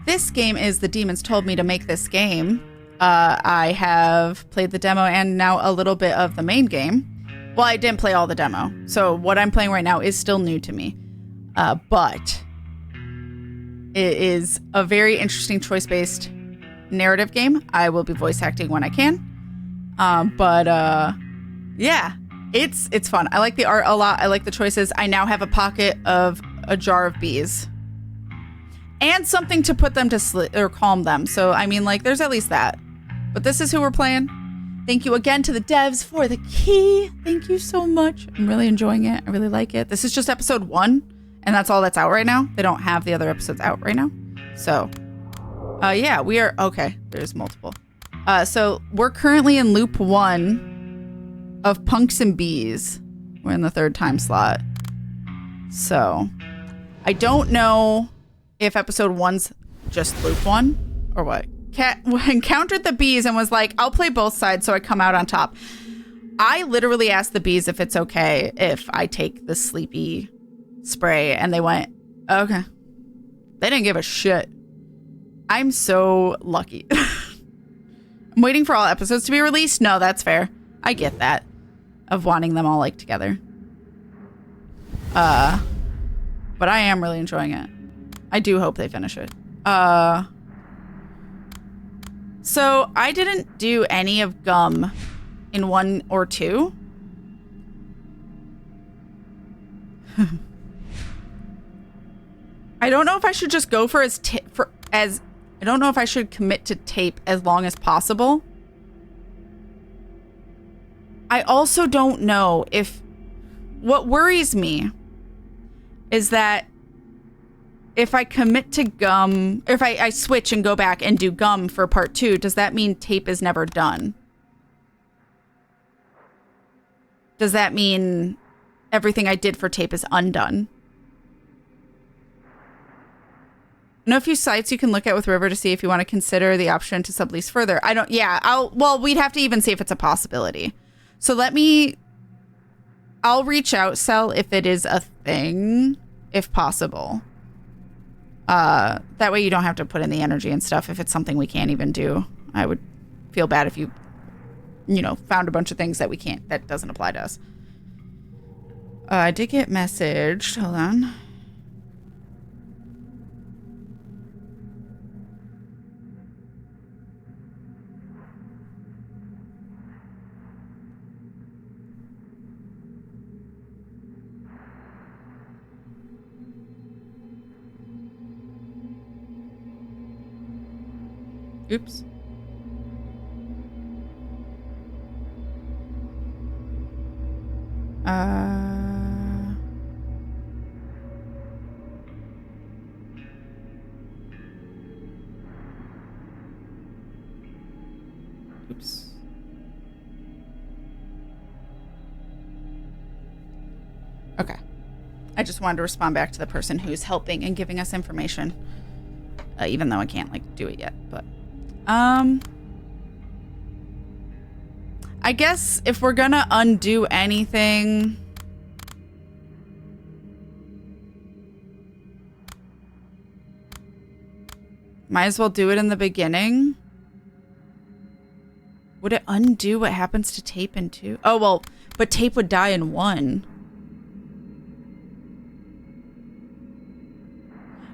this game is The Demons Told Me to Make This Game. I have played the demo and now a little bit of the main game. Well, I didn't play all the demo, so what I'm playing right now is still new to me. But it is a very interesting choice-based narrative game. I will be voice acting when I can. Yeah, it's fun. I like the art a lot. I like the choices. I now have a pocket of a jar of bees. And something to put them to sleep or calm them. So, I mean, like, there's at least that. But this is who we're playing. Thank you again to the devs for the key. Thank you so much. I'm really enjoying it. I really like it. This is just episode 1, and that's all that's out right now. They don't have the other episodes out right now. So, yeah, we are... Okay, there's multiple. So, we're currently in loop 1 of Punks and Bees. We're in the 3rd time slot. So, I don't know if episode 1's just loop 1 or what. Kat encountered the bees and was like, I'll play both sides so I come out on top. I literally asked the bees if it's okay if I take the sleepy spray, and they went, okay. They didn't give a shit. I'm so lucky. I'm waiting for all episodes to be released. No, that's fair. I get that, of wanting them all like together. But I am really enjoying it. I do hope they finish it. So I didn't do any of Gum in 1 or 2. I don't know if I should just go for I don't know if I should commit to tape as long as possible. I also don't know if... What worries me is that if I commit to Gum, if I switch and go back and do Gum for part 2, does that mean tape is never done? Does that mean everything I did for tape is undone? I know a few sites you can look at with River to see if you want to consider the option to sublease further. Well, we'd have to even see if it's a possibility. So I'll reach out, Cell, if it is a thing, if possible. That way you don't have to put in the energy and stuff if it's something we can't even do. I would feel bad if you found a bunch of things that that doesn't apply to us. I did get messaged. Hold on. Oops. Oops. Okay. I just wanted to respond back to the person who's helping and giving us information. Even though I can't, do it yet, but... I guess if we're gonna undo anything... Might as well do it in the beginning. Would it undo what happens to tape in 2? Oh, well, but tape would die in 1.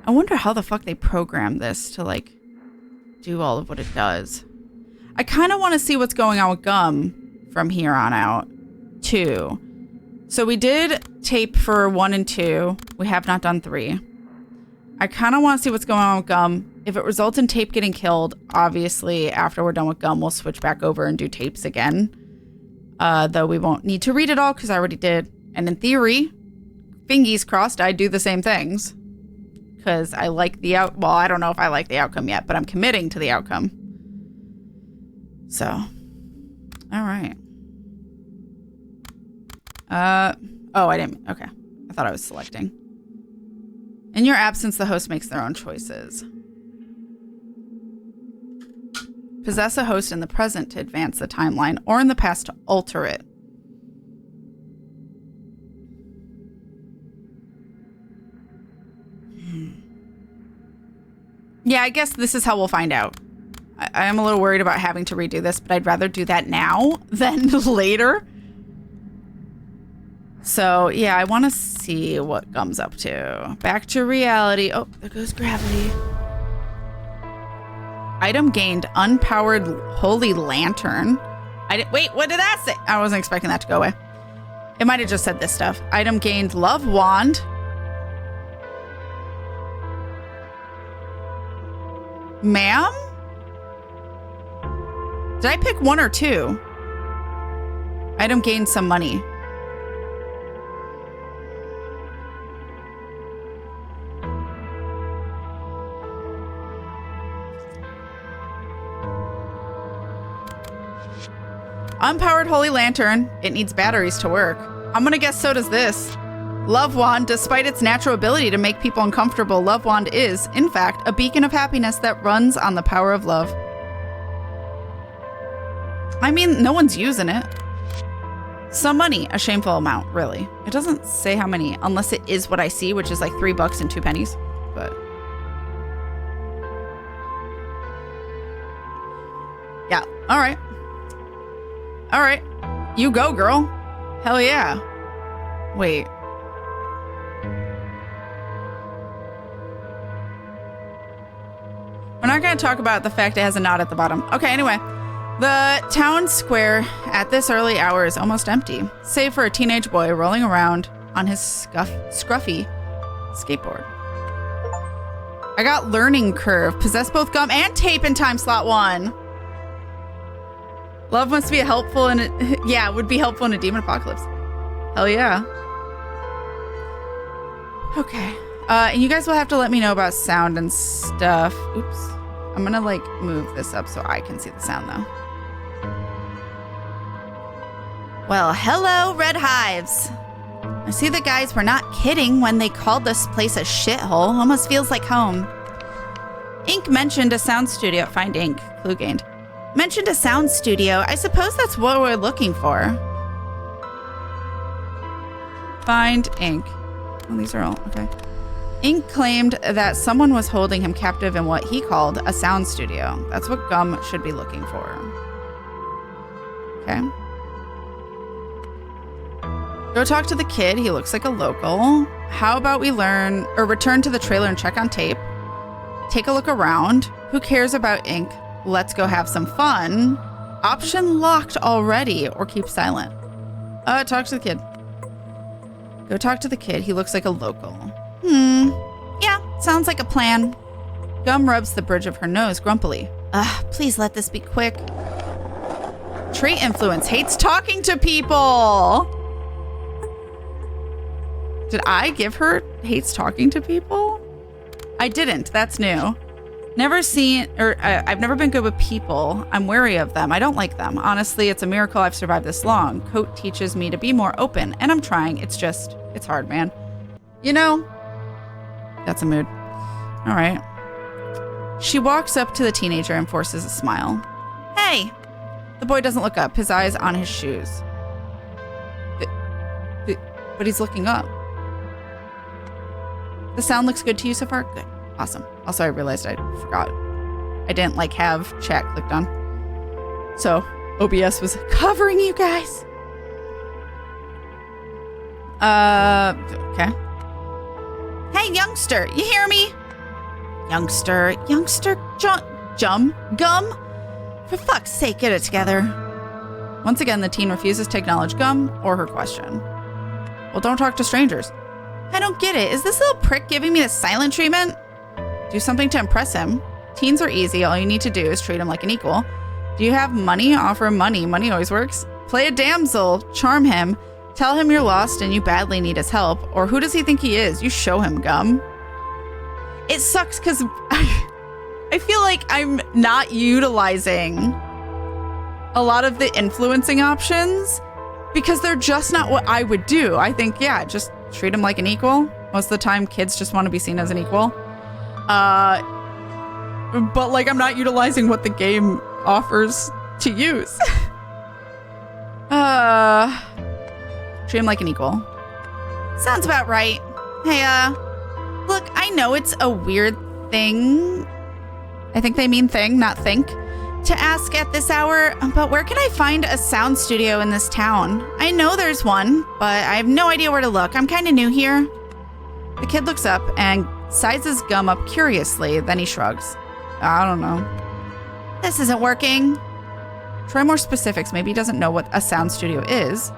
I wonder how the fuck they programmed this to, do all of what it does. I kind of want to see what's going on with Gum from here on out, too. So we did tape for 1 and 2. We have not done 3. I kind of want to see what's going on with Gum. If it results in tape getting killed, obviously, after we're done with Gum, we'll switch back over and do tapes again. Though we won't need to read it all, because I already did. And in theory, fingies crossed, I'd do the same things. Because I like the well, I don't know if I like the outcome yet, but I'm committing to the outcome. So, all right. Oh, I didn't, okay. I thought I was selecting. In your absence, the host makes their own choices. Possess a host in the present to advance the timeline, or in the past to alter it. Yeah, I guess this is how we'll find out. I am a little worried about having to redo this, but I'd rather do that now than later. So, yeah, I want to see what Gum's up to. Back to reality. Oh, there goes gravity. Item gained, unpowered holy lantern. Wait, what did that say? I wasn't expecting that to go away. It might have just said this stuff. Item gained, love wand. Ma'am? Did I pick 1 or 2? Item gained some money. Unpowered holy lantern. It needs batteries to work. I'm gonna guess so does this. Love wand. Despite its natural ability to make people uncomfortable, love wand is, in fact, a beacon of happiness that runs on the power of love. I mean, no one's using it. Some money. A shameful amount, really. It doesn't say how many, unless it is what I see, which is like $3 and 2 pennies. But yeah, all right. All right, you go, girl. Hell yeah. Wait. We're not going to talk about the fact it has a knot at the bottom. Okay, anyway. The town square at this early hour is almost empty, save for a teenage boy rolling around on his scruffy skateboard. I got learning curve. Possess both gum and tape in time slot 1. Love must be helpful in it. Yeah, it would be helpful in a demon apocalypse. Hell yeah. Okay. And you guys will have to let me know about sound and stuff. Oops. I'm gonna like move this up so I can see the sound though. Well, hello, Red Hives. I see the guys were not kidding when they called this place a shithole. Almost feels like home. Ink mentioned a sound studio. Find Ink. Clue gained. Mentioned a sound studio. I suppose that's what we're looking for. Find Ink. Oh, these are all, okay. Ink claimed that someone was holding him captive in what he called a sound studio. That's what Gum should be looking for. Okay. Go talk to the kid. He looks like a local. How about we return to the trailer and check on tape? Take a look around. Who cares about Ink? Let's go have some fun. Option locked already, or keep silent. Talk to the kid. Go talk to the kid. He looks like a local. Yeah, sounds like a plan. Gum rubs the bridge of her nose grumpily. Please let this be quick. Trait influence. Hates talking to people. Did I give her hates talking to people? I didn't. That's new. I've never been good with people. I'm wary of them. I don't like them. Honestly, it's a miracle I've survived this long. Coat teaches me to be more open, and I'm trying. It's hard, man. You know, that's a mood. All right. She walks up to the teenager and forces a smile. Hey! The boy doesn't look up, his eyes on his shoes. But he's looking up. The sound looks good to you so far? Good. Awesome. Also, I realized I forgot. I didn't have chat clicked on. So, OBS was covering you guys. Okay. Hey, youngster, you hear me? Youngster, Gum? For fuck's sake, get it together. Once again, the teen refuses to acknowledge Gum or her question. Well, don't talk to strangers. I don't get it. Is this little prick giving me the silent treatment? Do something to impress him. Teens are easy. All you need to do is treat him like an equal. Do you have money? Offer him money. Money always works. Play a damsel. Charm him. Tell him you're lost and you badly need his help. Or who does he think he is? You show him, Gum. It sucks because I feel like I'm not utilizing a lot of the influencing options because they're just not what I would do. I think, yeah, just treat him like an equal. Most of the time, kids just want to be seen as an equal. But I'm not utilizing what the game offers to use. Treat him like an equal. Sounds about right. Hey, look, I know it's a weird thing, I think they mean thing, not think. To ask at this hour, but where can I find a sound studio in this town? I know there's one, but I have no idea where to look. I'm kind of new here. The kid looks up and sizes gum up curiously, then he shrugs. I don't know. This isn't working. Try more specifics. Maybe he doesn't know what a sound studio is.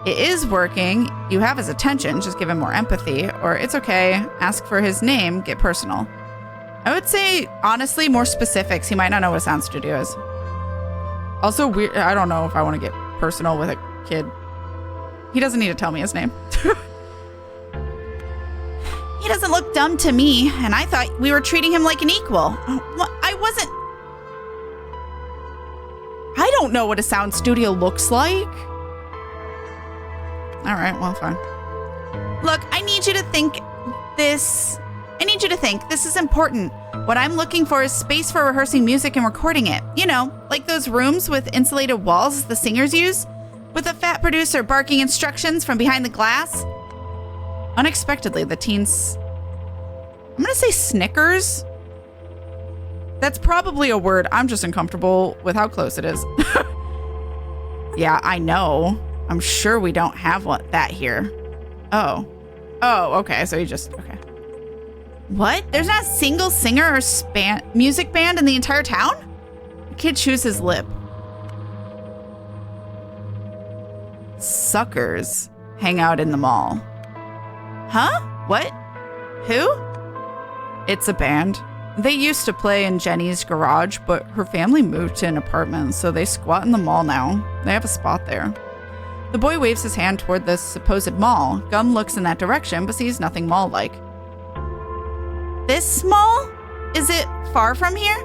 It is working. You have his attention. Just give him more empathy. Or it's okay. Ask for his name. Get personal. I would say, honestly, more specifics. He might not know what a sound studio is. Also, weird. I don't know if I want to get personal with a kid. He doesn't need to tell me his name. He doesn't look dumb to me, and I thought we were treating him like an equal. I wasn't. I don't know what a sound studio looks like. All right, well, fine. Look, I need you to think this is important. What I'm looking for is space for rehearsing music and recording it. You know, like those rooms with insulated walls the singers use, with a fat producer barking instructions from behind the glass. Unexpectedly, the teens, I'm gonna say snickers. That's probably a word. I'm just uncomfortable with how close it is. Yeah, I know. I'm sure we don't have that here. Oh, okay. So okay. What? There's not a single singer or music band in the entire town? The kid chews his lip. Suckers hang out in the mall. Huh? What? Who? It's a band. They used to play in Jenny's garage, but her family moved to an apartment, so they squat in the mall now. They have a spot there. The boy waves his hand toward the supposed mall. Gum looks in that direction, but sees nothing mall-like. This mall? Is it far from here?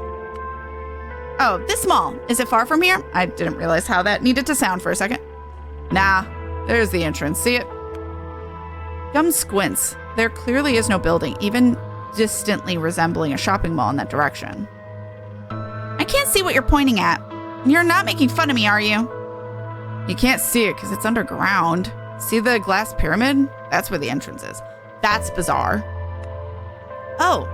Oh, this mall. Is it far from here? I didn't realize how that needed to sound for a second. Nah, there's the entrance. See it? Gum squints. There clearly is no building, even distantly resembling a shopping mall in that direction. I can't see what you're pointing at. You're not making fun of me, are you? You can't see it because it's underground. See the glass pyramid? That's where the entrance is. That's bizarre. Oh.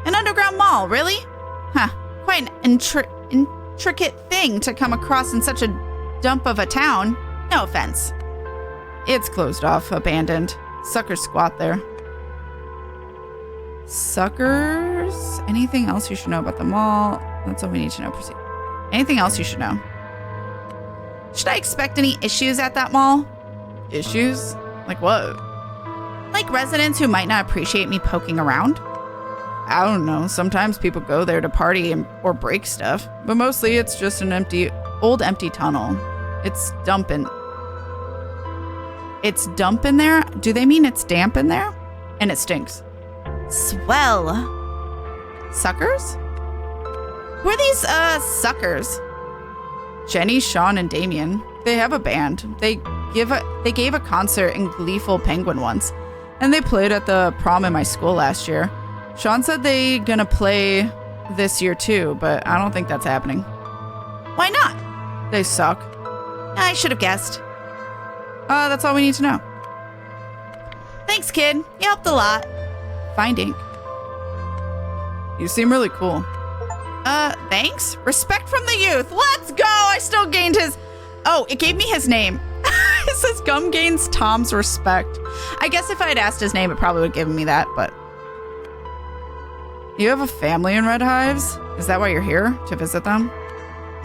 An underground mall, really? Huh. Quite an intricate thing to come across in such a dump of a town. No offense. It's closed off, abandoned. Suckers squat there. Suckers? Anything else you should know about the mall? That's all we need to know. Proceed. Anything else you should know? Should I expect any issues at that mall? Issues? Like what? Like residents who might not appreciate me poking around? I don't know. Sometimes people go there to party or break stuff, but mostly it's just an old empty tunnel. It's dump in there? Do they mean it's damp in there? And it stinks. Swell. Suckers? Who are these, suckers? Jenny, Sean, and Damien. They have a band. They gave a concert in Gleeful Penguin once, and they played at the prom in my school last year. Sean said they gonna play this year too, but I don't think that's happening. Why not? They suck. I should have guessed. That's all we need to know. Thanks, kid. You helped a lot. Find ink. You seem really cool. Thanks? Respect from the youth. Let's go! I still gained his... Oh, it gave me his name. It says Gum gains Tom's respect. I guess if I had asked his name, it probably would have given me that, but... You have a family in Red Hives? Is that why you're here? To visit them?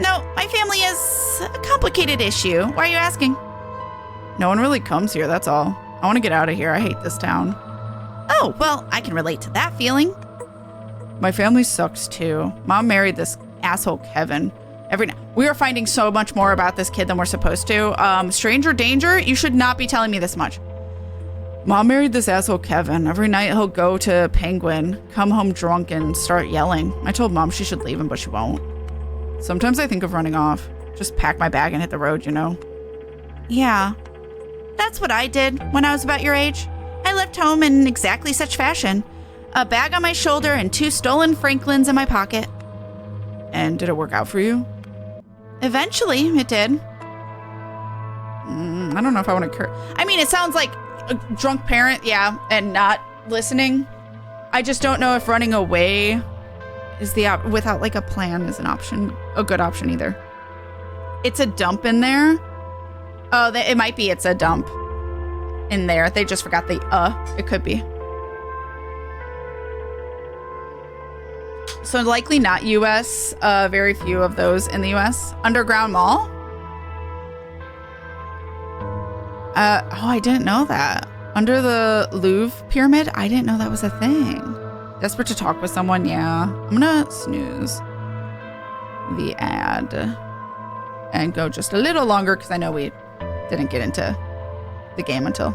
No, my family is a complicated issue. Why are you asking? No one really comes here, that's all. I want to get out of here. I hate this town. Oh, well, I can relate to that feeling. My family sucks too. Mom married this asshole Kevin. We are finding so much more about this kid than we're supposed to. Stranger danger? You should not be telling me this much. Mom married this asshole Kevin. Every night he'll go to Penguin, come home drunk and start yelling. I told Mom she should leave him, but she won't. Sometimes I think of running off. Just pack my bag and hit the road, you know? Yeah. That's what I did when I was about your age. I left home in exactly such fashion. A bag on my shoulder and 2 stolen Franklins in my pocket. And did it work out for you? Eventually, it did. I don't know if I want to I mean, it sounds like a drunk parent, yeah, and not listening. I just don't know if running away is without like a plan is a good option either. It's a dump in there. Oh, it might be it's a dump in there. They just forgot the it could be. So likely not US. Very few of those in the US. Underground mall. I didn't know that. Under the Louvre pyramid? I didn't know that was a thing. Desperate to talk with someone? Yeah. I'm gonna snooze the ad and go just a little longer because I know we didn't get into the game until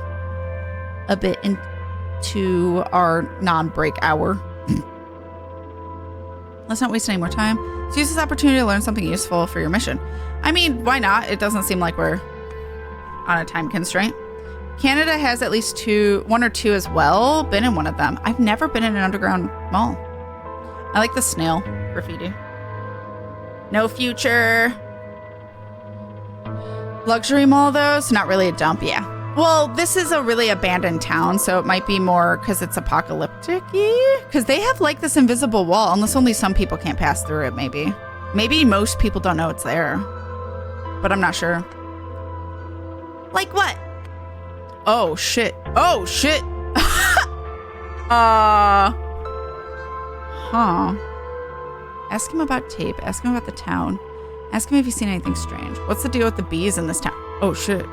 a bit into our non-break hour. Let's not waste any more time. So use this opportunity to learn something useful for your mission. I mean, why not? It doesn't seem like we're on a time constraint. Canada has at least one or two as well. Been in one of them. I've never been in an underground mall. I like the snail graffiti. No future. Luxury mall though, so not really a dump. Yeah. Well, this is a really abandoned town, so it might be more because it's apocalyptic-y. Because they have like this invisible wall, unless only some people can't pass through it, maybe. Maybe most people don't know it's there. But I'm not sure. Like what? Oh, shit. Oh, shit. Ask him about tape. Ask him about the town. Ask him if he's seen anything strange. What's the deal with the bees in this town? Oh, shit.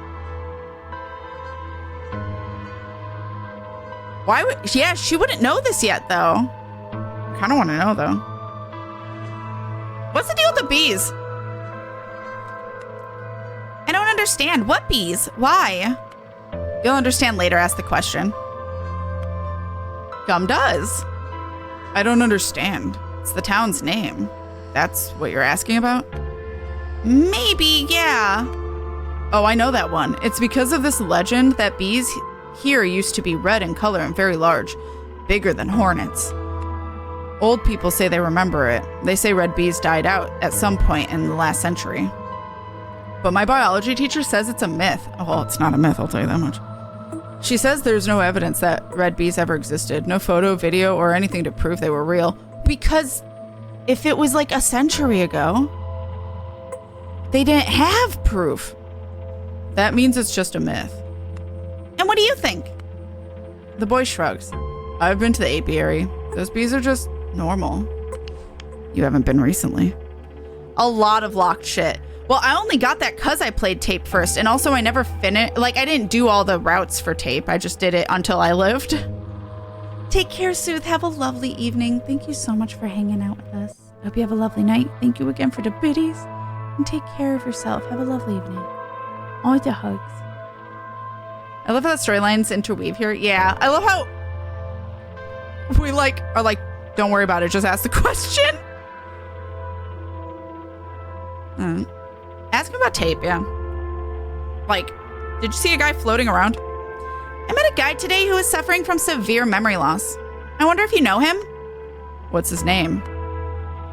Why would... Yeah, she wouldn't know this yet, though. Kind of want to know, though. What's the deal with the bees? I don't understand. What bees? Why? You'll understand later. Ask the question. Gum does. I don't understand. It's the town's name. That's what you're asking about? Maybe, yeah. Oh, I know that one. It's because of this legend that bees here used to be red in color and very large, bigger than hornets. Old people say they remember it. They say red bees died out at some point in the last century. But my biology teacher says it's a myth. Oh, well, it's not a myth, I'll tell you that much. She says there's no evidence that red bees ever existed. No photo, video, or anything to prove they were real. Because if it was like a century ago, they didn't have proof. That means it's just a myth. And what do you think? The boy shrugs. I've been to the apiary. Those bees are just normal. You haven't been recently. A lot of locked shit. Well, I only got that because I played tape first. And also I never finished. Like, I didn't do all the routes for tape. I just did it until I lived. Take care, Sooth. Have a lovely evening. Thank you so much for hanging out with us. I hope you have a lovely night. Thank you again for the biddies. And take care of yourself. Have a lovely evening. All the hugs. I love how the storylines interweave here. Yeah, I love how we are like, don't worry about it. Just ask the question. Ask him about tape, yeah. Like, did you see a guy floating around? I met a guy today who is suffering from severe memory loss. I wonder if you know him? What's his name?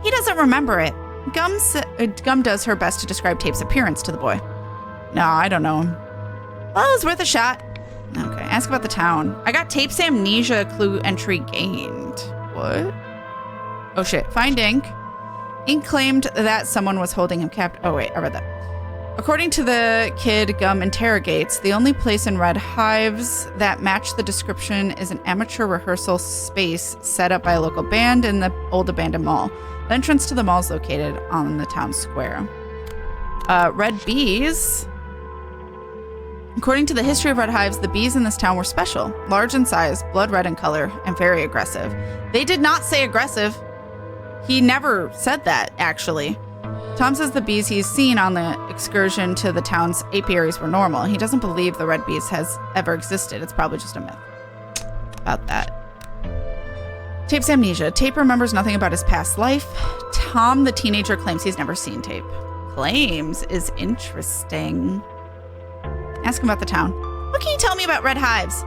He doesn't remember it. Gum does her best to describe Tape's appearance to the boy. No, I don't know him. Well, it was worth a shot. Okay, ask about the town. I got Tape's amnesia clue entry gained. What? Oh shit, find Ink. Ink claimed that someone was holding him captive. Oh wait, I read that. According to the kid Gum interrogates, the only place in Red Hives that matched the description is an amateur rehearsal space set up by a local band in the old abandoned mall. The entrance to the mall is located on the town square. Red bees. According to the history of Red Hives, the bees in this town were special, large in size, blood red in color, and very aggressive. They did not say aggressive. He never said that, actually. Tom says the bees he's seen on the excursion to the town's apiaries were normal. He doesn't believe the red bees has ever existed. It's probably just a myth about that. Tape's amnesia. Tape remembers nothing about his past life. Tom, the teenager, claims he's never seen Tape. Claims is interesting. Ask him about the town. What can you tell me about Red Hives?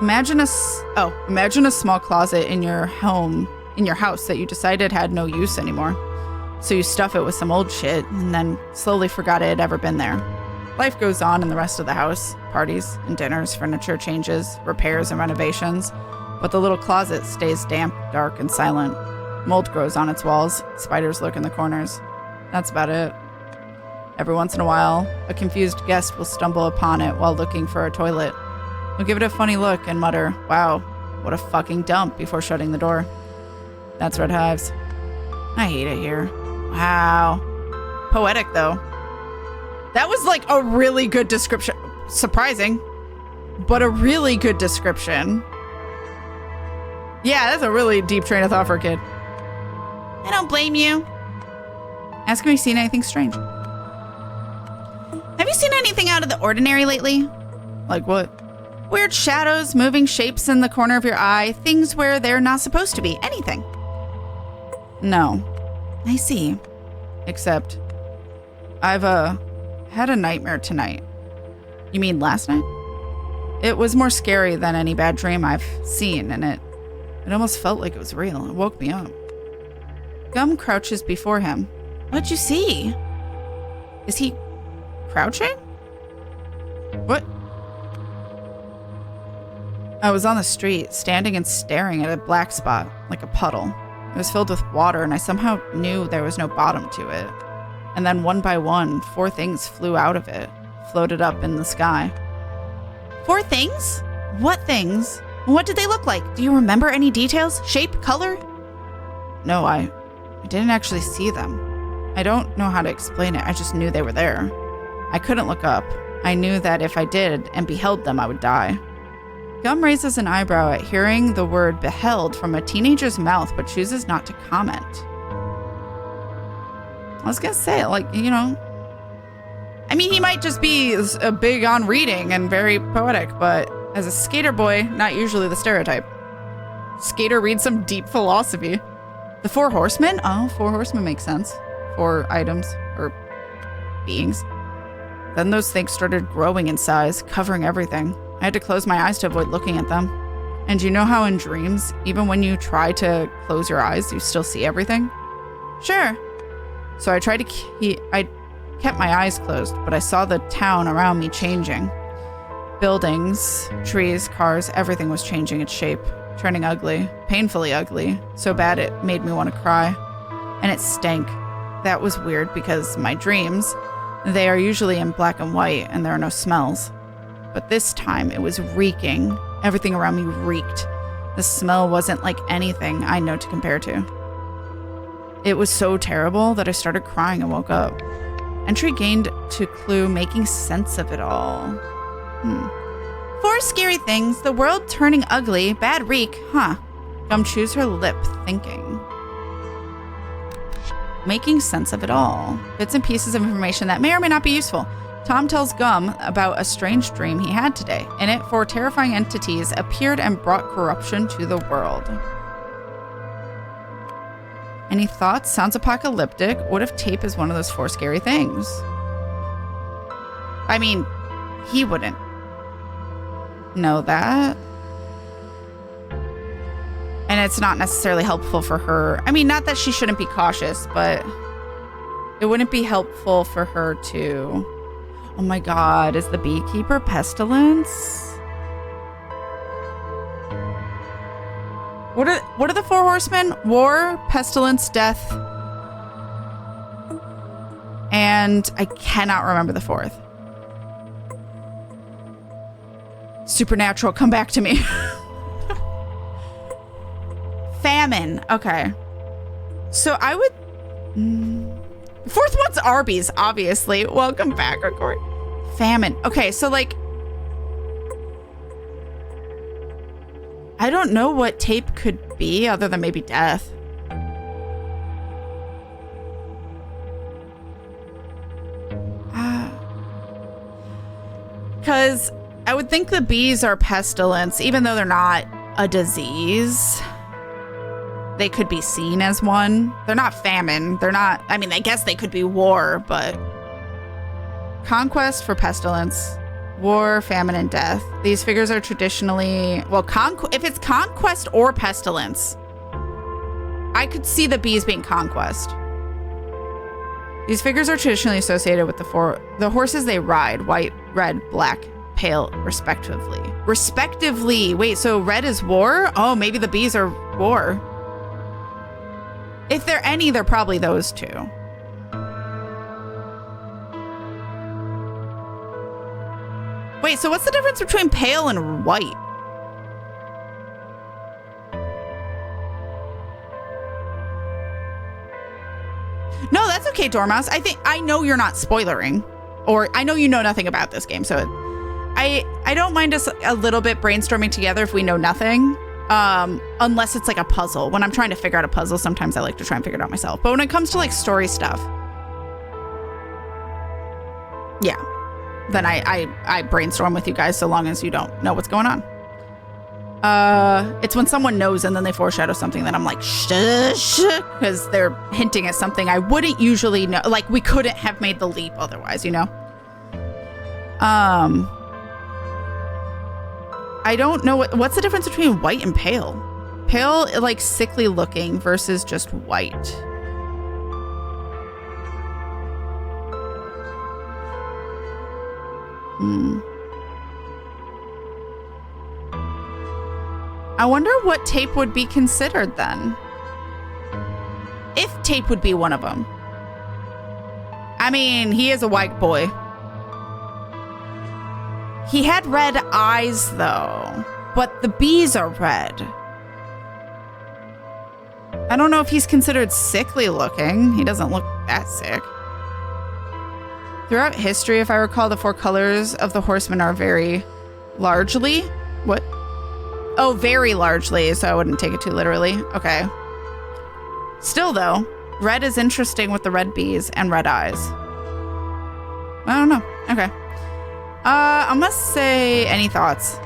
Imagine a small closet in your house that you decided had no use anymore. So you stuff it with some old shit and then slowly forgot it had ever been there. Life goes on in the rest of the house. Parties and dinners, furniture changes, repairs and renovations. But the little closet stays damp, dark, and silent. Mold grows on its walls. Spiders lurk in the corners. That's about it. Every once in a while, a confused guest will stumble upon it while looking for a toilet. He'll give it a funny look and mutter, "Wow, what a fucking dump," before shutting the door. That's Red Hives. I hate it here. Wow. Poetic, though. That was like a really good description. Surprising, but a really good description. Yeah, that's a really deep train of thought for a kid. I don't blame you. Ask if you've seen anything strange. Have you seen anything out of the ordinary lately? Like what? Weird shadows, moving shapes in the corner of your eye, things where they're not supposed to be. Anything. No. I see. Except, I've had a nightmare tonight. You mean last night? It was more scary than any bad dream I've seen, and it almost felt like it was real. It woke me up. Gum crouches before him. What'd you see? Is he crouching? What? I was on the street, standing and staring at a black spot, like a puddle. It was filled with water, and I somehow knew there was no bottom to it. And then one by one, 4 things flew out of it, floated up in the sky. 4 things? What things? What did they look like? Do you remember any details? Shape? Color? No, I didn't actually see them. I don't know how to explain it. I just knew they were there. I couldn't look up. I knew that if I did and beheld them, I would die. Gum raises an eyebrow at hearing the word beheld from a teenager's mouth, but chooses not to comment. I was gonna say, like, you know, I mean, he might just be big on reading and very poetic, but as a skater boy, not usually the stereotype. Skater reads some deep philosophy. The 4 horsemen? Oh, 4 horsemen makes sense. 4 items, or beings. Then those things started growing in size, covering everything. I had to close my eyes to avoid looking at them. And you know how in dreams, even when you try to close your eyes, you still see everything? Sure. So I tried to I kept my eyes closed, but I saw the town around me changing. Buildings, trees, cars, everything was changing its shape, turning ugly, painfully ugly, so bad it made me want to cry. And it stank. That was weird because my dreams, they are usually in black and white and there are no smells. But this time it was reeking. Everything around me reeked. The smell wasn't like anything I know to compare to. It was so terrible that I started crying and woke up. Entry gained to clue making sense of it all. 4 scary things, the world turning ugly, bad reek, huh? Gum chews her lip, thinking. Making sense of it all. Bits and pieces of information that may or may not be useful. Tom tells Gum about a strange dream he had today. In it, 4 terrifying entities appeared and brought corruption to the world. Any thoughts? Sounds apocalyptic. What if tape is one of those 4 scary things? I mean, he wouldn't know that. And it's not necessarily helpful for her. I mean, not that she shouldn't be cautious, but it wouldn't be helpful for her to... Oh my god, is the beekeeper pestilence? What are the 4 horsemen? War, pestilence, death, and I cannot remember the 4th. Supernatural, come back to me. Famine. Okay. So I would... 4th one's Arby's, obviously. Welcome back, Record. Famine. Okay, so like... I don't know what tape could be other than maybe death. Because I would think the bees are pestilence, even though they're not a disease. They could be seen as one. They're not famine. They're not, I mean, I guess they could be war, but conquest for pestilence, war, famine, and death. These figures are traditionally, well, if it's conquest or pestilence, I could see the bees being conquest. These figures are traditionally associated with the horses they ride: white, red, black, pale, respectively. Respectively. Wait, so red is war? Oh, maybe the bees are war. If they're any, they're probably those two. Wait, so what's the difference between pale and white? No, that's okay, Dormouse. I know you're not spoilering, or I know you know nothing about this game, so I don't mind us a little bit brainstorming together if we know nothing, unless it's like a puzzle. When I'm trying to figure out a puzzle, sometimes I like to try and figure it out myself. But when it comes to like story stuff, yeah, then I brainstorm with you guys so long as you don't know what's going on. It's when someone knows and then they foreshadow something that I'm like, shush, because they're hinting at something I wouldn't usually know. Like, we couldn't have made the leap otherwise, you know? I don't know what's the difference between white and pale? Pale, like sickly looking versus just white. I wonder what tape would be considered then. If tape would be one of them. I mean, he is a white boy. He had red eyes though, but the bees are red. I don't know if he's considered sickly looking. He doesn't look that sick. Throughout history, if I recall, the 4 colors of the horsemen are very largely, what? Oh, very largely, so I wouldn't take it too literally. Okay. Still though, red is interesting with the red bees and red eyes. I don't know. Okay. I'm gonna say, any thoughts?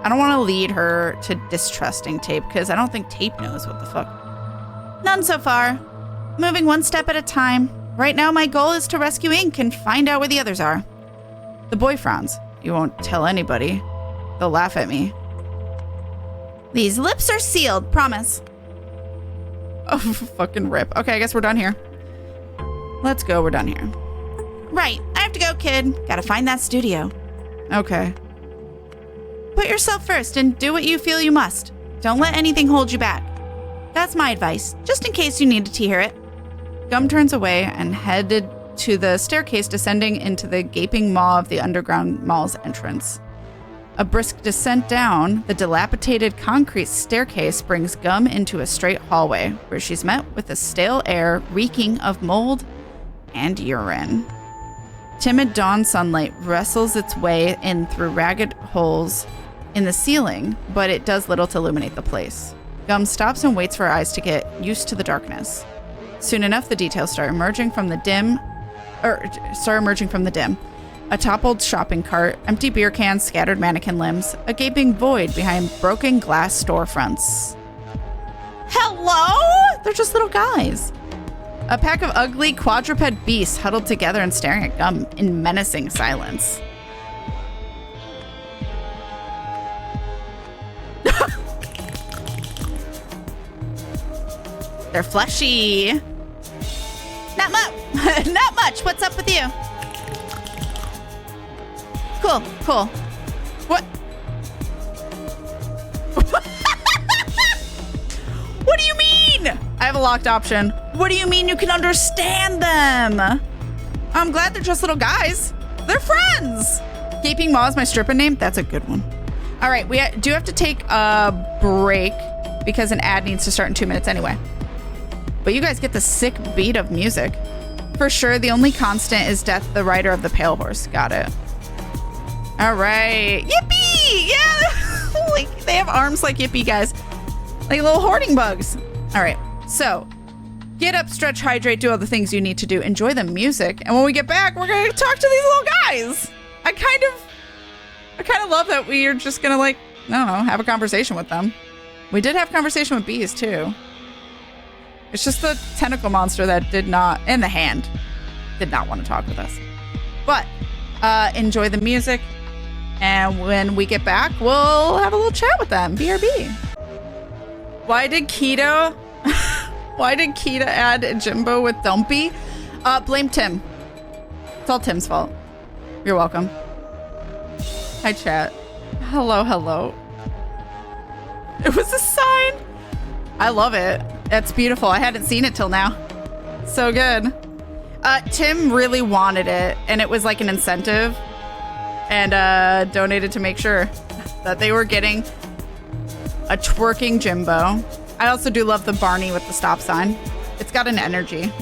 I don't want to lead her to distrusting Tape because I don't think Tape knows what the fuck. None so far. Moving one step at a time. Right now my goal is to rescue Ink and find out where the others are. The boy frowns. You won't tell anybody. They'll laugh at me. These lips are sealed, promise. Oh, fucking rip. Okay, I guess we're done here. Let's go, we're done here. Right, I have to go, kid. Gotta find that studio. Okay. Put yourself first and do what you feel you must. Don't let anything hold you back. That's my advice, just in case you needed to hear it. Gum turns away and headed to the staircase descending into the gaping maw of the underground mall's entrance. A brisk descent down the dilapidated concrete staircase brings Gum into a straight hallway where she's met with a stale air reeking of mold and urine. Timid dawn sunlight wrestles its way in through ragged holes in the ceiling, but it does little to illuminate the place. Gum stops and waits for her eyes to get used to the darkness. Soon enough, the details start emerging from the dim. A toppled shopping cart, empty beer cans, scattered mannequin limbs, a gaping void behind broken glass storefronts. Hello? They're just little guys. A pack of ugly quadruped beasts huddled together and staring at Gum in menacing silence. They're fleshy. Not much. Not much. What's up with you? Cool, cool. What? What do you mean? I have a locked option. What do you mean you can understand them? I'm glad they're just little guys. They're friends. Gaping Maw is my stripper name. That's a good one. All right, we do have to take a break because an ad needs to start in 2 minutes anyway. But you guys get the sick beat of music. For sure, the only constant is Death, the rider of the pale horse. Got it. All right. Yippee! Yeah! Like, they have arms like Yippee, guys. Like little hoarding bugs. All right. So, get up, stretch, hydrate, do all the things you need to do. Enjoy the music. And when we get back, we're going to talk to these little guys. I kind of love that we are just going to, like, I don't know, have a conversation with them. We did have a conversation with bees, too. It's just the tentacle monster that did not, and the hand, did not want to talk with us. But enjoy the music. And when we get back, we'll have a little chat with them. BRB. Why did Kita add Jimbo with Dumpy? Blame Tim. It's all Tim's fault. You're welcome. Hi, chat. Hello, hello. It was a sign. I love it. It's beautiful. I hadn't seen it till now. So good. Tim really wanted it, and it was like an incentive, and donated to make sure that they were getting a twerking Jimbo. I also do love the Barney with the stop sign. It's got an energy.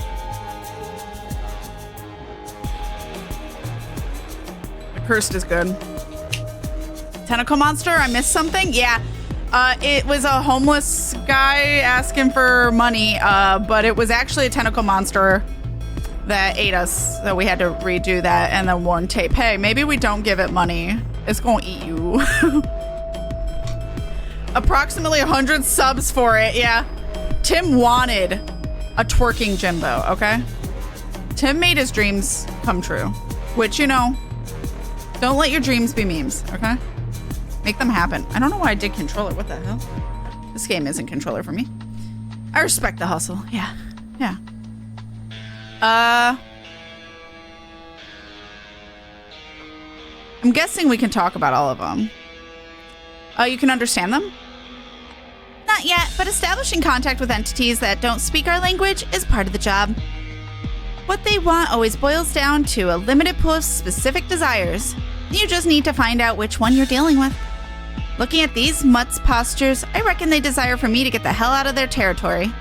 The cursed is good. Tentacle monster, I missed something? Yeah. It was a homeless guy asking for money, but it was actually a tentacle monster that ate us. So we had to redo that and then warn tape, hey, maybe we don't give it money. It's gonna eat you. Approximately 100 subs for it, yeah. Tim wanted a twerking Jimbo, okay? Tim made his dreams come true, which, you know, don't let your dreams be memes, okay? Make them happen. I don't know why I did controller. What the hell? This game isn't controller for me. I respect the hustle. Yeah. Yeah. I'm guessing we can talk about all of them. You can understand them? Not yet, but establishing contact with entities that don't speak our language is part of the job. What they want always boils down to a limited pool of specific desires. You just need to find out which one you're dealing with. Looking at these mutts' postures, I reckon they desire for me to get the hell out of their territory.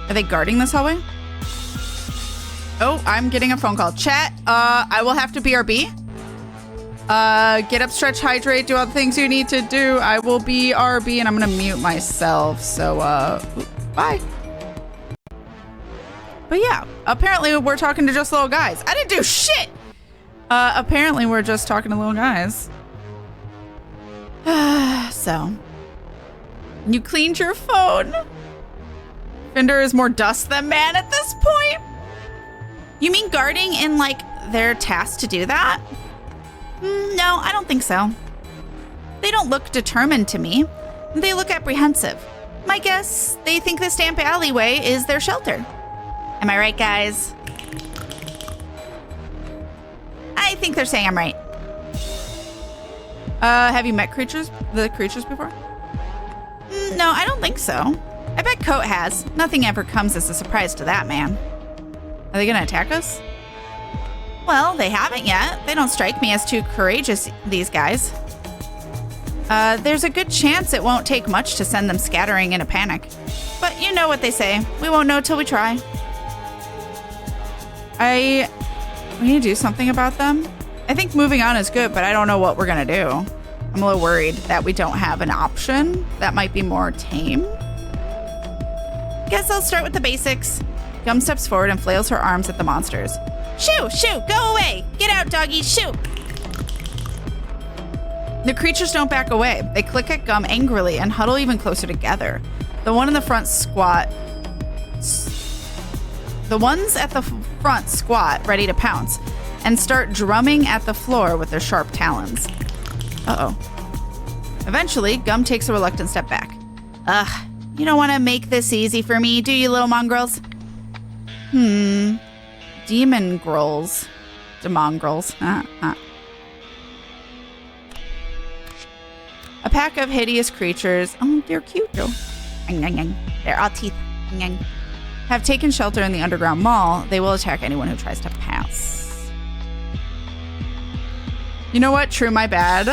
Are they guarding this hallway? Oh, I'm getting a phone call. Chat, I will have to BRB. Get up, stretch, hydrate, do all the things you need to do. I will BRB and I'm gonna mute myself. So, bye. But yeah, apparently we're talking to just little guys. I didn't do shit! Apparently we're just talking to little guys. So, you cleaned your phone? Fender is more dust than man at this point? You mean guarding in, like, their task to do that? No, I don't think so. They don't look determined to me. They look apprehensive. My guess, they think the Stamp Alleyway is their shelter. Am I right, guys? I think they're saying I'm right. Have you met the creatures before? No, I don't think so. I bet Coat has. Nothing ever comes as a surprise to that man. Are they gonna attack us? Well, they haven't yet. They don't strike me as too courageous, these guys. There's a good chance it won't take much to send them scattering in a panic. But you know what they say. We won't know till we try. We need to do something about them. I think moving on is good, but I don't know what we're gonna do. I'm a little worried that we don't have an option that might be more tame. Guess I'll start with the basics. Gum steps forward and flails her arms at the monsters. Shoo! Shoo! Go away! Get out, doggy! Shoo! The creatures don't back away. They click at Gum angrily and huddle even closer together. The one in the front squat. The ones at the front squat, ready to pounce, and start drumming at the floor with their sharp talons. Uh-oh. Eventually, Gum takes a reluctant step back. Ugh, you don't want to make this easy for me, do you, little mongrels? Demon grolls. Demongrels. A pack of hideous creatures. Oh, they're cute, though. They're all teeth. Have taken shelter in the underground mall. They will attack anyone who tries to pass. You know what? True, my bad.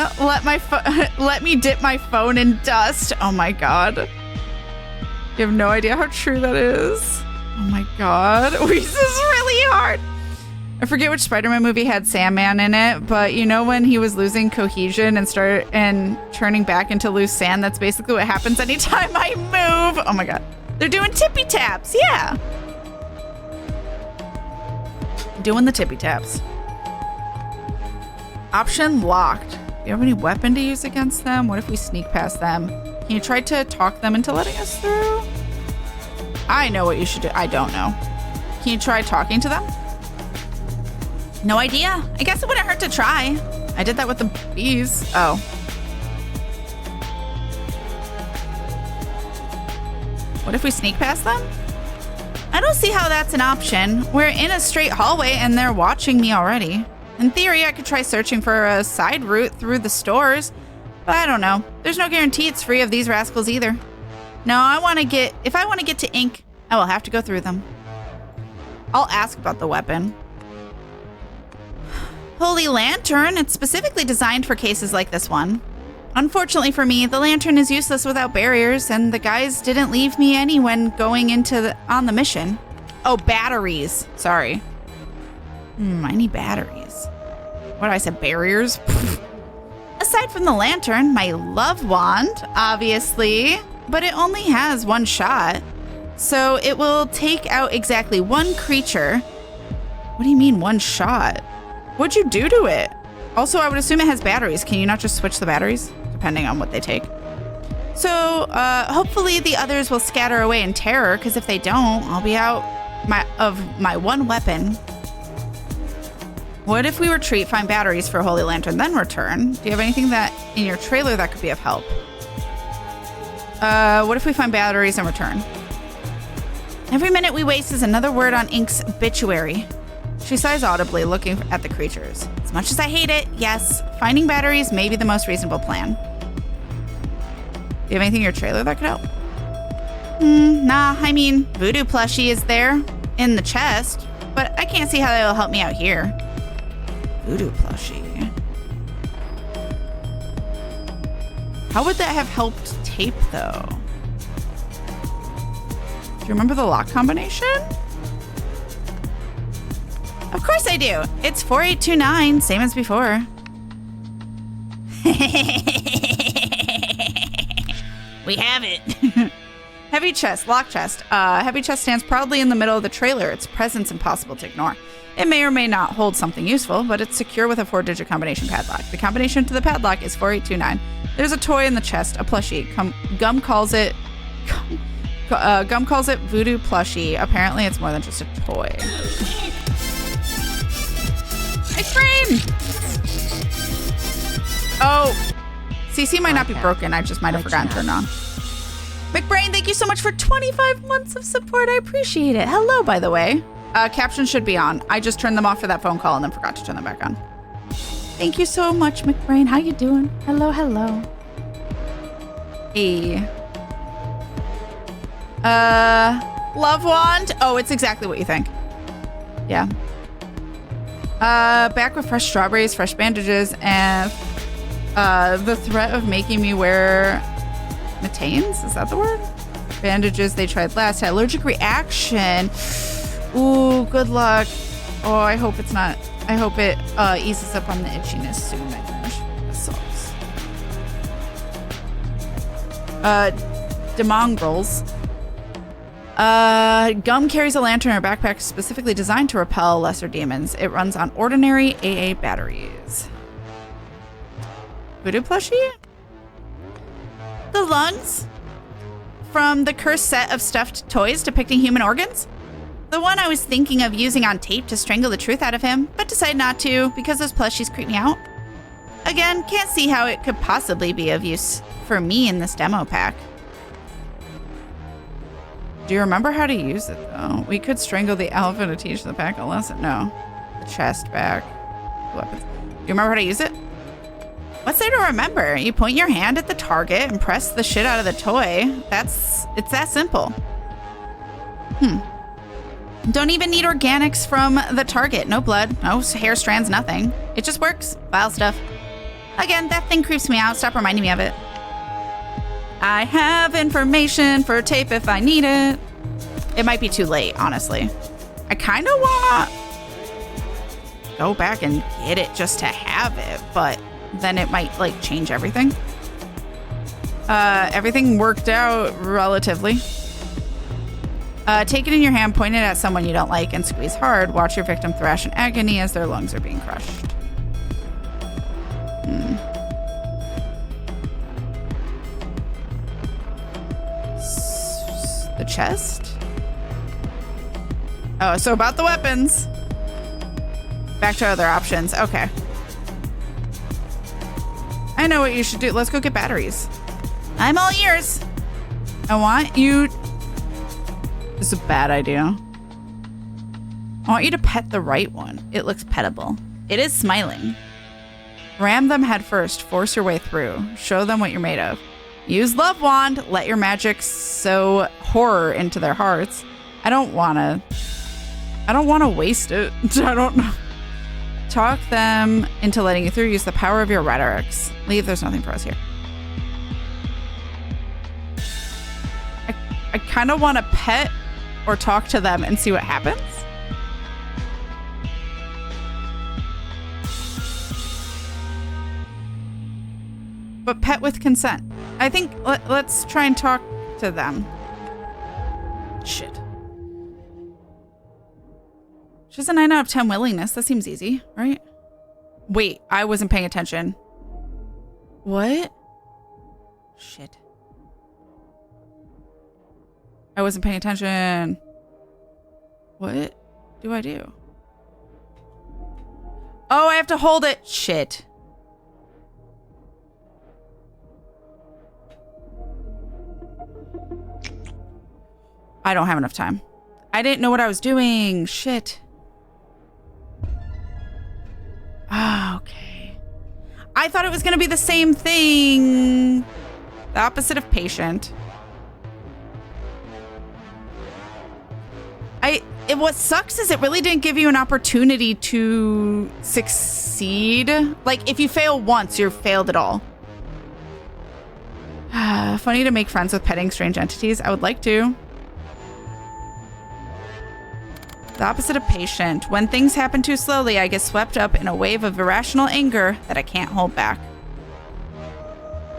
Let me dip my phone in dust. Oh my god. You have no idea how true that is. Oh my god. This is really hard. I forget which Spider-Man movie had Sandman in it, but you know when he was losing cohesion and turning back into loose sand? That's basically what happens anytime I move. Oh my god. They're doing tippy taps. Yeah. Doing the tippy taps. Option locked. Do you have any weapon to use against them? What if we sneak past them? Can you try to talk them into letting us through? I know what you should do. I don't know. Can you try talking to them? No idea. I guess it wouldn't hurt to try. I did that with the bees. Oh. What if we sneak past them? I don't see how that's an option. We're in a straight hallway and they're watching me already. In theory, I could try searching for a side route through the stores, but I don't know. There's no guarantee it's free of these rascals either. No, if I want to get to ink, I will have to go through them. I'll ask about the weapon. Holy Lantern, it's specifically designed for cases like this one. Unfortunately for me, the lantern is useless without barriers, and the guys didn't leave me any when going on the mission. Oh, batteries. Sorry. I need batteries. What, I said barriers? Aside from the lantern, my love wand, obviously, but it only has one shot. So it will take out exactly one creature. What do you mean one shot? What'd you do to it? Also, I would assume it has batteries. Can you not just switch the batteries? Depending on what they take. So hopefully the others will scatter away in terror, because if they don't, I'll be out of my one weapon. What if we retreat, find batteries for Holy Lantern, then return? Do you have anything that in your trailer that could be of help? What if we find batteries and return? Every minute we waste is another word on Ink's obituary. She sighs audibly, looking at the creatures. As much as I hate it, yes, finding batteries may be the most reasonable plan. Do you have anything in your trailer that could help? Nah, I mean, voodoo plushie is there in the chest, but I can't see how that'll help me out here. Voodoo plushie. How would that have helped tape, though? Do you remember the lock combination? Of course I do. It's 4829, same as before. We have it. Heavy chest, lock chest. Heavy chest stands proudly in the middle of the trailer. Its presence impossible to ignore. It may or may not hold something useful, but it's secure with a 4-digit combination padlock. The combination to the padlock is 4829. There's a toy in the chest, a plushie. Gum calls it voodoo plushie. Apparently, it's more than just a toy. My brain! Oh, CC might not be broken. I just might have forgotten to turn it on. McBrain, thank you so much for 25 months of support. I appreciate it. Hello, by the way. Captions should be on. I just turned them off for that phone call and then forgot to turn them back on. Thank you so much, McBrain. How you doing? Hello, hello. Hey. Love wand. Oh, it's exactly what you think. Yeah. Back with fresh strawberries, fresh bandages, and the threat of making me wear metaines? Is that the word? Bandages they tried last had allergic reaction. Ooh, good luck. Oh, I hope it's not. I hope it eases up on the itchiness soon. My gosh, this sucks. Demongrels. Gum carries a lantern in her backpack specifically designed to repel lesser demons. It runs on ordinary AA batteries. Voodoo plushie? The lungs from the cursed set of stuffed toys depicting human organs? The one I was thinking of using on tape to strangle the truth out of him, but decided not to because those plushies creep me out. Again, can't see how it could possibly be of use for me in this demo pack. Do you remember how to use it, though? We could strangle the elephant to teach the pack a lesson. No. The chest back. Weapons. Do you remember how to use it? What's there to remember? You point your hand at the target and press the shit out of the toy. It's that simple. Don't even need organics from the target. No blood, no hair strands, nothing. It just works. Vile stuff. Again, that thing creeps me out. Stop reminding me of it. I have information for tape if I need it. It might be too late, honestly. I kind of want to go back and get it just to have it, but then it might like change everything. Everything worked out relatively. Take it in your hand, point it at someone you don't like, and squeeze hard. Watch your victim thrash in agony as their lungs are being crushed. The chest? Oh, so about the weapons. Back to other options. Okay. I know what you should do. Let's go get batteries. I'm all ears. I want you... This is a bad idea. I want you to pet the right one. It looks pettable. It is smiling. Ram them head first. Force your way through. Show them what you're made of. Use Love Wand. Let your magic sow horror into their hearts. I don't want to waste it. I don't know. Talk them into letting you through. Use the power of your rhetorics. Leave. There's nothing for us here. I kind of want to pet or talk to them and see what happens. But pet with consent. I think let's try and talk to them. Shit. She has a 9 out of 10 willingness. That seems easy, right? Wait, I wasn't paying attention. What? Shit. I wasn't paying attention. What do I do? Oh, I have to hold it. Shit. I don't have enough time. I didn't know what I was doing. Shit. Ah, okay. I thought it was going to be the same thing. The opposite of patient. What sucks is it really didn't give you an opportunity to succeed. Like, if you fail once, you're failed at all. Funny to make friends with petting strange entities. I would like to. The opposite of patient. When things happen too slowly, I get swept up in a wave of irrational anger that I can't hold back.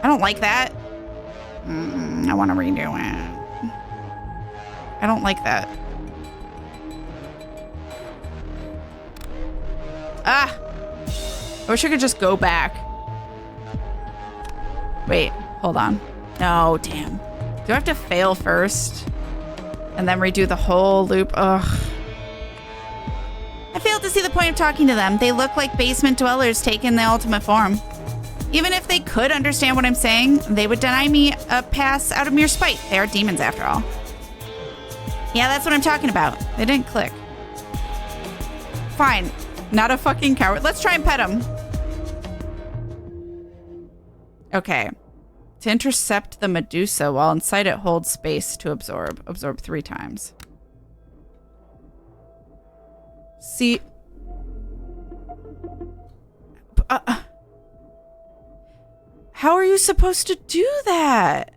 I don't like that. I want to redo it. I don't like that. Ah! I wish I could just go back. Wait, hold on. No, damn. Do I have to fail first? And then redo the whole loop? Ugh. I failed to see the point of talking to them. They look like basement dwellers taken the ultimate form. Even if they could understand what I'm saying, they would deny me a pass out of mere spite. They are demons after all. Yeah, that's what I'm talking about. They didn't click. Fine. Not a fucking coward. Let's try and pet him. Okay. To intercept the Medusa while inside it, hold space to absorb. Absorb 3 times. See. How are you supposed to do that?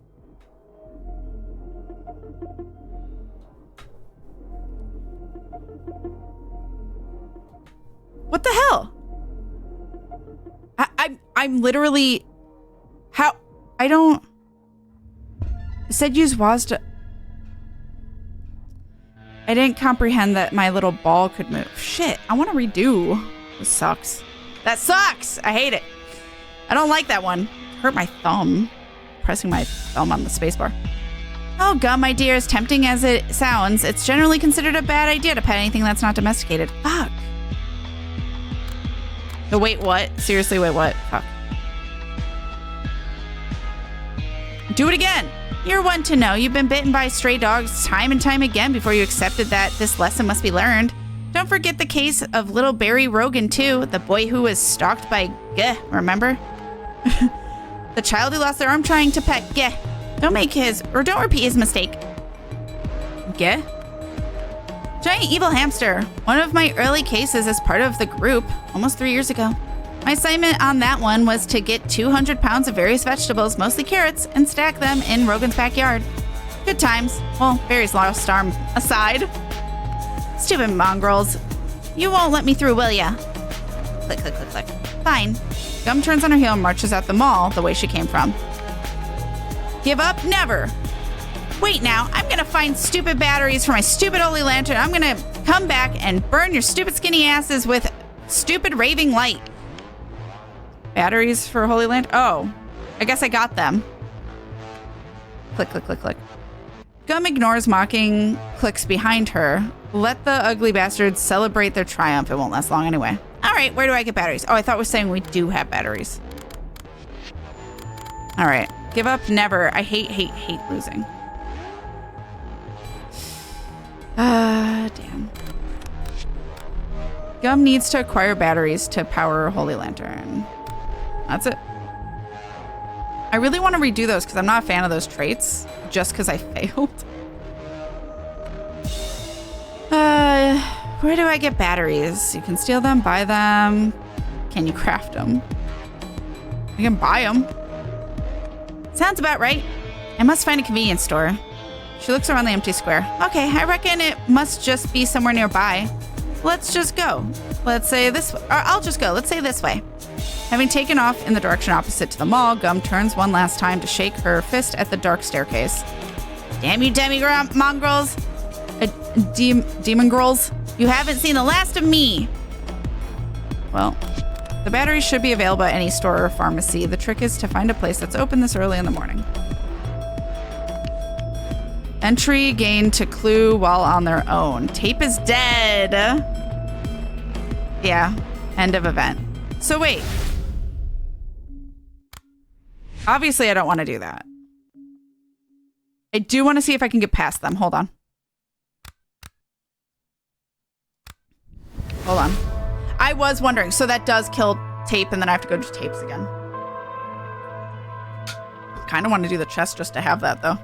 What the hell? I'm literally... How? I don't... It said use WAS to... I didn't comprehend that my little ball could move. Shit, I want to redo. This sucks. That sucks! I hate it. I don't like that one. Hurt my thumb. Pressing my thumb on the spacebar. Oh, gum, my dear, as tempting as it sounds, it's generally considered a bad idea to pet anything that's not domesticated. Fuck. No, wait, what? Seriously, wait, what? Fuck. Do it again. You're one to know. You've been bitten by stray dogs time and time again before you accepted that this lesson must be learned. Don't forget the case of little Barry Rogan, too. The boy who was stalked by Geh, remember? The child who lost their arm trying to pet Geh. Don't repeat his mistake. Geh? Giant evil hamster. One of my early cases as part of the group, almost 3 years ago. My assignment on that one was to get 200 pounds of various vegetables, mostly carrots, and stack them in Rogan's backyard. Good times. Well, Barry's lost arm aside. Stupid mongrels. You won't let me through, will ya? Click, click, click, click. Fine. Gum turns on her heel and marches out the mall the way she came from. Give up? Never. Wait now, I'm gonna find stupid batteries for my stupid holy lantern. I'm gonna come back and burn your stupid skinny asses with stupid raving light. Batteries for holy lantern? Oh, I guess I got them. Click, click, click, click. Gum ignores mocking clicks behind her. Let the ugly bastards celebrate their triumph. It won't last long anyway. All right, where do I get batteries? Oh, I thought we were saying we do have batteries. All right, give up, never. I hate losing. Damn. Gum needs to acquire batteries to power Holy Lantern. That's it. I really want to redo those because I'm not a fan of those traits just because I failed. Where do I get batteries? You can steal them, buy them. Can you craft them? You can buy them. Sounds about right. I must find a convenience store. She looks around the empty square. Okay, I reckon it must just be somewhere nearby. Let's just go. Let's say this way. Or I'll just go. Let's say this way. Having taken off in the direction opposite to the mall, Gum turns one last time to shake her fist at the dark staircase. Damn you, mongrels. Demon girls. You haven't seen the last of me. Well, the batteries should be available at any store or pharmacy. The trick is to find a place that's open this early in the morning. Entry gained to clue while on their own. Tape is dead. Yeah, end of event. So wait. Obviously, I don't want to do that. I do want to see if I can get past them. Hold on. Hold on. I was wondering. So that does kill tape, and then I have to go to tapes again. Kind of want to do the chest just to have that, though.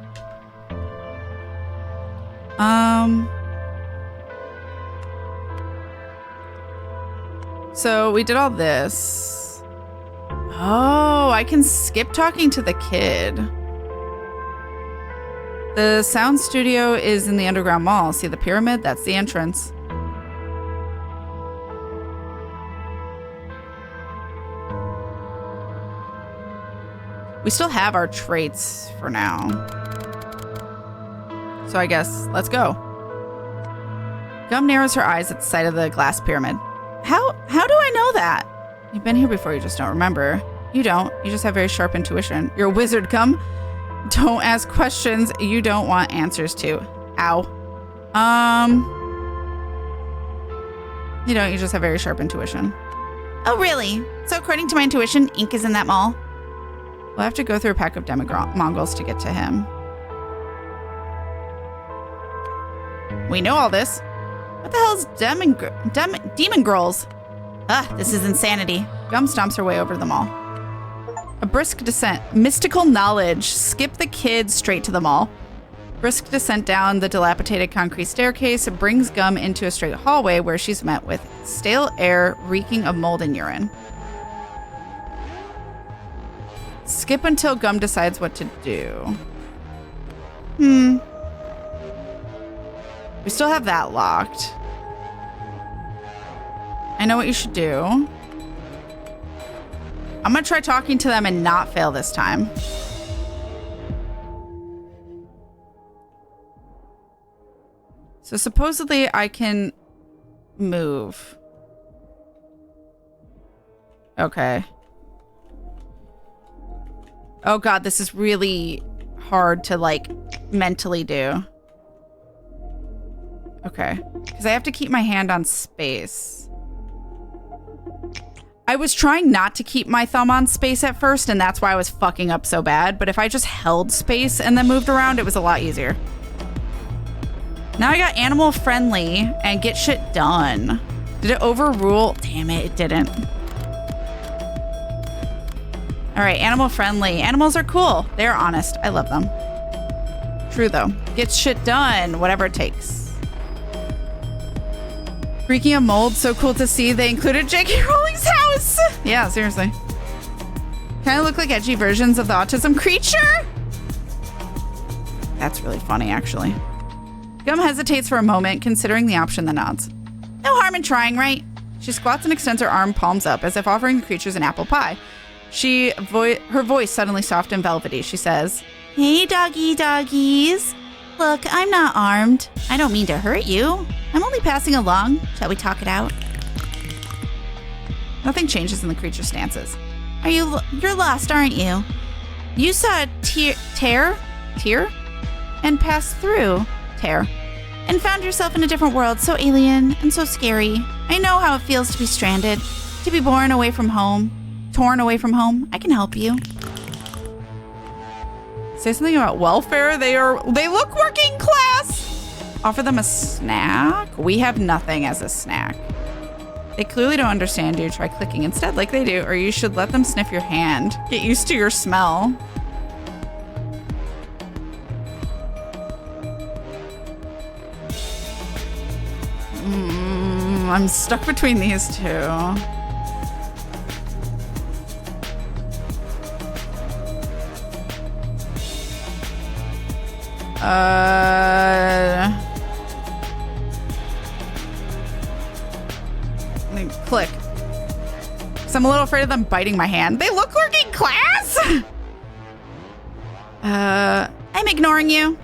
So we did all this. Oh, I can skip talking to the kid. The sound studio is in the underground mall. See the pyramid? That's the entrance. We still have our traits for now. So I guess let's go. Gum narrows her eyes at the sight of the glass pyramid. How do I know that? You've been here before, you just don't remember. You don't. You just have very sharp intuition. You're a wizard, Gum. Don't ask questions you don't want answers to. Ow. You don't, you just have very sharp intuition. Oh, really? So according to my intuition, ink is in that mall? We'll have to go through a pack of Mongols to get to him. We know all this. What the hell is demon girls? Ugh, this is insanity. Gum stomps her way over to the mall. A brisk descent. Mystical knowledge. Skip the kids straight to the mall. Brisk descent down the dilapidated concrete staircase brings Gum into a straight hallway where she's met with stale air reeking of mold and urine. Skip until Gum decides what to do. We still have that locked. I know what you should do. I'm gonna try talking to them and not fail this time. So supposedly I can move. Okay. Oh God, this is really hard to like mentally do. Okay, because I have to keep my hand on space. I was trying not to keep my thumb on space at first, and that's why I was fucking up so bad. But if I just held space and then moved around, it was a lot easier. Now I got animal friendly and get shit done. Did it overrule? Damn it, it didn't. All right, animal friendly. Animals are cool. They're honest. I love them. True though. Get shit done, whatever it takes. Reeking of mold, so cool to see. They included J.K. Rowling's house. Yeah, seriously. Kind of look like edgy versions of the autism creature. That's really funny, actually. Gum hesitates for a moment, considering the option, then nods. No harm in trying, right? She squats and extends her arm, palms up, as if offering the creatures an apple pie. Her voice suddenly soft and velvety. She says, "Hey, doggies. Look, I'm not armed. I don't mean to hurt you. I'm only passing along. Shall we talk it out?" Nothing changes in the creature's stances. You're lost, aren't you? You saw a tear, and passed through tear, and found yourself in a different world, so alien and so scary. I know how it feels to be stranded, to be torn away from home. I can help you. Say something about welfare. They look working class. Offer them a snack. We have nothing as a snack. They clearly don't understand you. Try clicking instead like they do, or you should let them sniff your hand. Get used to your smell. I'm stuck between these two. Let me click. Because I'm a little afraid of them biting my hand. They look working class! I'm ignoring you.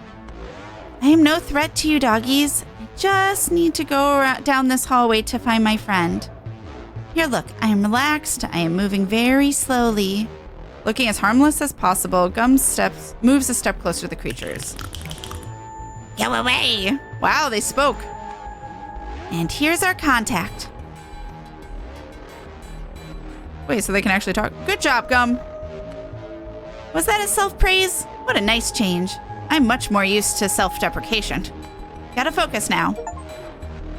I am no threat to you, doggies. I just need to go down this hallway to find my friend. Here, look. I am relaxed. I am moving very slowly. Looking as harmless as possible, Gum moves a step closer to the creatures. Go away! Wow, they spoke. And here's our contact. Wait, so they can actually talk. Good job, Gum. Was that a self-praise? What a nice change. I'm much more used to self-deprecation. Gotta focus now.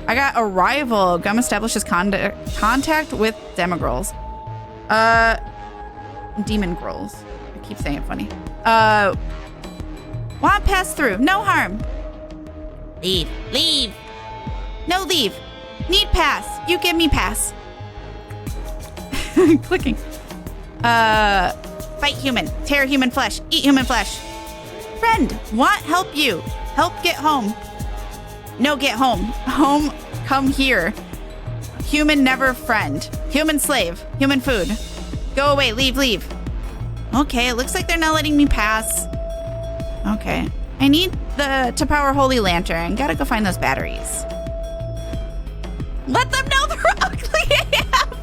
I got a rival. Gum establishes contact with Demogrolls. Demon Grolls. I keep saying it funny. Want pass through. No harm. Leave. Leave. No, leave. Need pass. You give me pass. Clicking. Fight human. Tear human flesh. Eat human flesh. Friend. Want help you. Help get home. No, get home. Home, come here. Human never friend. Human slave. Human food. Go away. Leave, leave. Okay, it looks like they're not letting me pass. Okay. I need to power Holy Lantern. Gotta go find those batteries. Let them know they're ugly AF.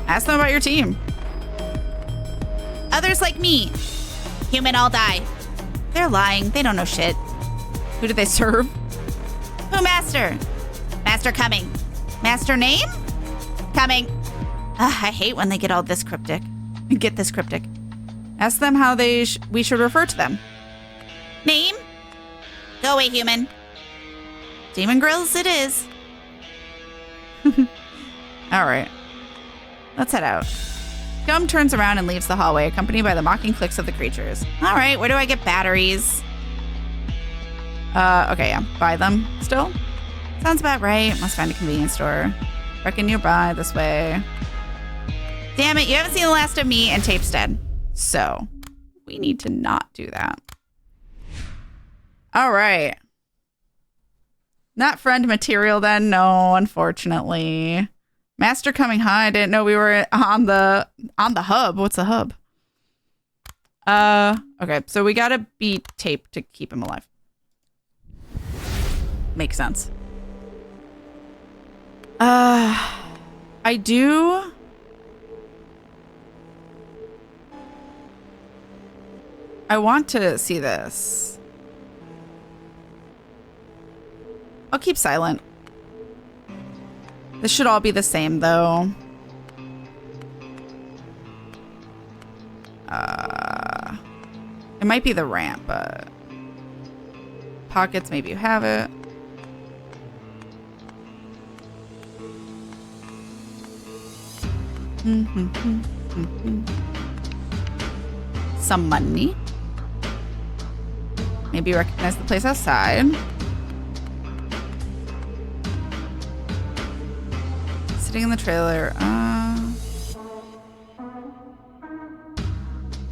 Ask them about your team. Others like me. Human all die. They're lying. They don't know shit. Who do they serve? Who, Master? Master coming. Master name? Coming. I hate when they get all this cryptic. Get this cryptic. Ask them how we should refer to them. Name? Go away, human. Demon Grills it is. All right. Let's head out. Gum turns around and leaves the hallway, accompanied by the mocking clicks of the creatures. All right, where do I get batteries? Okay, yeah. Buy them still? Sounds about right. Must find a convenience store. Reckon nearby, this way. Damn it, you haven't seen the last of me and Tape's dead. So, we need to not do that. All right. Not friend material then? No, unfortunately. Master coming high. I didn't know we were on the hub. What's the hub? Okay, so we gotta beat Tape to keep him alive. Makes sense. I do. I want to see this. I'll keep silent. This should all be the same, though. It might be the ramp, but... Pockets, maybe you have it. Some money. Maybe recognize the place outside. Sitting in the trailer.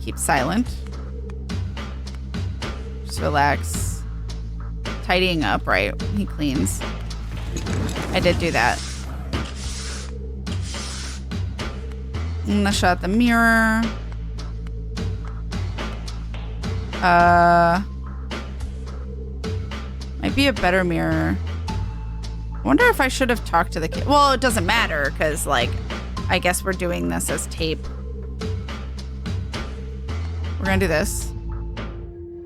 Keep silent. Just relax. Tidying up, right? He cleans. I did do that. I'm gonna shut the mirror. Might be a better mirror. I wonder if I should have talked to the kid. Well, it doesn't matter because, like, I guess we're doing this as Tape. We're gonna do this.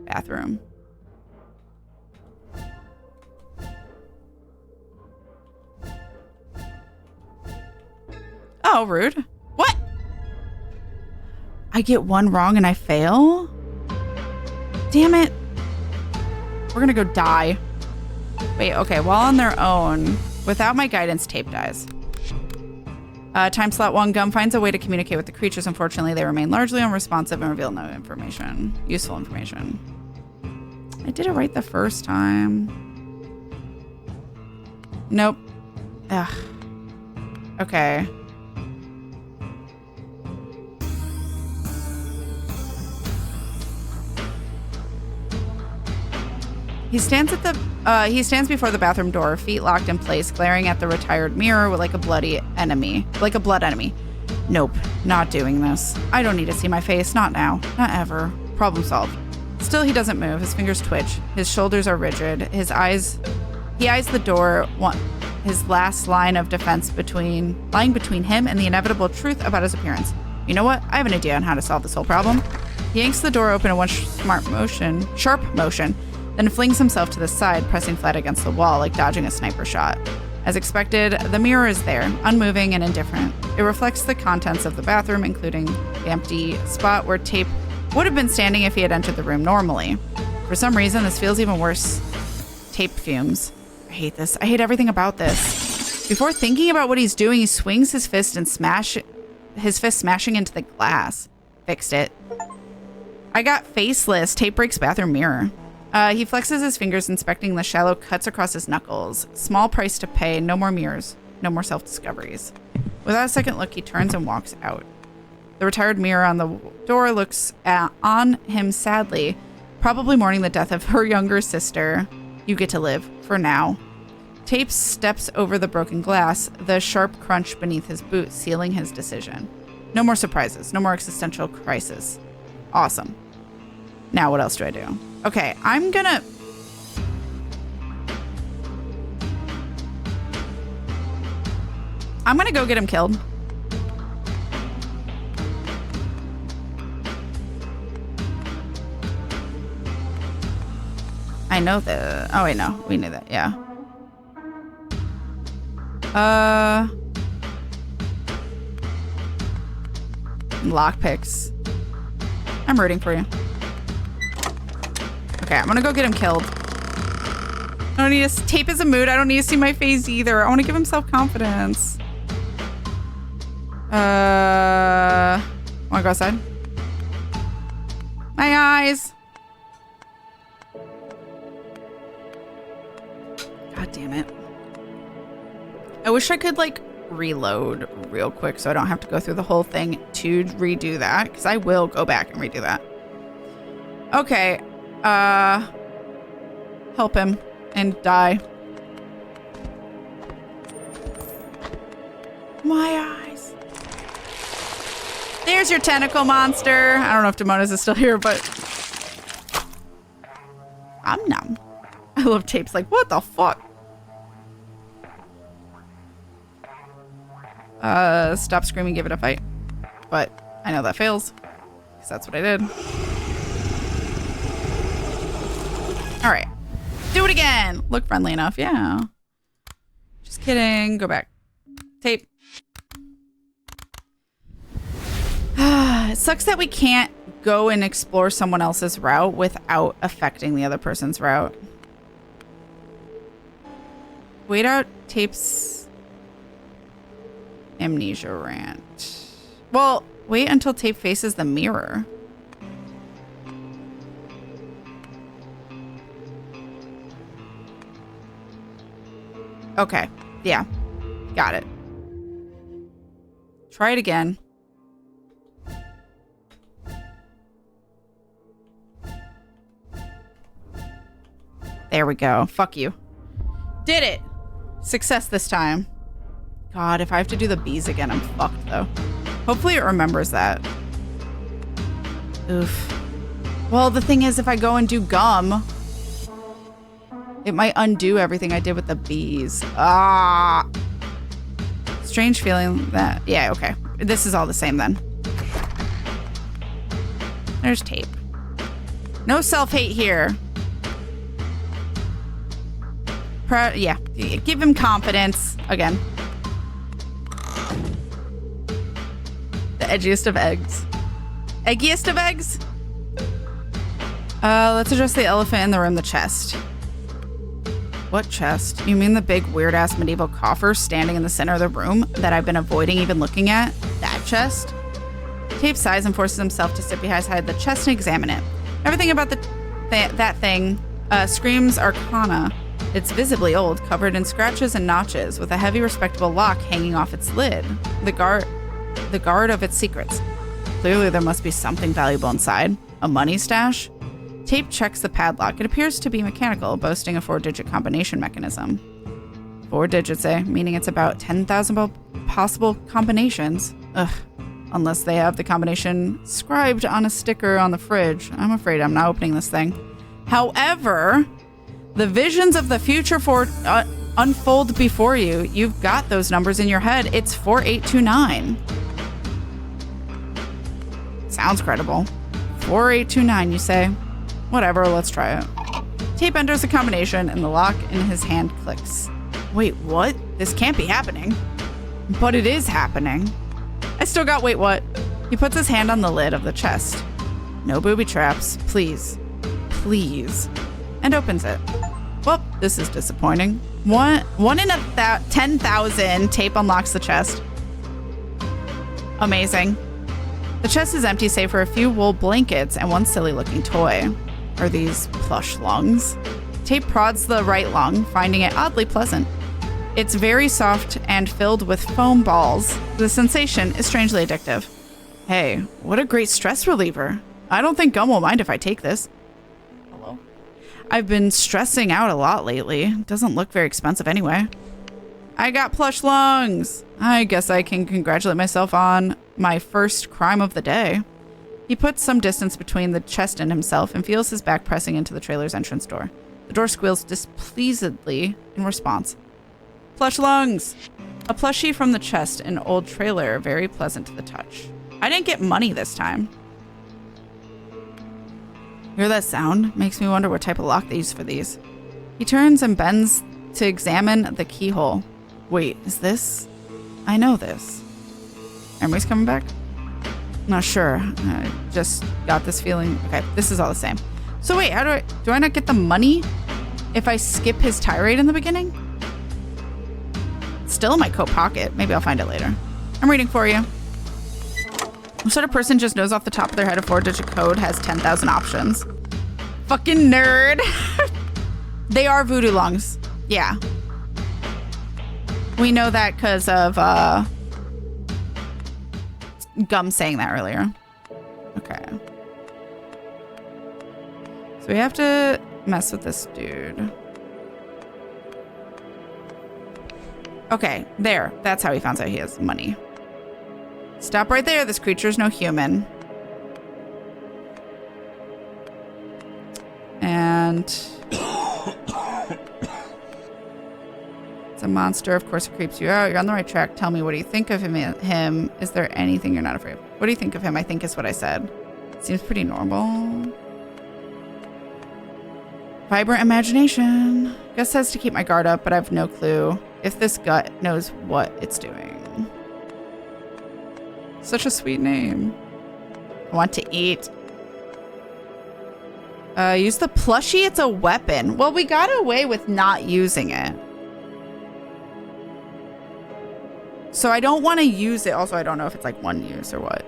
Bathroom. Oh, rude. What? I get one wrong and I fail? Damn it. We're gonna go die. Wait, okay. While on their own, without my guidance, Tape dies. Time slot 1. Gum finds a way to communicate with the creatures. Unfortunately, they remain largely unresponsive and reveal no information. Useful information. I did it right the first time. Nope. Ugh. Okay. He stands before the bathroom door, feet locked in place, glaring at the retired mirror with like a blood enemy. Nope, not doing this. I don't need to see my face, not now, not ever. Problem solved. Still, he doesn't move. His fingers twitch. His shoulders are rigid. He eyes the door, his last line of defense lying between him and the inevitable truth about his appearance. You know what? I have an idea on how to solve this whole problem. He yanks the door open in one sharp motion, then flings himself to the side, pressing flat against the wall like dodging a sniper shot. As expected, the mirror is there, unmoving and indifferent. It reflects the contents of the bathroom, including the empty spot where Tape would have been standing if he had entered the room normally. For some reason, this feels even worse. Tape fumes. I hate this. I hate everything about this. Before thinking about what he's doing, he swings his fist and smashing into the glass. Fixed it. I got faceless. Tape breaks bathroom mirror. He flexes his fingers, inspecting the shallow cuts across his knuckles. Small price to pay. No more mirrors. No more self-discoveries. Without a second look, he turns and walks out. The retired mirror on the door looks on him sadly, probably mourning the death of her younger sister. You get to live, for now. Tape steps over the broken glass, the sharp crunch beneath his boot sealing his decision. No more surprises. No more existential crisis. Awesome. Now what else do I do? Okay, I'm gonna go get him killed. I know the... Oh, wait, no. We knew that, yeah. Lockpicks. I'm rooting for you. Okay, I'm gonna go get him killed. I don't need to... Tape is a mood. I don't need to see my face either. I want to give him self-confidence. Wanna go outside? My eyes. God damn it. I wish I could, like, reload real quick so I don't have to go through the whole thing to redo that, because I will go back and redo that. Okay. Help him and die. My eyes. There's your tentacle monster. I don't know if Demonis is still here, but I'm numb. I love Tape's like, what the fuck? Stop screaming, give it a fight. But I know that fails, because that's what I did. All right. Do it again. Look friendly enough. Yeah. Just kidding. Go back. Tape. It sucks that we can't go and explore someone else's route without affecting the other person's route. Wait out Tape's amnesia rant. Well, wait until Tape faces the mirror. Okay. Yeah. Got it. Try it again. There we go. Fuck you. Did it. Success this time. God, if I have to do the bees again, I'm fucked though. Hopefully it remembers that. Oof. Well, the thing is, if I go and do gum, it might undo everything I did with the bees. Ah. Strange feeling that... Yeah, okay. This is all the same then. There's Tape. No self-hate here. Yeah. Give him confidence. Again. The edgiest of eggs. Eggiest of eggs? Let's address the elephant in the room, the chest. What chest? You mean the big weird-ass medieval coffer standing in the center of the room that I've been avoiding even looking at? That chest? Tape sighs and forces himself to sit beside the chest and examine it. Everything about that thing screams arcana. It's visibly old, covered in scratches and notches, with a heavy, respectable lock hanging off its lid. The guard of its secrets. Clearly, there must be something valuable inside. A money stash? Tape checks the padlock. It appears to be mechanical, boasting a 4-digit combination mechanism. 4 digits, eh? Meaning it's about 10,000 possible combinations. Ugh. Unless they have the combination scribed on a sticker on the fridge. I'm afraid I'm not opening this thing. However, the visions of the future unfold before you. You've got those numbers in your head. It's 4829. Sounds credible. 4829, you say? Whatever, let's try it. Tape enters the combination and the lock in his hand clicks. Wait, what? This can't be happening. But it is happening. I still got wait, what? He puts his hand on the lid of the chest. No booby traps, please. Please. And opens it. Well, this is disappointing. One in 10,000, Tape unlocks the chest. Amazing. The chest is empty save for a few wool blankets and one silly looking toy. Are these plush lungs? Tape prods the right lung, finding it oddly pleasant. It's very soft and filled with foam balls. The sensation is strangely addictive. Hey, what a great stress reliever. I don't think Gum will mind if I take this. Hello? I've been stressing out a lot lately. Doesn't look very expensive anyway. I got plush lungs. I guess I can congratulate myself on my first crime of the day. He puts some distance between the chest and himself and feels his back pressing into the trailer's entrance door. The door squeals displeasedly in response. Plush lungs! A plushie from the chest, an old trailer, very pleasant to the touch. I didn't get money this time. Hear that sound? Makes me wonder what type of lock they use for these. He turns and bends to examine the keyhole. Wait, is this? I know this. Emery's coming back? Not sure. I just got this feeling. Okay, this is all the same. So wait, how do I not get the money if I skip his tirade in the beginning? It's still in my coat pocket. Maybe I'll find it later. I'm reading for you. What sort of person just knows off the top of their head a 4-digit code has 10,000 options? Fucking nerd. They are voodoo lungs. Yeah. We know that because of Gum saying that earlier. Okay. So we have to mess with this dude. Okay, there. That's how he finds out he has money. Stop right there. This creature is no human. And it's a monster. Of course, it creeps you out. You're on the right track. Tell me, what do you think of him? Is there anything you're not afraid of? What do you think of him? I think is what I said. Seems pretty normal. Vibrant imagination. Gus says to keep my guard up, but I have no clue if this gut knows what it's doing. Such a sweet name. I want to eat. Use the plushie. It's a weapon. Well, we got away with not using it. So I don't want to use it. Also, I don't know if it's like one use or what.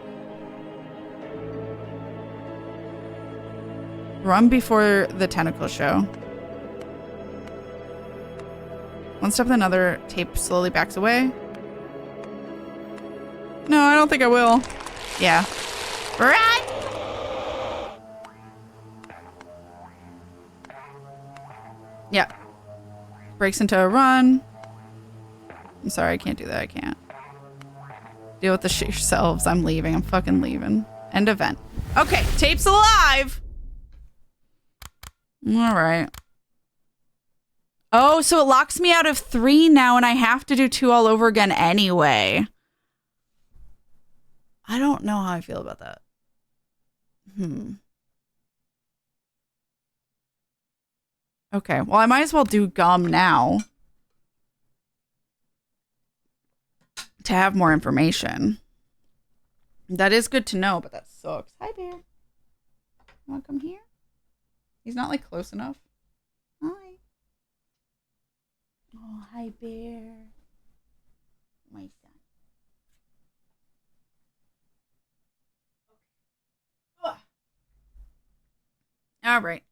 Run before the tentacle show. One step and another. Tape slowly backs away. No, I don't think I will. Yeah. Run! Yeah. Breaks into a run. I'm sorry, I can't do that. I can't. Deal with this shit yourselves. I'm leaving. I'm fucking leaving. End event. Okay, Tape's alive! Alright. Oh, so it locks me out of 3 now and I have to do 2 all over again anyway. I don't know how I feel about that. Okay, well, I might as well do Gum now to have more information. That is good to know, but that sucks. Hi, Bear. You want to come here? He's not, like, close enough. Hi. Hi, bear. My son. Ugh. All right.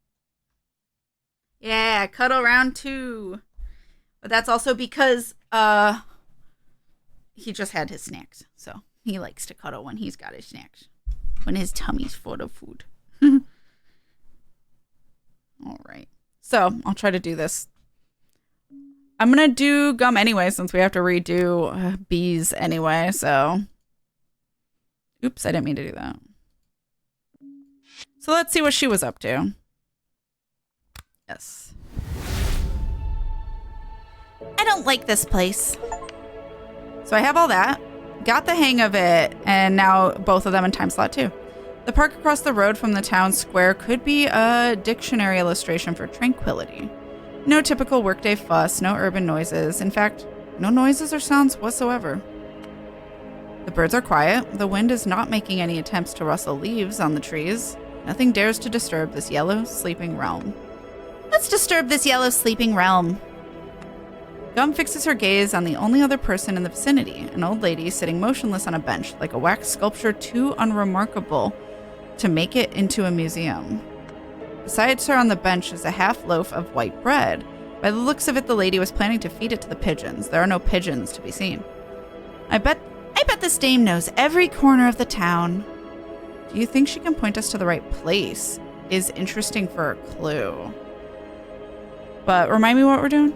Yeah, cuddle round 2. But that's also because he just had his snacks. So he likes to cuddle when he's got his snacks. When his tummy's full of food. All right. So I'll try to do this. I'm going to do gum anyway since we have to redo bees anyway. So, oops, I didn't mean to do that. So let's see what she was up to. Yes. I don't like this place. So I have all that. Got the hang of it. And now both of them in time slot 2. The park across the road from the town square could be a dictionary illustration for tranquility. No typical workday fuss, no urban noises. In fact, no noises or sounds whatsoever. The birds are quiet. The wind is not making any attempts to rustle leaves on the trees. Nothing dares to disturb this yellow, sleeping realm. Let's disturb this yellow, sleeping realm. Gum fixes her gaze on the only other person in the vicinity, an old lady sitting motionless on a bench, like a wax sculpture too unremarkable to make it into a museum. Beside her on the bench is a half loaf of white bread. By the looks of it, the lady was planning to feed it to the pigeons. There are no pigeons to be seen. I bet this dame knows every corner of the town. Do you think she can point us to the right place? Is interesting for a clue. But remind me what we're doing?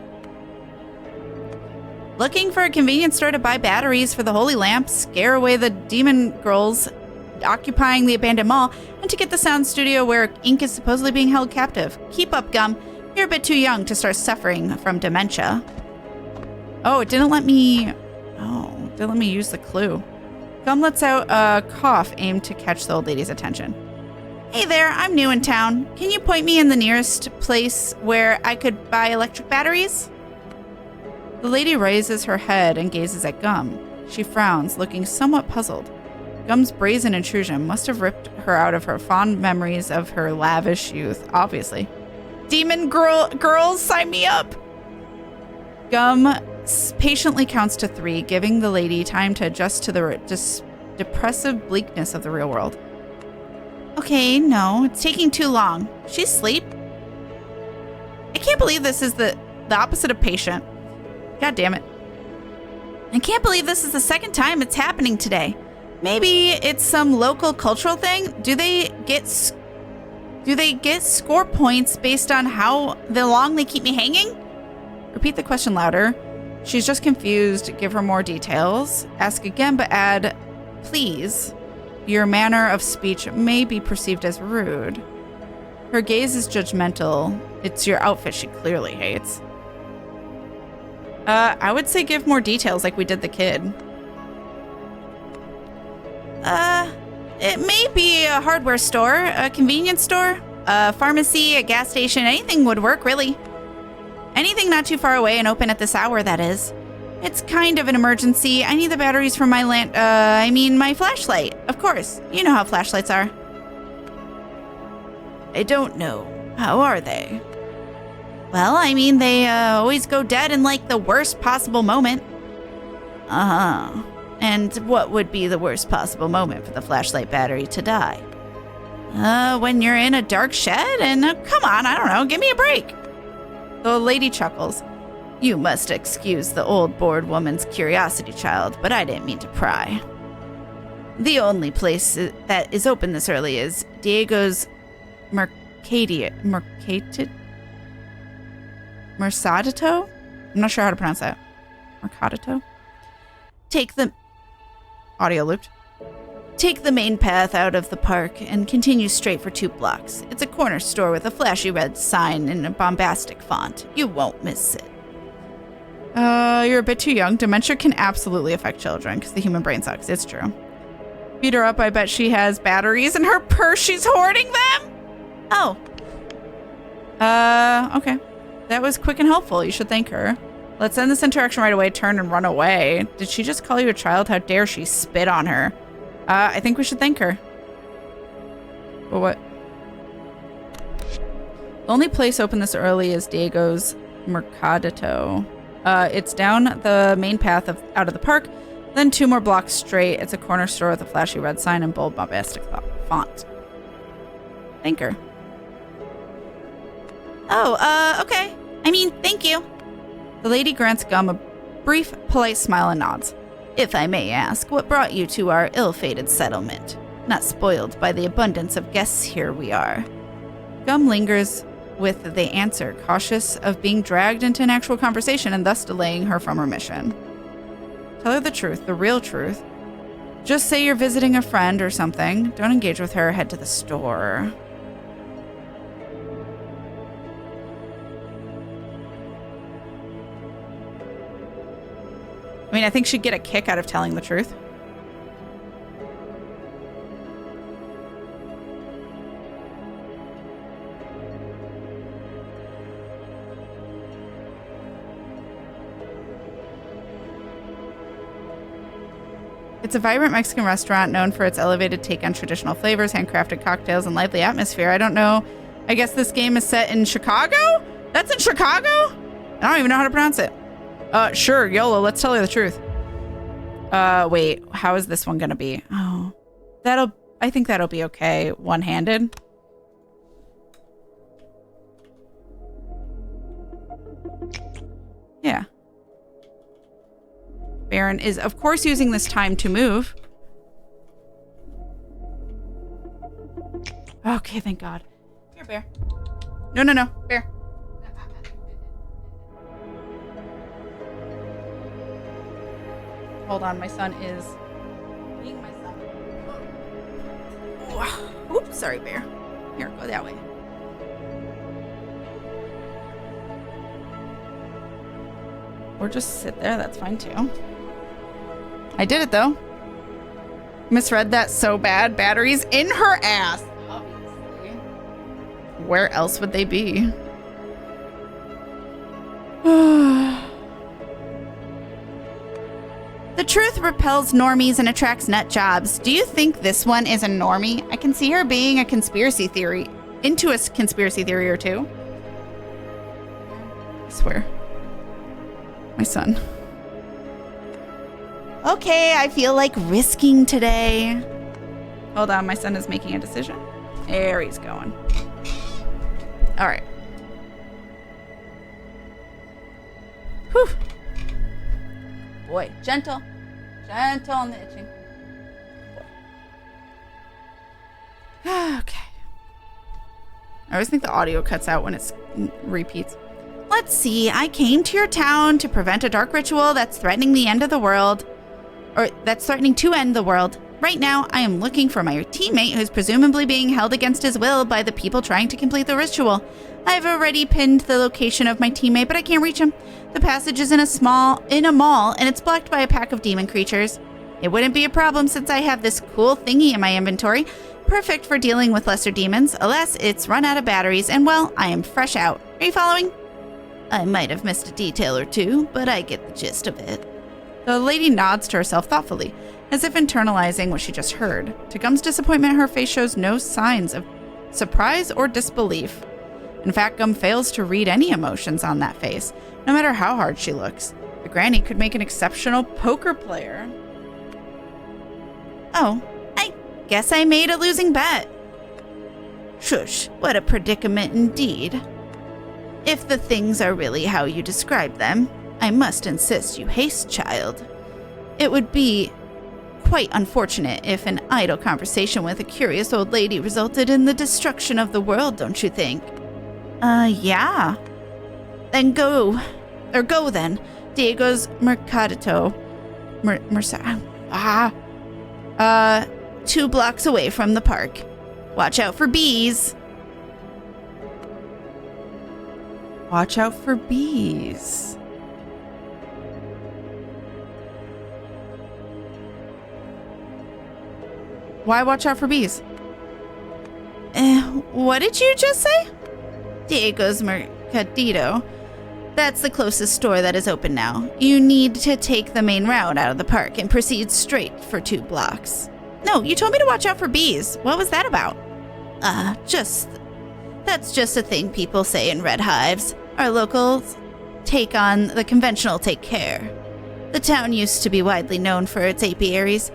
Looking for a convenience store to buy batteries for the holy lamp, scare away the demon girls occupying the abandoned mall, and to get the sound studio where Ink is supposedly being held captive. Keep up, Gum. You're a bit too young to start suffering from dementia. Oh, it didn't let me... Oh, it didn't let me use the clue. Gum lets out a cough aimed to catch the old lady's attention. Hey there, I'm new in town. Can you point me in the nearest place where I could buy electric batteries? The lady raises her head and gazes at Gum. She frowns, looking somewhat puzzled. Gum's brazen intrusion must have ripped her out of her fond memories of her lavish youth, obviously. Demon girls, sign me up! Gum patiently counts to 3, giving the lady time to adjust to the depressive bleakness of the real world. Okay, no, it's taking too long. She's asleep. I can't believe this is the opposite of patient. God damn it. I can't believe this is the second time it's happening today. Maybe it's some local cultural thing? Do they get score points based on how long they keep me hanging? Repeat the question louder. She's just confused. Give her more details. Ask again, but add, please. Your manner of speech may be perceived as rude. Her gaze is judgmental. It's your outfit she clearly hates. I would say give more details like we did the kid. It may be a hardware store, a convenience store, a pharmacy, a gas station, anything would work, really. Anything not too far away and open at this hour, that is. It's kind of an emergency. I need the batteries for my my flashlight. Of course. You know how flashlights are. I don't know. How are they? Well, they always go dead in, like, the worst possible moment. Uh-huh. And what would be the worst possible moment for the flashlight battery to die? When you're in a dark shed and, come on, I don't know, give me a break. The old lady chuckles. You must excuse the old bored woman's curiosity, child, but I didn't mean to pry. The only place that is open this early is Diego's Mercadito? I'm not sure how to pronounce that. Mercadito? Audio looped. Take the main path out of the park and continue straight for 2 blocks. It's a corner store with a flashy red sign in a bombastic font. You won't miss it. You're a bit too young. Dementia can absolutely affect children because the human brain sucks. It's true. Beat her up. I bet she has batteries in her purse. She's hoarding them. Oh. Okay. That was quick and helpful. You should thank her. Let's end this interaction right away. Turn and run away. Did she just call you a child? How dare she spit on her? I think we should thank her. But what? The only place open this early is Diego's Mercadito. It's down the main path out of the park, then 2 more blocks straight. It's a corner store with a flashy red sign and bold, bombastic font. Thank her. Oh, okay. I mean, thank you. The lady grants Gum a brief, polite smile and nods. If I may ask, what brought you to our ill-fated settlement? Not spoiled by the abundance of guests here we are. Gum lingers with the answer, cautious of being dragged into an actual conversation and thus delaying her from her mission. Tell her the truth, the real truth. Just say you're visiting a friend or something. Don't engage with her, head to the store. I mean, I think she'd get a kick out of telling the truth. It's a vibrant Mexican restaurant known for its elevated take on traditional flavors, handcrafted cocktails, and lively atmosphere. I don't know. I guess this game is set in Chicago? That's in Chicago? I don't even know how to pronounce it. Sure, YOLO, let's tell her the truth. Wait, how is this one gonna be? Oh, I think that'll be okay. One-handed. Yeah. Baron is, of course, using this time to move. Okay, thank God. Here, Bear. No, Bear. Hold on, my son is being my son. Oh. Oops, sorry, Bear. Here, go that way. Or just sit there, that's fine too. I did it though. Misread that so bad. Batteries in her ass. Obviously. Where else would they be? The truth repels normies and attracts nut jobs. Do you think this one is a normie? I can see her being a conspiracy theory. Into a conspiracy theory or two. I swear. My son. Okay, I feel like risking today. Hold on, my son is making a decision. There he's going. All right. Whew. Boy, gentle. Gentle on the itching. Okay. I always think the audio cuts out when it repeats. Let's see, I came to your town to prevent a dark ritual that's threatening the end of the world. Or that's threatening to end the world. Right now, I am looking for my teammate who's presumably being held against his will by the people trying to complete the ritual. I've already pinned the location of my teammate, but I can't reach him. The passage is in a mall, and it's blocked by a pack of demon creatures. It wouldn't be a problem since I have this cool thingy in my inventory, perfect for dealing with lesser demons. Alas, it's run out of batteries, and well, I am fresh out. Are you following? I might have missed a detail or two, but I get the gist of it. The lady nods to herself thoughtfully, as if internalizing what she just heard. To Gum's disappointment, her face shows no signs of surprise or disbelief. In fact, Gum fails to read any emotions on that face, no matter how hard she looks. The granny could make an exceptional poker player. Oh, I guess I made a losing bet. Shush, what a predicament indeed. If the things are really how you describe them, I must insist you haste, child. It would be quite unfortunate if an idle conversation with a curious old lady resulted in the destruction of the world, don't you think? Yeah. Then go then. Diego's Mercadito. 2 blocks away from the park. Watch out for bees. Watch out for bees. Why watch out for bees? What did you just say? Diego's Mercadito. That's the closest store that is open now. You need to take the main route out of the park and proceed straight for 2 blocks. No, you told me to watch out for bees. What was that about? That's just a thing people say in red hives. Our locals take on the conventional take care. The town used to be widely known for its apiaries.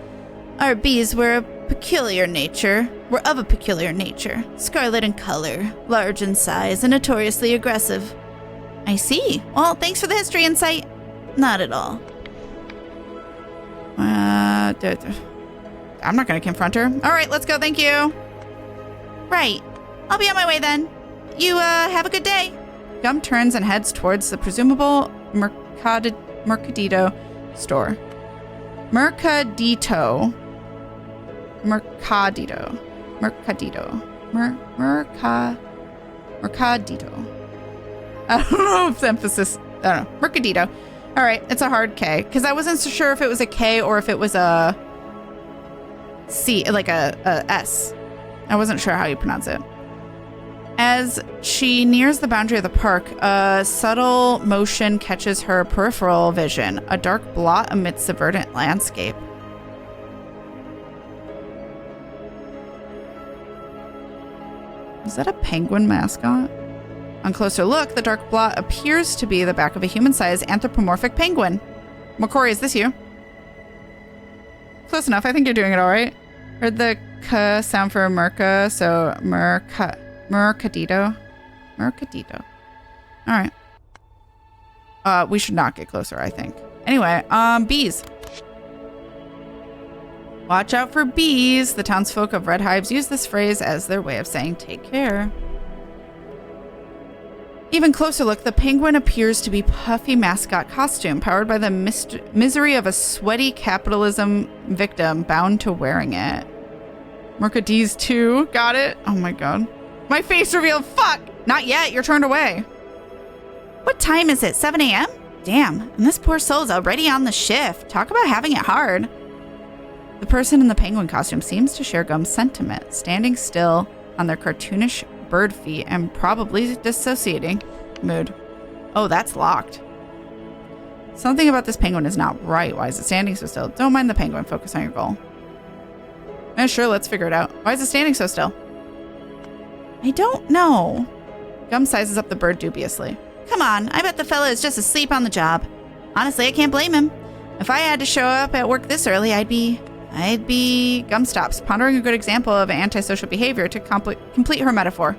Our bees were of a peculiar nature, scarlet in color, large in size, and notoriously aggressive. I see. Well, thanks for the history insight. Not at all. I'm not going to confront her. All right, let's go. Thank you. Right. I'll be on my way then. You, have a good day. Gum turns and heads towards the presumable Mercadito store. Mercadito. I don't know if the emphasis, I don't know. Mercadito. All right, it's a hard K because I wasn't so sure if it was a K or if it was a C, like a S. I wasn't sure how you pronounce it. As she nears the boundary of the park, a subtle motion catches her peripheral vision, a dark blot amidst the verdant landscape. Is that a penguin mascot? On closer look, the dark blot appears to be the back of a human-sized anthropomorphic penguin. Makori, is this you? Close enough. I think you're doing it all right. Heard the K sound for Merca, so Mercadito. Mercadito. All right. We should not get closer, I think. Anyway, bees. Watch out for bees. The townsfolk of Red Hives use this phrase as their way of saying take care. Even closer look, the penguin appears to be puffy mascot costume powered by the misery of a sweaty capitalism victim bound to wearing it. Mercadese 2. Got it. Oh my god. My face reveal. Fuck. Not yet. You're turned away. What time is it? 7 a.m.? Damn. And this poor soul's already on the shift. Talk about having it hard. The person in the penguin costume seems to share Gum's sentiment, standing still on their cartoonish bird feet and probably dissociating. Mood. Oh, that's locked. Something about this penguin is not right. Why is it standing so still? Don't mind the penguin. Focus on your goal. Yeah, sure, let's figure it out. Why is it standing so still? I don't know. Gum sizes up the bird dubiously. Come on, I bet the fella is just asleep on the job. Honestly, I can't blame him. If I had to show up at work this early, I'd be... Gum stops, pondering a good example of antisocial behavior to complete her metaphor.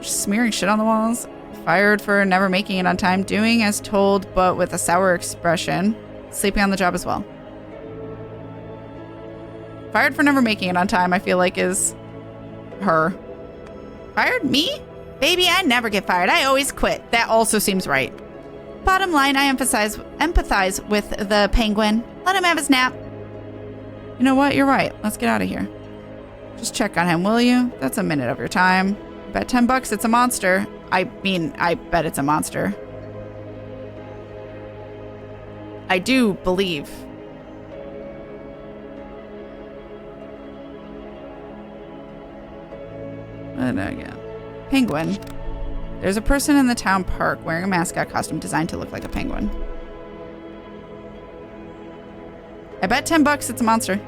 Smearing shit on the walls. Fired for never making it on time. Doing as told, but with a sour expression. Sleeping on the job as well. Fired for never making it on time, I feel like is her. Fired? Me? Baby, I never get fired. I always quit. That also seems right. Bottom line, I empathize with the penguin. Let him have his nap. You know what? You're right. Let's get out of here. Just check on him, will you? That's a minute of your time. Bet $10 it's a monster. I mean, I bet it's a monster. I do believe. And again. Penguin. There's a person in the town park wearing a mascot costume designed to look like a penguin. I bet $10 it's a monster.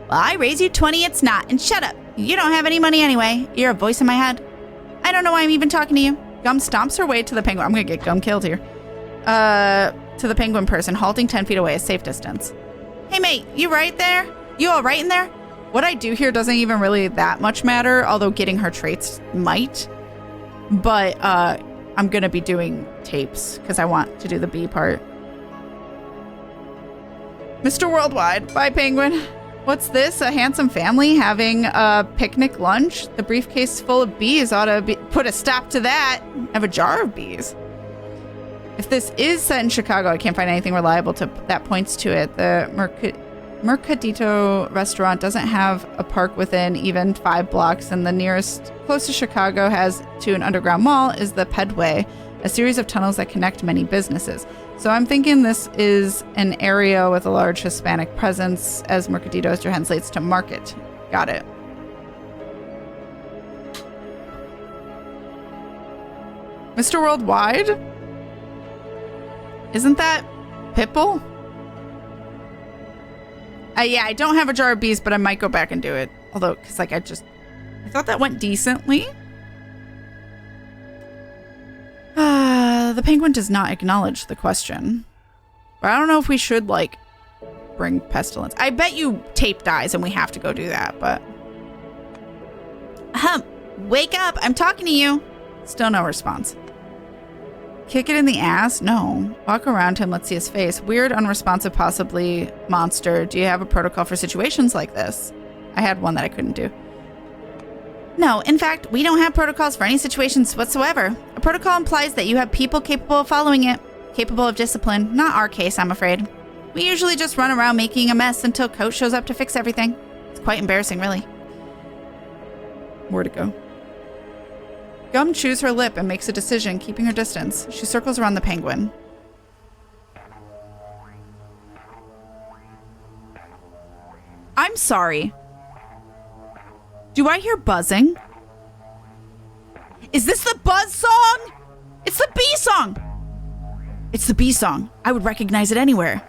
Well, I raise you 20, it's not. And shut up. You don't have any money anyway. You're a voice in my head. I don't know why I'm even talking to you. Gum stomps her way to the penguin. I'm going to get Gum killed here. To the penguin person, halting 10 feet away, a safe distance. Hey, mate, you right there? You all right in there? What I do here doesn't even really that much matter, although getting her traits might. But I'm going to be doing tapes because I want to do the B part. Mr. Worldwide. Bye, Penguin. What's this? A handsome family having a picnic lunch? The briefcase full of bees ought to put a stop to that. I have a jar of bees. If this is set in Chicago, I can't find anything reliable that points to it. The Mercadito restaurant doesn't have a park within even 5 blocks, and the nearest closest Chicago has to an underground mall is the Pedway, a series of tunnels that connect many businesses. So I'm thinking this is an area with a large Hispanic presence as Mercadito translates to market. Got it. Mr. Worldwide? Isn't that Pitbull? Yeah, I don't have a jar of bees, but I might go back and do it. Although, because like I thought that went decently. The penguin does not acknowledge the question. But I don't know if we should, like, bring pestilence. I bet you tape dies and we have to go do that, but... Wake up. I'm talking to you. Still no response. Kick it in the ass? No. Walk around him, let's see his face. Weird, unresponsive, possibly monster. Do you have a protocol for situations like this? I had one that I couldn't do. No, in fact, we don't have protocols for any situations whatsoever. A protocol implies that you have people capable of following it, capable of discipline. Not our case, I'm afraid. We usually just run around making a mess until Coach shows up to fix everything. It's quite embarrassing, really. Where to go? Gum chews her lip and makes a decision, keeping her distance. She circles around the penguin. I'm sorry. Do I hear buzzing? Is this the buzz song? It's the bee song. It's the bee song. I would recognize it anywhere.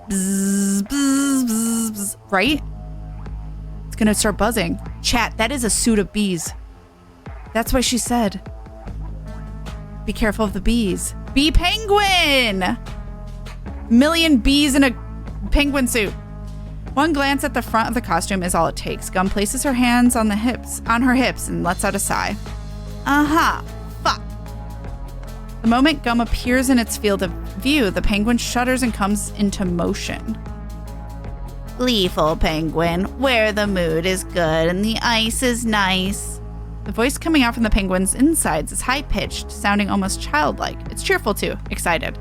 Bzz, bzz, bzz, bzz. Right? It's gonna start buzzing. Chat, that is a suit of bees. That's why she said, be careful of the bees. Bee penguin! Million bees in a penguin suit. One glance at the front of the costume is all it takes. Gum places her hands on her hips and lets out a sigh. Fuck. The moment Gum appears in its field of view, the penguin shudders and comes into motion. Gleeful penguin, where the mood is good and the ice is nice. The voice coming out from the penguin's insides is high-pitched, sounding almost childlike. It's cheerful too, excited.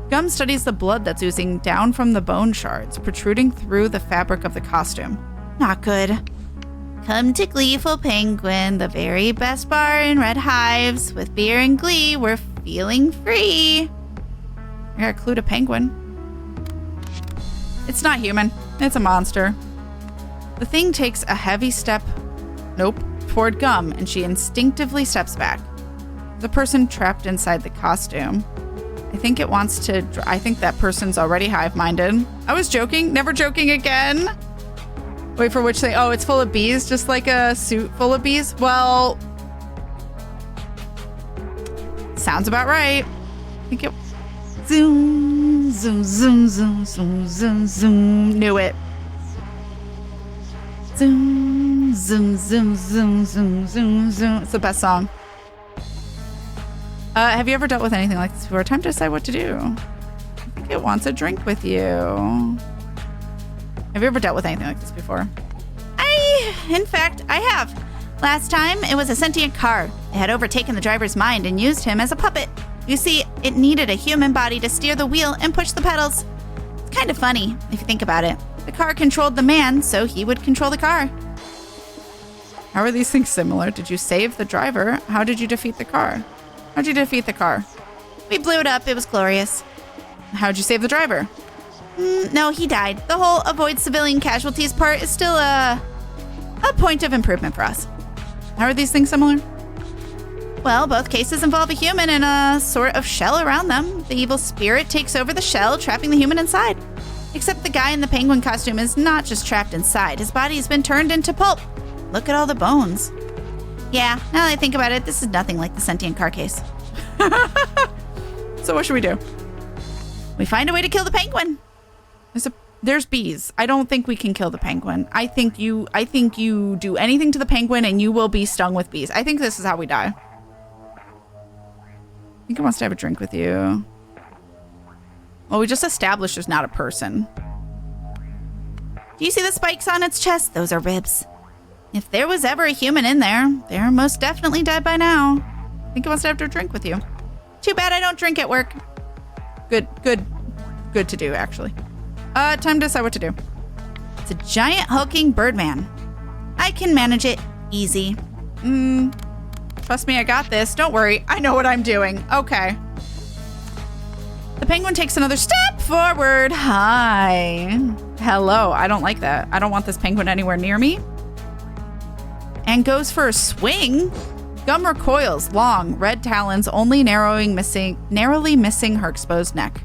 Gum studies the blood that's oozing down from the bone shards, protruding through the fabric of the costume. Not good. Come to Gleeful Penguin, the very best bar in Red Hives. With beer and glee, we're feeling free. I got a clue to penguin. It's not human. It's a monster. The thing takes a heavy step, toward Gum, and she instinctively steps back. The person trapped inside the costume. I think it wants to, I think that person's already hive-minded. I was joking, never joking again. Wait for which thing, it's full of bees, just like a suit full of bees. Well, sounds about right. I think it, zoom, zoom, zoom, zoom, zoom, zoom, zoom, knew it. Zoom, zoom, zoom, zoom, zoom, zoom, zoom. It's the best song. Have you ever dealt with anything like this before? Time to decide what to do. I think it wants a drink with you. Have you ever dealt with anything like this before? In fact, I have. Last time, it was a sentient car. It had overtaken the driver's mind and used him as a puppet. You see, it needed a human body to steer the wheel and push the pedals. It's kind of funny, if you think about it. The car controlled the man, so he would control the car. How are these things similar? Did you save the driver? How did you defeat the car? How'd you defeat the car? We blew it up. It was glorious. How'd you save the driver? No, he died. The whole avoid civilian casualties part is still a point of improvement for us. How are these things similar? Well, both cases involve a human and a sort of shell around them. The evil spirit takes over the shell, trapping the human inside. Except the guy in the penguin costume is not just trapped inside. His body has been turned into pulp. Look at all the bones. Yeah, now that I think about it, this is nothing like the sentient car case. So what should we do? We find a way to kill the penguin. There's bees. I don't think we can kill the penguin. I think you do anything to the penguin and you will be stung with bees. I think this is how we die. I think it wants to have a drink with you. Well, we just established there's not a person. Do you see the spikes on its chest? Those are ribs. If there was ever a human in there, they're most definitely dead by now. I think it wants to have a drink with you. Too bad I don't drink at work. Good to do, actually. Time to decide what to do. It's a giant hulking birdman. I can manage it easy. Trust me, I got this. Don't worry. I know what I'm doing. Okay. The penguin takes another step forward. Hi. Hello. I don't like that. I don't want this penguin anywhere near me. And goes for a swing. Gum recoils, long, red talons only narrowly missing her exposed neck.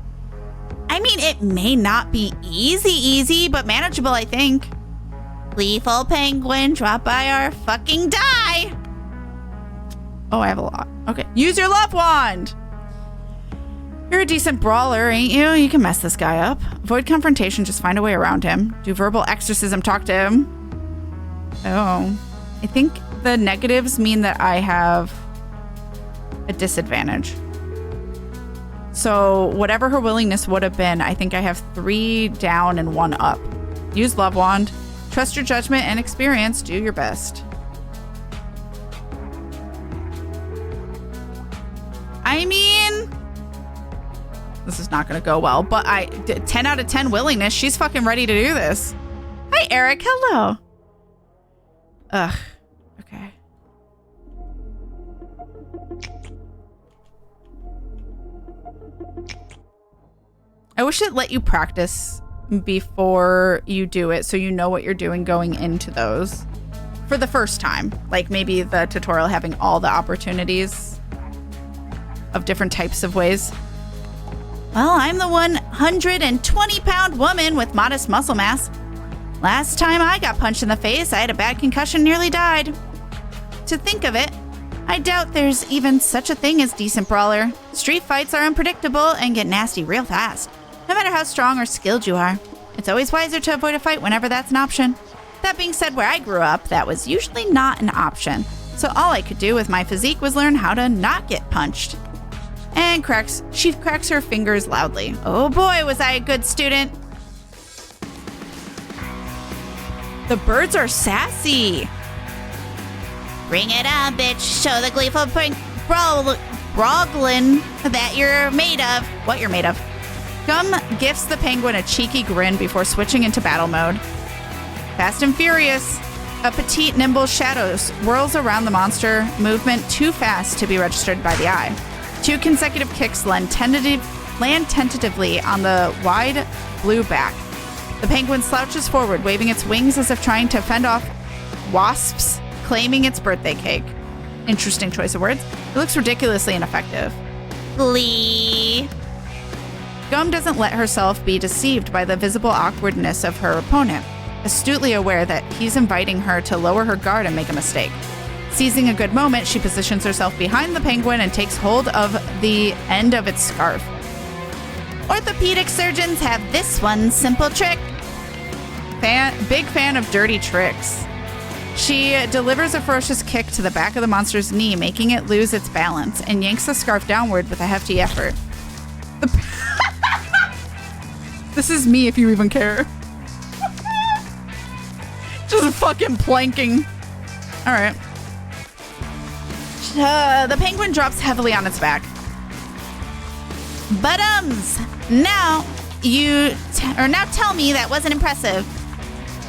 I mean, it may not be easy, but manageable, I think. Gleeful penguin, drop by our fucking die. Oh, I have a lot. Okay. Use your love wand. You're a decent brawler, ain't you? You can mess this guy up. Avoid confrontation, just find a way around him. Do verbal exorcism, talk to him. Oh. I think the negatives mean that I have a disadvantage. So whatever her willingness would have been, I think I have 3 down and 1 up. Use Love Wand. Trust your judgment and experience. Do your best. I mean, this is not going to go well, but 10 out of 10 willingness. She's fucking ready to do this. Hi, Eric. Hello. Ugh. Okay. I wish it let you practice before you do it so you know what you're doing going into those for the first time. Like maybe the tutorial having all the opportunities of different types of ways. Well, I'm the 120-pound woman with modest muscle mass. Last time I got punched in the face, I had a bad concussion, nearly died. To think of it, I doubt there's even such a thing as decent brawler. Street fights are unpredictable and get nasty real fast. No matter how strong or skilled you are, it's always wiser to avoid a fight whenever that's an option. That being said, where I grew up, that was usually not an option. So all I could do with my physique was learn how to not get punched. And she cracks her fingers loudly. Oh boy, was I a good student. The birds are sassy. Bring it on, bitch. Show the gleeful Broglin that you're made of. What you're made of. Gum gifts the penguin a cheeky grin before switching into battle mode. Fast and furious. A petite, nimble shadow whirls around the monster, movement too fast to be registered by the eye. 2 consecutive kicks land tentatively on the wide blue back. The penguin slouches forward, waving its wings as if trying to fend off wasps claiming its birthday cake. Interesting choice of words. It looks ridiculously ineffective. Glee. Gum doesn't let herself be deceived by the visible awkwardness of her opponent, astutely aware that he's inviting her to lower her guard and make a mistake. Seizing a good moment, she positions herself behind the penguin and takes hold of the end of its scarf. Orthopedic surgeons have this one simple trick. Big fan of dirty tricks. She delivers a ferocious kick to the back of the monster's knee, making it lose its balance, and yanks the scarf downward with a hefty effort. This is me, if you even care. Just fucking planking. All right. The penguin drops heavily on its back. Buttums! Now tell me that wasn't impressive.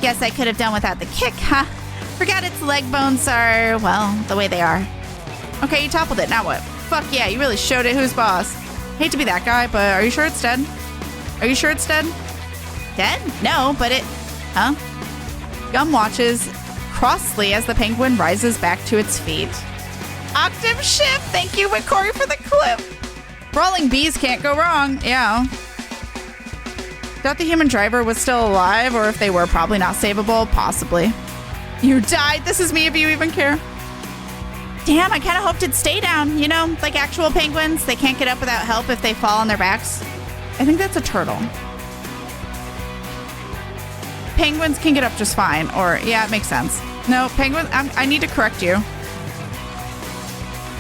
Guess I could have done without the kick, huh? Forgot its leg bones are, well, the way they are. Okay, you toppled it. Now what? Fuck yeah, you really showed it who's boss. Hate to be that guy, but are you sure it's dead? Are you sure it's dead? Dead? No, but it... Huh? Gum watches crossly as the penguin rises back to its feet. Octave shift! Thank you, Corey, for the clip. Brawling bees can't go wrong. Yeah. Doubt the human driver was still alive, or if they were, probably not savable. Possibly. You died. This is me, if you even care. Damn, I kind of hoped it'd stay down. You know, like actual penguins. They can't get up without help if they fall on their backs. I think that's a turtle. Penguins can get up just fine. Or, yeah, it makes sense. No, penguins, I need to correct you.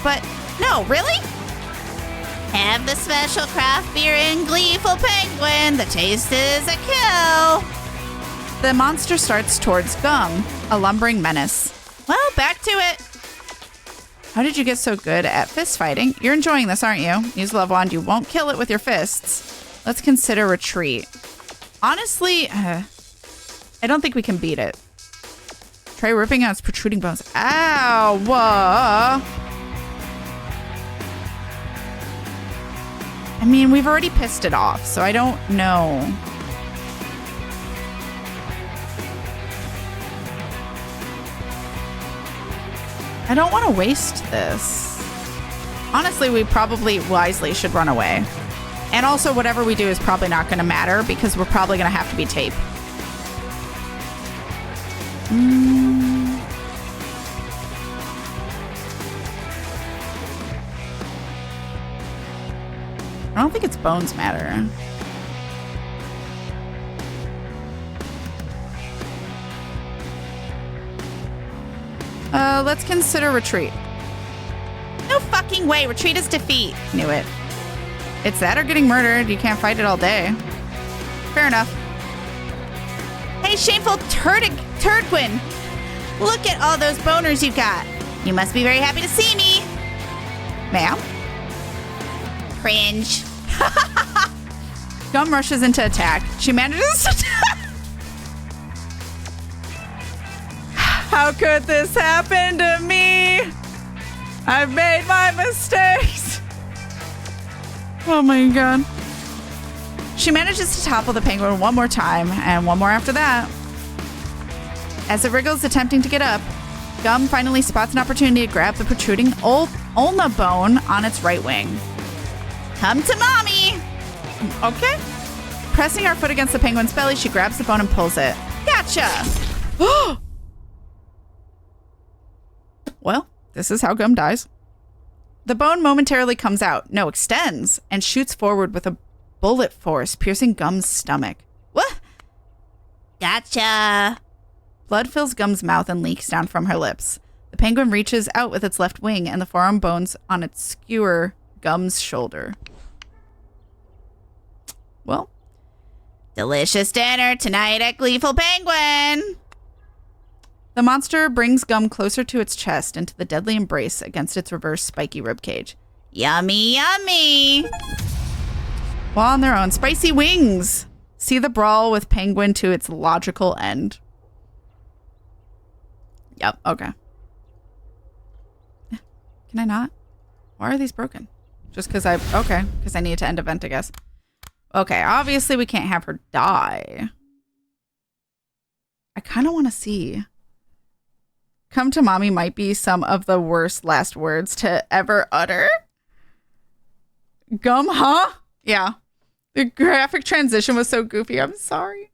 But, no, really? Have the special craft beer in Gleeful Penguin. The taste is a kill. The monster starts towards Gum, a lumbering menace. Well, back to it. How did you get so good at fist fighting? You're enjoying this, aren't you? Use Love Wand. You won't kill it with your fists. Let's consider retreat. Honestly, I don't think we can beat it. Try ripping out its protruding bones. Ow! Whoa! I mean, we've already pissed it off, so I don't know. I don't want to waste this. Honestly, we probably wisely should run away. And also, whatever we do is probably not going to matter because we're probably going to have to be tape. I don't think its bones matter. Let's consider retreat. No fucking way. Retreat is defeat. Knew it. It's that or getting murdered. You can't fight it all day. Fair enough. Hey, shameful KatFTWynn. Look at all those boners you've got. You must be very happy to see me. Ma'am? Cringe. Gum rushes into attack. She manages to... How could this happen to me? I've made my mistakes. Oh my god. She manages to topple the penguin one more time, and one more after that. As it wriggles, attempting to get up, Gum finally spots an opportunity to grab the protruding ulna bone on its right wing. Come to mommy. Okay. Pressing her foot against the penguin's belly, she grabs the bone and pulls it. Gotcha. Well, this is how Gum dies. The bone momentarily comes out, no, extends, and shoots forward with a bullet force, piercing Gum's stomach. What? Gotcha. Blood fills Gum's mouth and leaks down from her lips. The penguin reaches out with its left wing, and the forearm bones on its skewer Gum's shoulder. Well, delicious dinner tonight at Gleeful Penguin. the monster brings Gum closer to its chest into the deadly embrace against its reverse spiky ribcage. Yummy, yummy. While on their own, spicy wings see the brawl with Penguin to its logical end. Yep, okay. Can I not? Why are these broken? Just because because I need to end event, I guess. Okay, obviously we can't have her die. I kind of want to see. Come to mommy might be some of the worst last words to ever utter. Gum, huh? Yeah. The graphic transition was so goofy. I'm sorry.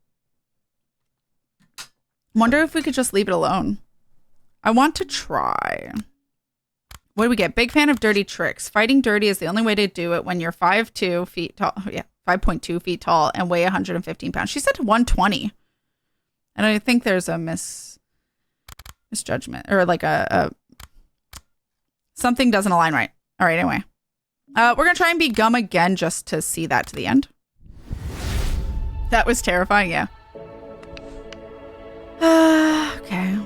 Wonder if we could just leave it alone. I want to try. What do we get? Big fan of dirty tricks. Fighting dirty is the only way to do it when you're 5'2" feet tall. Yeah, 5.2 feet tall and weigh 115 pounds. She said 120. And I think there's a misjudgment or like a something doesn't align right. All right, anyway. We're going to try and be Gum again just to see that to the end. That was terrifying, yeah. Okay.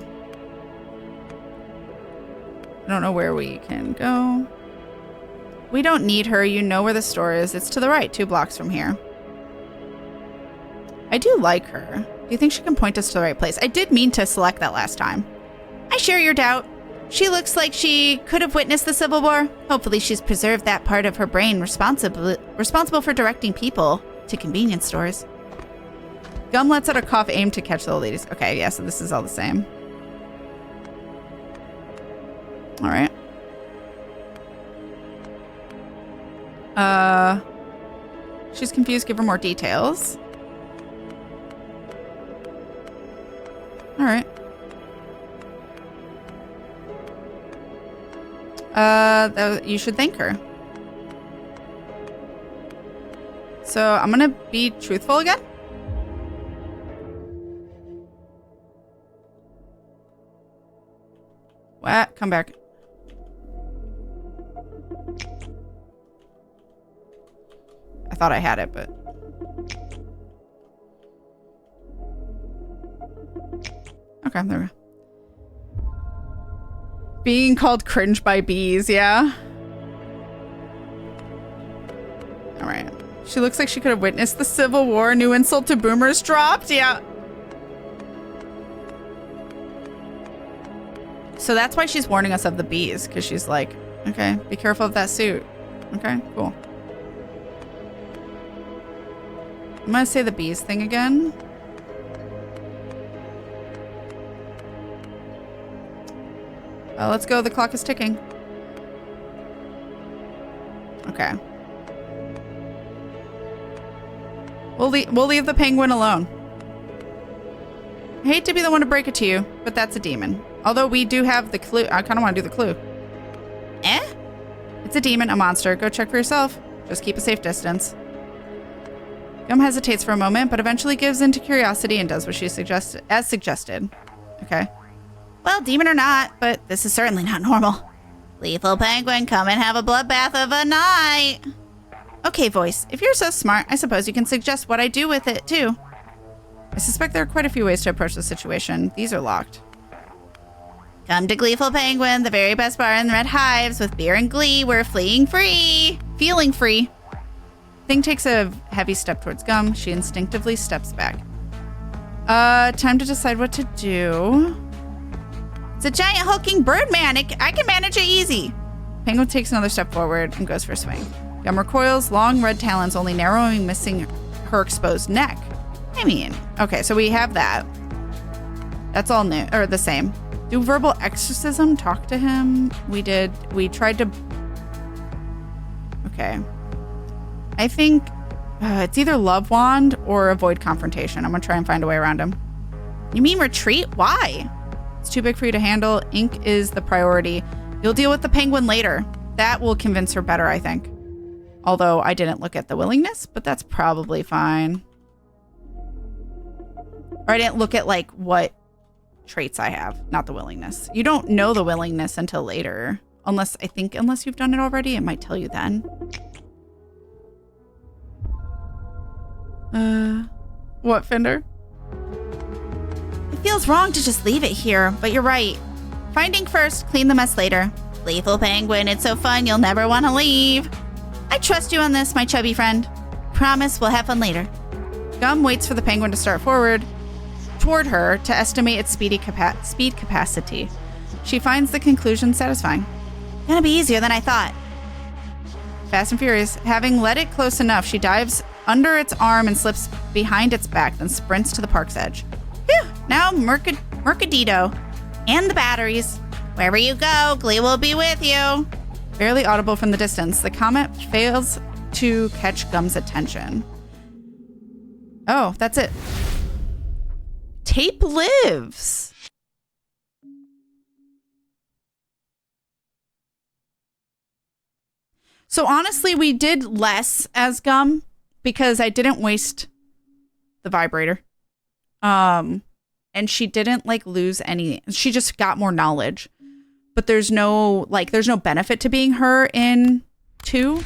I don't know where we can go. We don't need her. You know where the store is. It's to the right, 2 blocks from here. I do like her. Do you think she can point us to the right place? I did mean to select that last time. I share your doubt. She looks like she could have witnessed the Civil War. Hopefully she's preserved that part of her brain responsible for directing people to convenience stores. Gum lets out a cough aimed to catch the old ladies. Okay, yeah, so this is all the same. All right. She's confused. Give her more details. All right. You should thank her. So I'm gonna be truthful again. What? Come back. I thought I had it, but... Okay, there we go. Being called cringe by bees, yeah. All right. She looks like she could have witnessed the Civil War. New insult to boomers dropped, yeah. So that's why she's warning us of the bees, because she's like, okay, be careful of that suit. Okay, cool. I'm gonna say the bees thing again. Let's go. The clock is ticking. Okay. We'll leave the penguin alone. I hate to be the one to break it to you, but that's a demon. Although we do have the clue. I kind of want to do the clue. Eh? It's a demon, a monster. Go check for yourself. Just keep a safe distance. Gum hesitates for a moment, but eventually gives in to curiosity and does what she suggested. Okay. Well, demon or not, but this is certainly not normal. Lethal Penguin, come and have a bloodbath of a night. Okay, voice. If you're so smart, I suppose you can suggest what I do with it, too. I suspect there are quite a few ways to approach the situation. These are locked. Come to Gleeful Penguin, the very best bar in the Red Hives. With beer and glee, we're fleeing free. Feeling free. Thing takes a heavy step towards Gum. She instinctively steps back. Time to decide what to do. It's a giant hulking bird man. I can manage it easy. Penguin takes another step forward and goes for a swing. Gum recoils, long red talons only narrowing, missing her exposed neck. I mean, okay, so we have that. That's all new, or the same. Do verbal exorcism, talk to him. We tried to. Okay. I think it's either love wand or avoid confrontation. I'm gonna try and find a way around him. You mean retreat? Why? It's too big for you to handle. Ink is the priority. You'll deal with the penguin later. That will convince her better, I think. Although I didn't look at the willingness, but that's probably fine. Or I didn't look at like what traits I have, not the willingness. You don't know the willingness until later. Unless you've done it already, it might tell you then. What, Fender? It feels wrong to just leave it here, but you're right. Finding first, clean the mess later. Lethal Penguin, it's so fun you'll never want to leave. I trust you on this, my chubby friend. Promise we'll have fun later. Gum waits for the penguin to start forward toward her to estimate its speed capacity. She finds the conclusion satisfying. Gonna be easier than I thought. Fast and furious. Having led it close enough, she dives under its arm and slips behind its back, then sprints to the park's edge. Phew! Now Mercadito. And the batteries. Wherever you go, Glee will be with you. Barely audible from the distance, the comet fails to catch Gum's attention. Oh, that's it. Tape lives. So honestly, we did less as Gum because I didn't waste the vibrator. And she didn't like lose any. She just got more knowledge. But there's no benefit to being her in 2.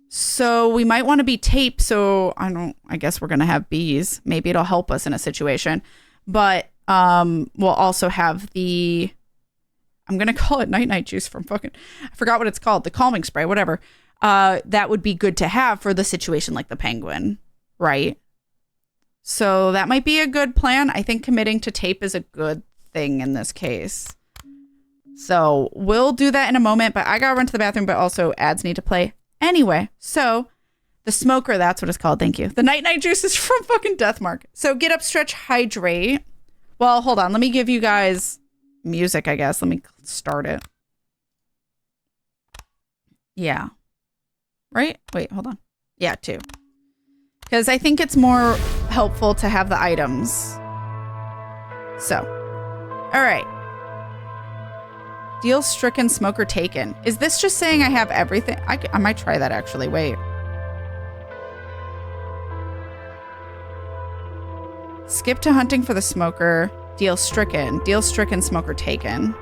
So we might want to be Tape. So I guess we're going to have bees. Maybe it'll help us in a situation. But we'll also have I'm going to call it night juice from I forgot what it's called. The calming spray, whatever. That would be good to have for the situation like the penguin, right? So that might be a good plan. I think committing to Tape is a good thing in this case. So we'll do that in a moment, but I gotta run to the bathroom, but also ads need to play anyway. So the smoker, that's what it's called. Thank you. The night juice is from fucking Deathmark. So get up, stretch, hydrate. Well, hold on. Let me give you guys music, I guess. Let me start it. Yeah. Right? Wait, hold on. Yeah, 2. Because I think it's more helpful to have the items. So, all right. Deal stricken, smoker taken. Is this just saying I have everything? I might try that actually. Wait. Skip to hunting for the smoker. Deal stricken. Deal stricken, smoker taken.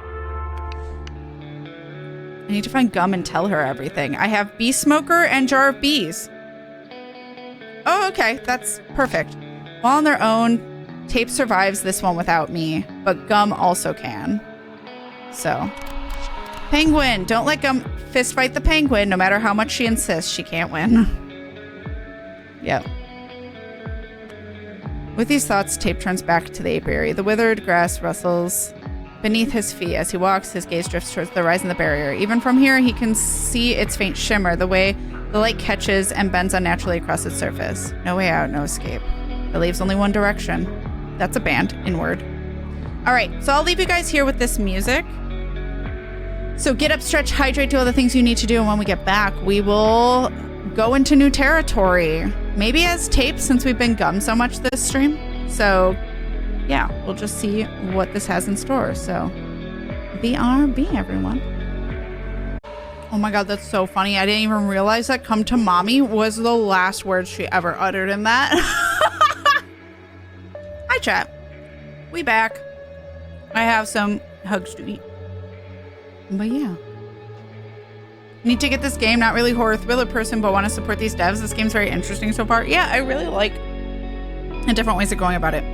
I need to find Gum and tell her everything. I have bee smoker and jar of bees. Oh, okay. That's perfect. While on their own, Tape survives this one without me, but Gum also can. So, penguin. Don't let Gum fist fight the penguin. No matter how much she insists, she can't win. Yep. With these thoughts, Tape turns back to the apiary. The withered grass rustles beneath his feet. As he walks, his gaze drifts towards the rise in the barrier. Even from here, he can see its faint shimmer, the way the light catches and bends unnaturally across its surface. No way out, no escape. It leaves only one direction. That's a band, inward. All right, so I'll leave you guys here with this music. So get up, stretch, hydrate, do all the things you need to do. And when we get back, we will go into new territory. Maybe as Tape, since we've been Gum so much this stream. So yeah, we'll just see what this has in store. So BRB, everyone. Oh my God, that's so funny. I didn't even realize that "come to mommy" was the last word she ever uttered in that. Hi, chat. We back. I have some hugs to eat. But yeah. Need to get this game. Not really horror thriller person, but want to support these devs. This game's very interesting so far. Yeah, I really like the different ways of going about it.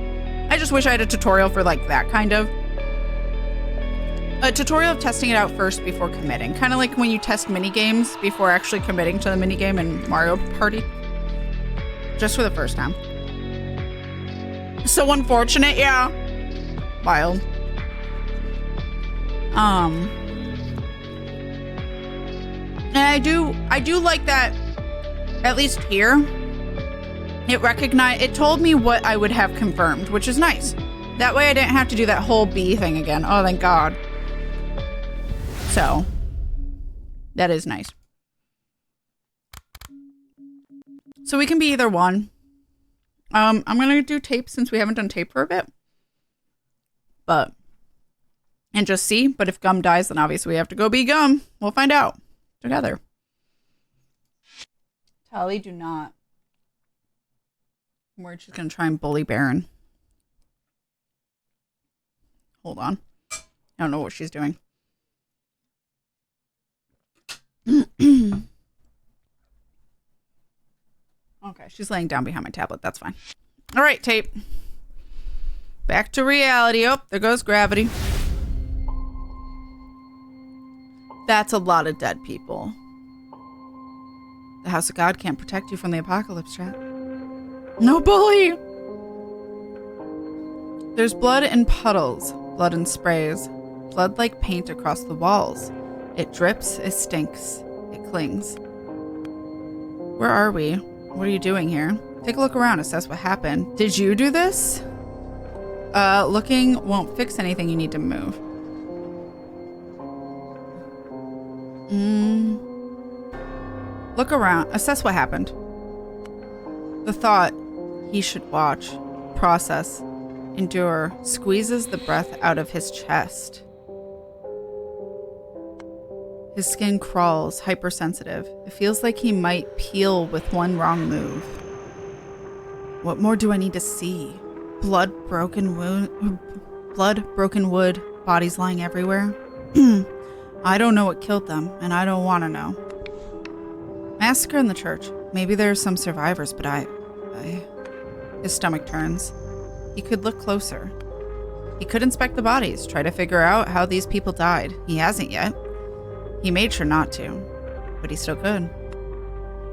I just wish I had a tutorial for like that kind of. A tutorial of testing it out first before committing. Kind of like when you test mini games before actually committing to the mini game in Mario Party. Just for the first time. So unfortunate, yeah. Wild. And I do like that, at least here, it told me what I would have confirmed, which is nice. That way I didn't have to do that whole B thing again. Oh, thank God. So, that is nice. So we can be either one. I'm gonna do tape since we haven't done tape for a bit. And just see. But if Gum dies, then obviously we have to go be Gum. We'll find out together. Tali, do not. I'm worried she's gonna try and bully Baron. Hold on. I don't know what she's doing. Okay, she's laying down behind my tablet. That's fine. All right, tape. Back to reality. Oh, there goes gravity. That's a lot of dead people. The House of God can't protect you from the apocalypse, chat. No bully! There's blood in puddles, blood in sprays, blood like paint across the walls. It drips, it stinks, it clings. Where are we? What are you doing here? Take a look around, assess what happened. Did you do this? Looking won't fix anything. You need to move. Look around, assess what happened. The thought he should watch, process, endure, squeezes the breath out of his chest. His skin crawls, hypersensitive. It feels like he might peel with one wrong move. What more do I need to see? Blood, broken wood, bodies lying everywhere. I don't know what killed them, and I don't want to know. Massacre in the church. Maybe there are some survivors, but His stomach turns. He could look closer. He could inspect the bodies, try to figure out how these people died. He hasn't yet. He made sure not to, but he still could.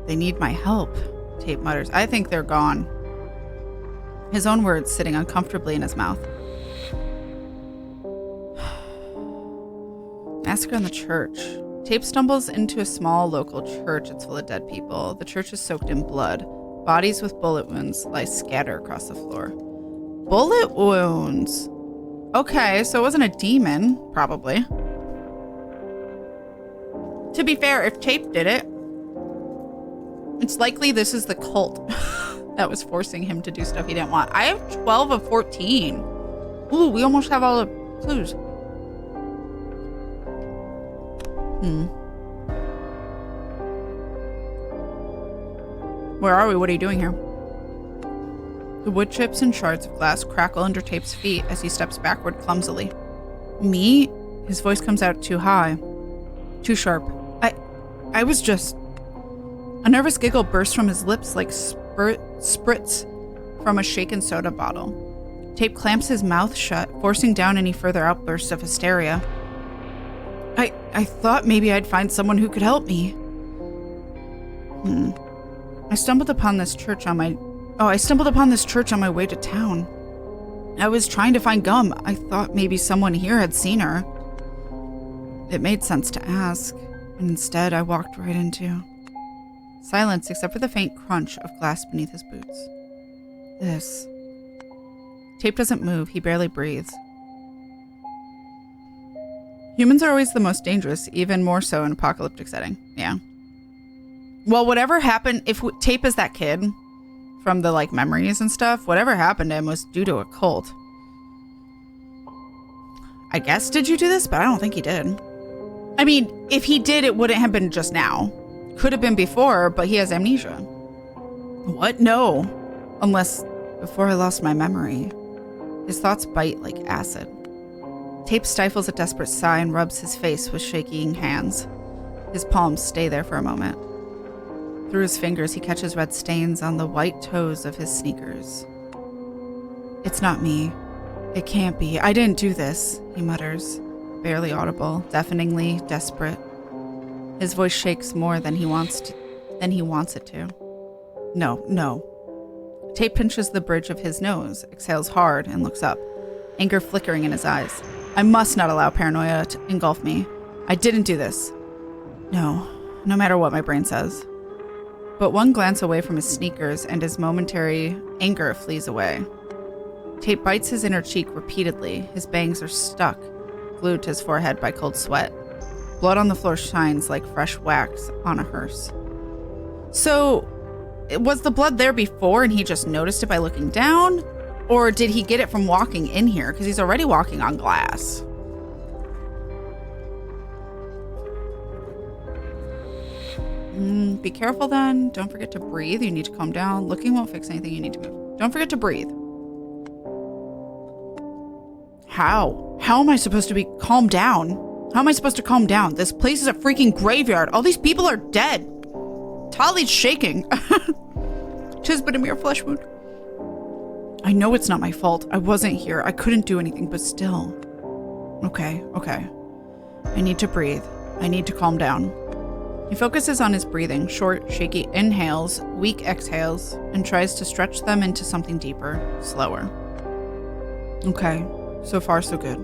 They need my help, Tape mutters. I think they're gone. His own words sitting uncomfortably in his mouth. Massacre in the church. Tape stumbles into a small local church. It's full of dead people. The church is soaked in blood. Bodies with bullet wounds lie scattered across the floor. Bullet wounds. Okay, so it wasn't a demon, probably. To be fair, if Tape did it, it's likely this is the cult that was forcing him to do stuff he didn't want. I have 12 of 14. Ooh, we almost have all the clues. Where are we? What are you doing here? The wood chips and shards of glass crackle under Tape's feet as he steps backward clumsily. Me? His voice comes out too high. Too sharp. I was just... A nervous giggle bursts from his lips like spritz from a shaken soda bottle. Tape clamps his mouth shut, forcing down any further outbursts of hysteria. I thought maybe I'd find someone who could help me. I stumbled upon this church on my way to town. I was trying to find Gum. I thought maybe someone here had seen her. It made sense to ask, and instead I walked right into silence except for the faint crunch of glass beneath his boots. This. Tape doesn't move. He barely breathes. Humans are always the most dangerous, even more so in apocalyptic setting. Yeah. Well, whatever happened, if Tape is that kid from the like memories and stuff, whatever happened to him was due to a cult. I guess, did you do this? But I don't think he did. I mean, if he did, it wouldn't have been just now. Could have been before, but he has amnesia. What? No. Unless before I lost my memory. His thoughts bite like acid. Tape stifles a desperate sigh and rubs his face with shaking hands. His palms stay there for a moment. Through his fingers, he catches red stains on the white toes of his sneakers. It's not me. It can't be. I didn't do this, he mutters, barely audible, deafeningly desperate. His voice shakes more than he wants it to. No. Tape pinches the bridge of his nose, exhales hard, and looks up, anger flickering in his eyes. I must not allow paranoia to engulf me. I didn't do this. No matter what my brain says. But one glance away from his sneakers and his momentary anger flees away. Tape bites his inner cheek repeatedly. His bangs are stuck, glued to his forehead by cold sweat. Blood on the floor shines like fresh wax on a hearse. So, was the blood there before and he just noticed it by looking down? Or did he get it from walking in here? Because he's already walking on glass. Be careful then. Don't forget to breathe. You need to calm down. Looking won't fix anything. You need to move. Don't forget to breathe. How? How am I supposed to be calm down? How am I supposed to calm down? This place is a freaking graveyard. All these people are dead. Tali's shaking. 'Tis but a mere flesh wound. I know it's not my fault. I wasn't here. I couldn't do anything, but still. Okay. I need to breathe. I need to calm down. He focuses on his breathing, short, shaky inhales, weak exhales, and tries to stretch them into something deeper, slower. Okay, so far so good.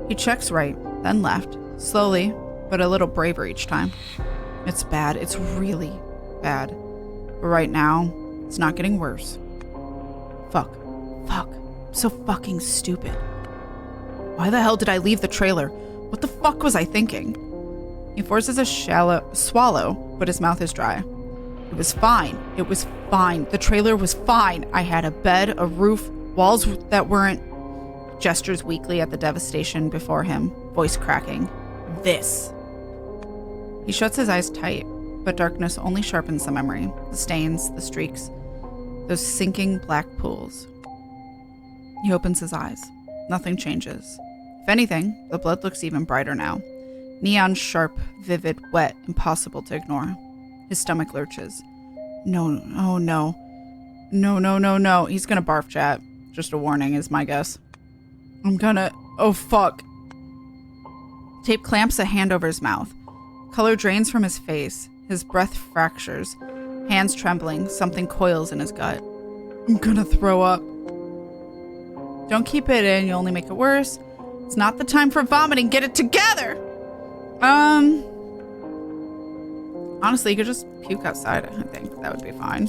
He checks right, then left, slowly, but a little braver each time. It's bad. It's really bad. But right now, it's not getting worse. Fuck. I'm so fucking stupid. Why the hell did I leave the trailer? What the fuck was I thinking? He forces a shallow swallow, but his mouth is dry. It was fine. The trailer was fine. I had a bed, a roof, walls that weren't. Gestures weakly at the devastation before him, voice cracking. This. He shuts his eyes tight, but darkness only sharpens the memory. The stains, the streaks, those sinking black pools. He opens his eyes. Nothing changes. If anything, the blood looks even brighter now. Neon sharp, vivid, wet, impossible to ignore. His stomach lurches. No, oh no. No. He's gonna barf, chat. Just a warning is my guess. Oh fuck. Tape clamps a hand over his mouth. Color drains from his face. His breath fractures. Hands trembling, something coils in his gut. I'm gonna throw up. Don't keep it in, you'll only make it worse. It's not the time for vomiting, get it together! Honestly, you could just puke outside, I think. That would be fine.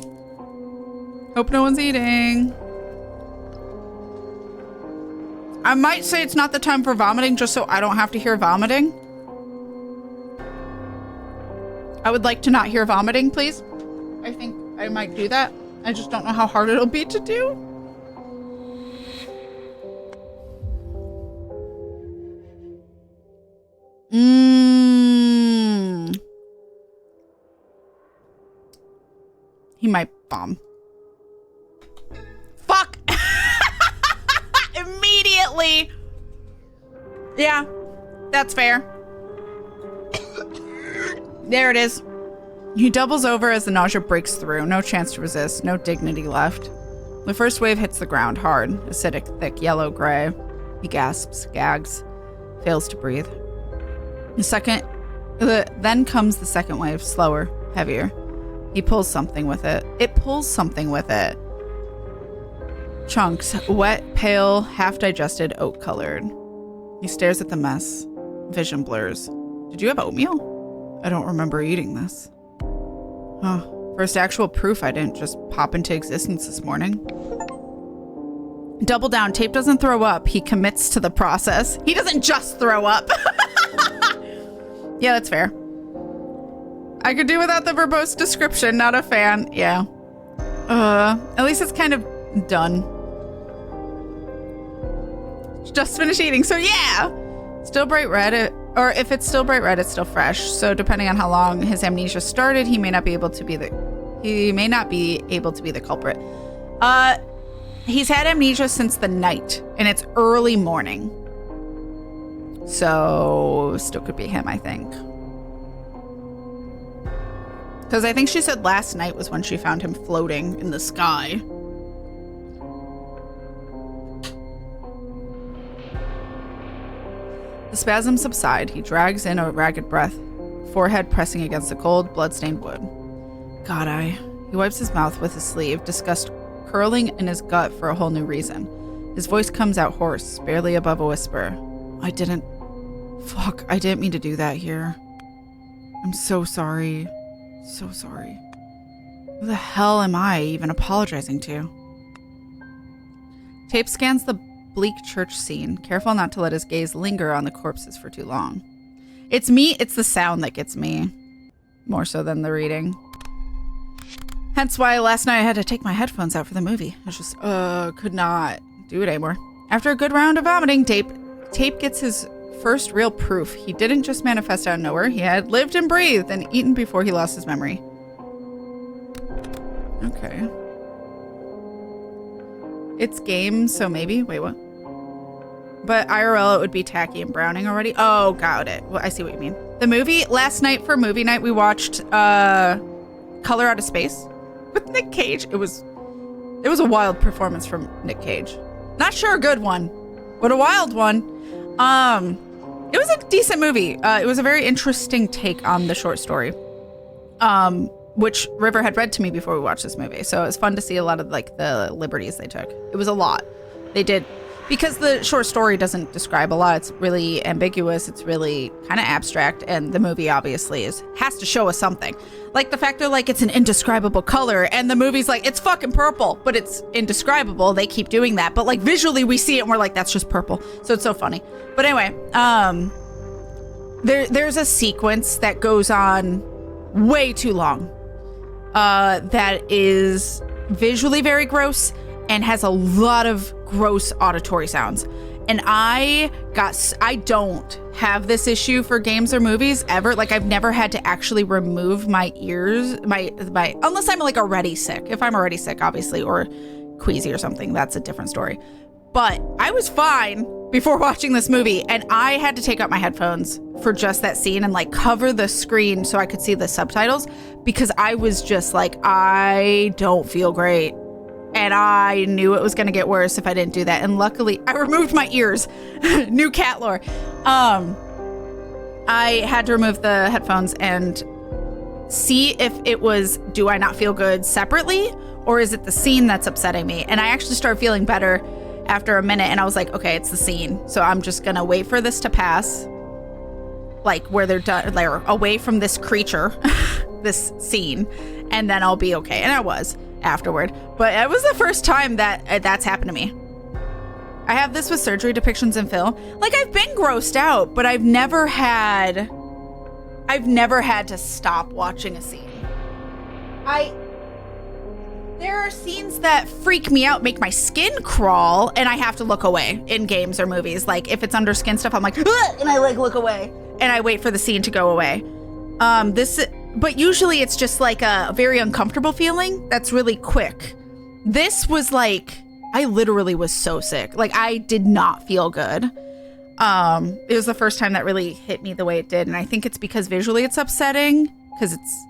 Hope no one's eating. I might say it's not the time for vomiting just so I don't have to hear vomiting. I would like to not hear vomiting, please. I think I might do that. I just don't know how hard it'll be to do. He might bomb. Fuck! Immediately! Yeah, that's fair. There it is. He doubles over as the nausea breaks through. No chance to resist. No dignity left. The first wave hits the ground hard. Acidic, thick, yellow-gray. He gasps, gags, fails to breathe. Then comes the second wave, slower, heavier. He pulls something with it. It pulls something with it. Chunks, wet, pale, half-digested, oat-colored. He stares at the mess. Vision blurs. Did you have oatmeal? I don't remember eating this. Oh, first actual proof I didn't just pop into existence this morning. Double down. Tape doesn't throw up. He commits to the process. He doesn't just throw up. Yeah, that's fair. I could do without the verbose description. Not a fan. Yeah. At least it's kind of done. Just finished eating. So yeah. Still bright red. Or if it's still bright red, it's still fresh. So depending on how long his amnesia started, he may not be able to be the culprit. He's had amnesia since the night, and it's early morning. So still could be him, I think. Because I think she said last night was when she found him floating in the sky. The spasms subside. He drags in a ragged breath, forehead pressing against the cold, blood-stained wood. He wipes his mouth with his sleeve, disgust curling in his gut for a whole new reason. His voice comes out hoarse, barely above a whisper. I didn't mean to do that here. I'm so sorry. So sorry. Who the hell am I even apologizing to? Tape scans the bleak church scene, careful not to let his gaze linger on the corpses for too long. It's the sound that gets me, more so than the reading. Hence why last night I had to take my headphones out for the movie. I just, could not do it anymore. After a good round of vomiting, Tape gets his first real proof. He didn't just manifest out of nowhere. He had lived and breathed and eaten before he lost his memory. Okay. It's game, so maybe. Wait, what? But IRL, it would be tacky and browning already. Oh, got it. Well, I see what you mean. The movie, last night for movie night, we watched Color Out of Space with Nick Cage. It was a wild performance from Nick Cage. Not sure a good one, but a wild one. It was a decent movie. It was a very interesting take on the short story, which River had read to me before we watched this movie. So it was fun to see a lot of like the liberties they took. It was a lot. They did, because the short story doesn't describe a lot. It's really ambiguous. It's really kind of abstract. And the movie obviously has to show us something. Like the fact they're like, it's an indescribable color. And the movie's like, it's fucking purple, but it's indescribable. They keep doing that. But like visually we see it and we're like, that's just purple. So it's so funny. But anyway, there's a sequence that goes on way too long. That is visually very gross and has a lot of gross auditory sounds. And I don't have this issue for games or movies ever. Like I've never had to actually remove my ears, unless I'm like already sick. If I'm already sick, obviously, or queasy or something, that's a different story. But I was fine before watching this movie, and I had to take out my headphones for just that scene and like cover the screen so I could see the subtitles, because I was just like, I don't feel great. And I knew it was going to get worse if I didn't do that. And luckily, I removed my ears. New cat lore. I had to remove the headphones and see if it was, do I not feel good separately? Or is it the scene that's upsetting me? And I actually started feeling better after a minute. And I was like, okay, it's the scene. So I'm just going to wait for this to pass. Like where they're away from this creature, this scene. And then I'll be okay. And I was afterward, but it was the first time that that's happened to me. I have this with surgery depictions in film. Like I've been grossed out, but I've never had to stop watching a scene. There are scenes that freak me out, make my skin crawl, and I have to look away in games or movies. Like if it's under skin stuff, I'm like, ugh! And I like look away and I wait for the scene to go away. But usually it's just like a very uncomfortable feeling that's really quick. This was like, I literally was so sick. Like I did not feel good. It was the first time that really hit me the way it did. And I think it's because visually it's upsetting because it's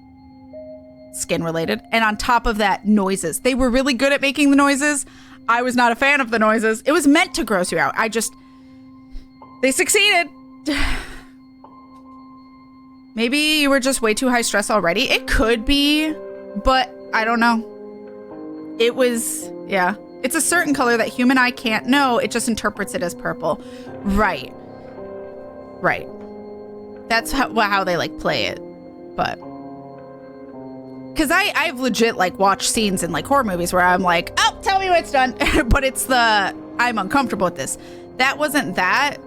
skin related. And on top of that, noises. They were really good at making the noises. I was not a fan of the noises. It was meant to gross you out. They succeeded. Maybe you were just way too high stress already. It could be, but I don't know. It was, yeah. It's a certain color that human eye can't know. It just interprets it as purple. Right. That's how they like play it. But because I've legit like watched scenes in like horror movies where I'm like, oh, tell me when it's done. But it's I'm uncomfortable with this. That wasn't that.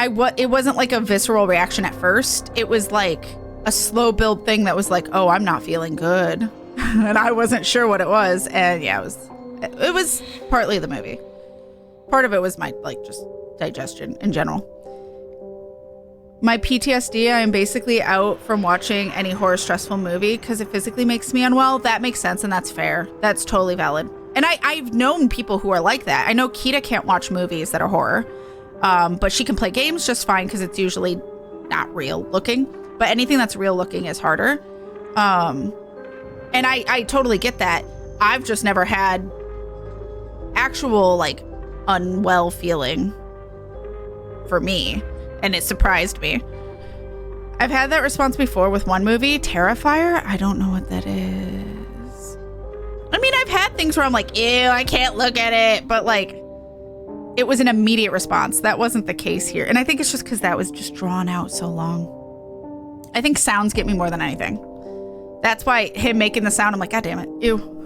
It wasn't like a visceral reaction at first. It was like a slow build thing that was like, oh, I'm not feeling good. And I wasn't sure what it was. And yeah, it was partly the movie. Part of it was my like just digestion in general. My PTSD, I am basically out from watching any horror stressful movie because it physically makes me unwell. That makes sense, and that's fair. That's totally valid. And I've known people who are like that. I know Kita can't watch movies that are horror, but she can play games just fine because it's usually not real looking. But anything that's real looking is harder. And I totally get that. I've just never had actual, like, unwell feeling for me. And it surprised me. I've had that response before with one movie, Terrifier. I don't know what that is. I mean, I've had things where I'm like, ew, I can't look at it. But, like, it was an immediate response. That wasn't the case here. And I think it's just because that was just drawn out so long. I think sounds get me more than anything. That's why him making the sound, I'm like, God damn it. Ew.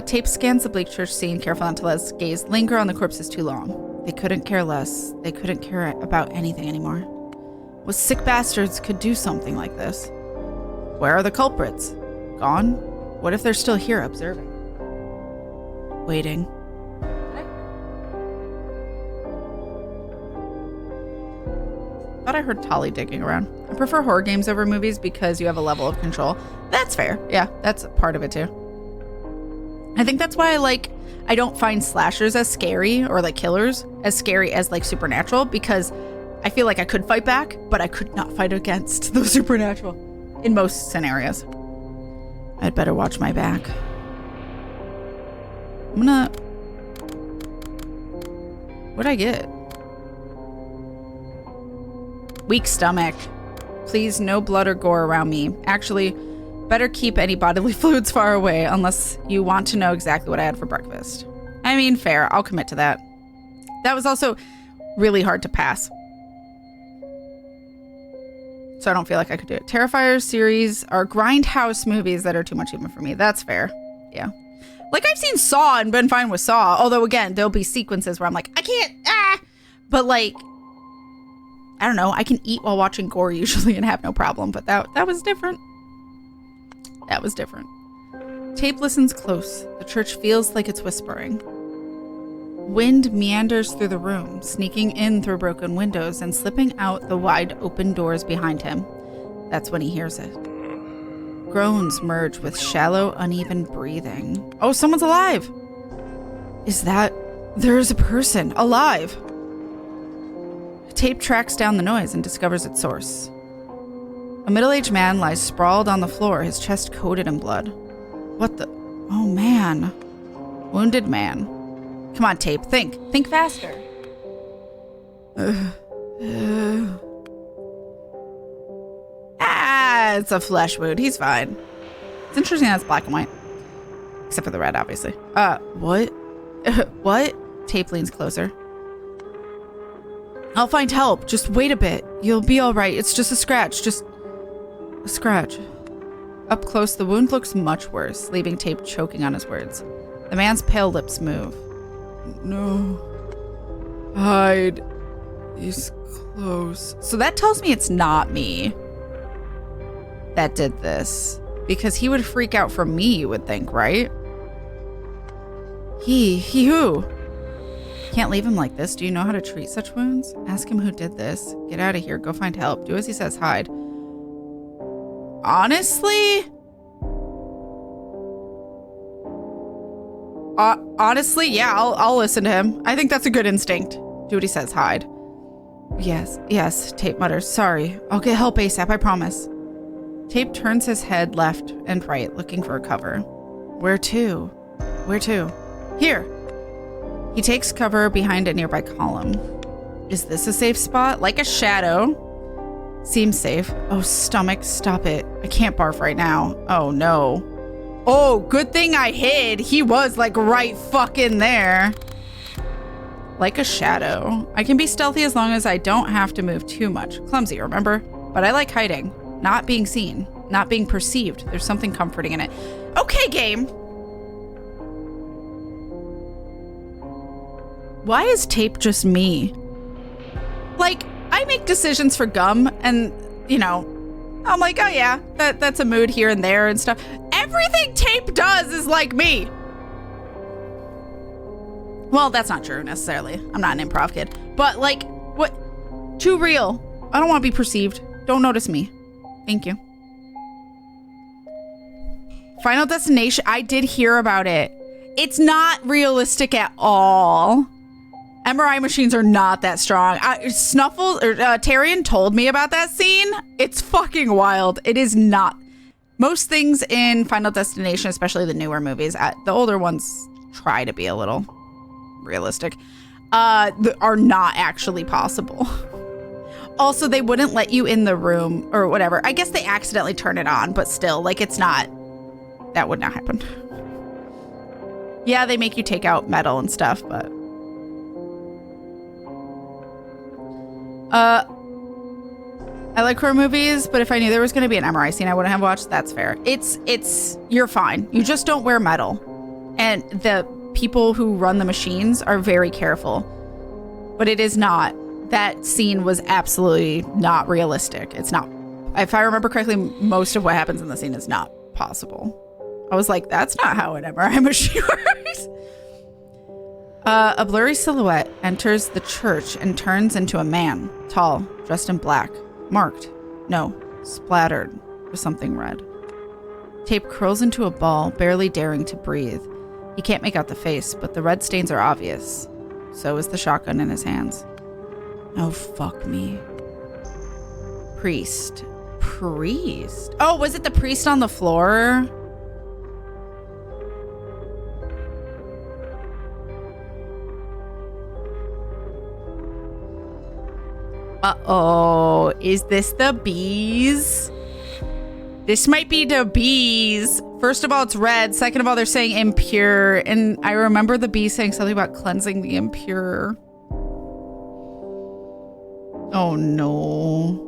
Tape scans the bleak church scene, careful not to let his gaze linger on the corpses too long. They couldn't care less. They couldn't care about anything anymore. What sick bastards could do something like this? Where are the culprits? Gone? What if they're still here observing? Waiting. Thought I heard Tolly digging around. I prefer horror games over movies because you have a level of control. That's fair. Yeah, that's part of it too. I think that's why I don't find slashers as scary, or like killers as scary as like Supernatural, because I feel like I could fight back, but I could not fight against the Supernatural in most scenarios. I'd better watch my back. What'd I get? Weak stomach. Please, no blood or gore around me. Actually, better keep any bodily fluids far away unless you want to know exactly what I had for breakfast. I mean, fair. I'll commit to that. That was also really hard to pass. So I don't feel like I could do it. Terrifier series are grindhouse movies that are too much even for me. That's fair. Yeah. Like, I've seen Saw and been fine with Saw. Although, again, there'll be sequences where I'm like, I can't, But, like, I don't know. I can eat while watching gore usually and have no problem. But that was different. That was different. Tape listens close. The church feels like it's whispering. Wind meanders through the room, sneaking in through broken windows and slipping out the wide open doors behind him. That's when he hears it. Groans merge with shallow, uneven breathing. Oh, someone's alive! Is that... There is a person alive! Tape tracks down the noise and discovers its source. A middle-aged man lies sprawled on the floor, his chest coated in blood. What the... Oh, man. Wounded man. Come on, Tape. Think. Think faster. It's a flesh wound. He's fine. It's interesting that it's black and white. Except for the red, obviously. What? What? Tape leans closer. I'll find help. Just wait a bit. You'll be all right. It's just a scratch. Just a scratch. Up close, the wound looks much worse, leaving Tape choking on his words. The man's pale lips move. No. Hide. He's close. So that tells me it's not me that did this. Because he would freak out for me, you would think, right? He who? Can't leave him like this. Do you know how to treat such wounds? Ask him who did this. Get out of here. Go find help. Do as he says. Hide. Honestly? Honestly, yeah, I'll listen to him. I think that's a good instinct. Do what he says. Hide. Yes, Tape mutters. Sorry. I'll get help ASAP, I promise. Tape turns his head left and right, looking for a cover. Where to? Where to? Here. He takes cover behind a nearby column. Is this a safe spot? Like a shadow. Seems safe. Oh, stomach, stop it. I can't barf right now. Oh, no. Oh, good thing I hid. He was like right fucking there. Like a shadow. I can be stealthy as long as I don't have to move too much. Clumsy, remember? But I like hiding. Not being seen. Not being perceived. There's something comforting in it. Okay, game. Why is Tape just me? Like, I make decisions for Gum and, you know, I'm like, oh yeah, that's a mood here and there and stuff. Everything Tape does is like me. Well, that's not true necessarily. I'm not an improv kid. But like, what? Too real. I don't want to be perceived. Don't notice me. Thank you. Final Destination. I did hear about it. It's not realistic at all. MRI machines are not that strong. Tyrion told me about that scene. It's fucking wild. It is not. Most things in Final Destination, especially the newer movies, the older ones try to be a little realistic, are not actually possible. Also, they wouldn't let you in the room or whatever. I guess they accidentally turn it on, but still, like, it's not. That would not happen. Yeah, they make you take out metal and stuff, but. I like horror movies, but if I knew there was going to be an MRI scene I wouldn't have watched. That's fair. You're fine. You just don't wear metal. And the people who run the machines are very careful. But it is not. That scene was absolutely not realistic. It's not. If I remember correctly, most of what happens in the scene is not possible. I was like, that's not how an MRI machine works. A blurry silhouette enters the church and turns into a man, tall, dressed in black, splattered with something red. Tape curls into a ball, barely daring to breathe. He can't make out the face, but the red stains are obvious. So is the shotgun in his hands. Oh, fuck me. Priest. Oh, was it the priest on the floor? Uh-oh. Is this the bees? This might be the bees. First of all, it's red. Second of all, they're saying impure. And I remember the bees saying something about cleansing the impure. Oh, no.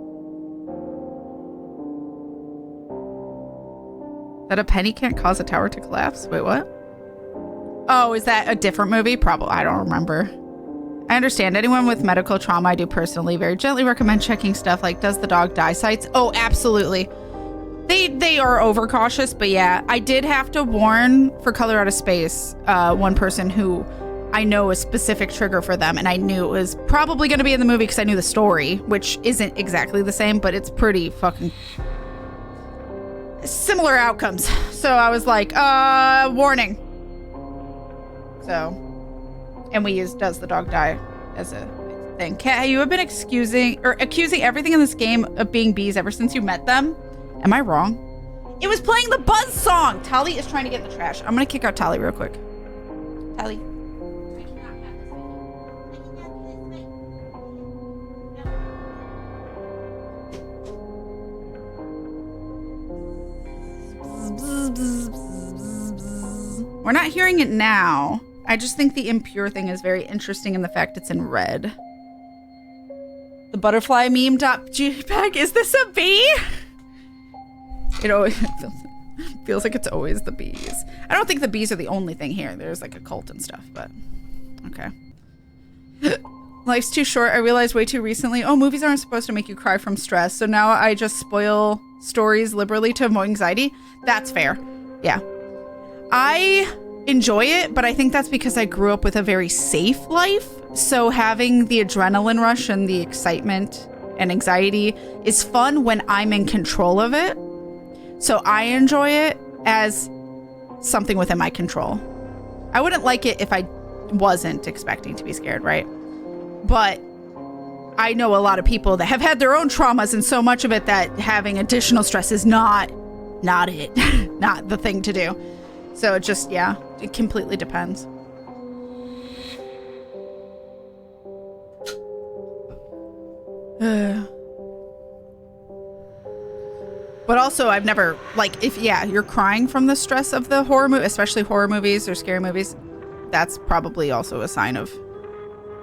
That a penny can't cause a tower to collapse? Wait, what? Oh, is that a different movie? Probably. I don't remember. I understand. Anyone with medical trauma, I do personally very gently recommend checking stuff like, does the dog die sites? Oh, absolutely. They are overcautious, but yeah, I did have to warn for Color Out of Space, one person who I know a specific trigger for them, and I knew it was probably going to be in the movie because I knew the story, which isn't exactly the same, but it's pretty fucking similar outcomes. So I was like, warning. So, and we used does the dog die as a thing. Kat, you have been accusing everything in this game of being bees ever since you met them. Am I wrong? It was playing the Buzz song. Tali is trying to get in the trash. I'm gonna kick out Tali real quick. Tali. We're not hearing it now. I just think the impure thing is very interesting in the fact it's in red. The butterfly meme.jpg. Is this a bee? It always feels like it's always the bees. I don't think the bees are the only thing here. There's like a cult and stuff, but okay. Life's too short. I realized way too recently, oh, movies aren't supposed to make you cry from stress. So now I just spoil stories liberally to avoid anxiety. That's fair. Yeah. I enjoy it, but I think that's because I grew up with a very safe life. So having the adrenaline rush and the excitement and anxiety is fun when I'm in control of it. So I enjoy it as something within my control. I wouldn't like it if I wasn't expecting to be scared, right? But I know a lot of people that have had their own traumas, and so much of it that having additional stress is not it, not the thing to do. So it just, yeah, it completely depends. But also, I've never, like, if, yeah, you're crying from the stress of the horror movie, especially horror movies or scary movies, that's probably also a sign of,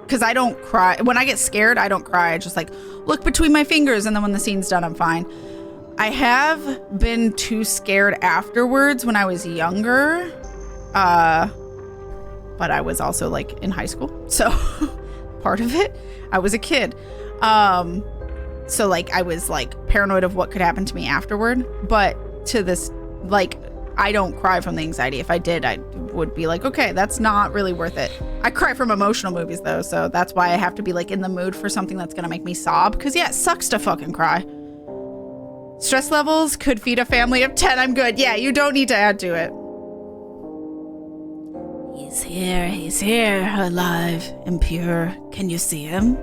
because I don't cry. When I get scared, I don't cry. I just, like, look between my fingers, and then when the scene's done, I'm fine. I have been too scared afterwards when I was younger, but I was also, like, in high school, so part of it, I was a kid. So, like, I was, like, paranoid of what could happen to me afterward. But to this, like, I don't cry from the anxiety. If I did, I would be like, okay, that's not really worth it. I cry from emotional movies though, so that's why I have to be like in the mood for something that's gonna make me sob. Cause yeah, it sucks to fucking cry. Stress levels could feed a family of 10. I'm good. Yeah, you don't need to add to it. He's here, alive and pure. Can you see him?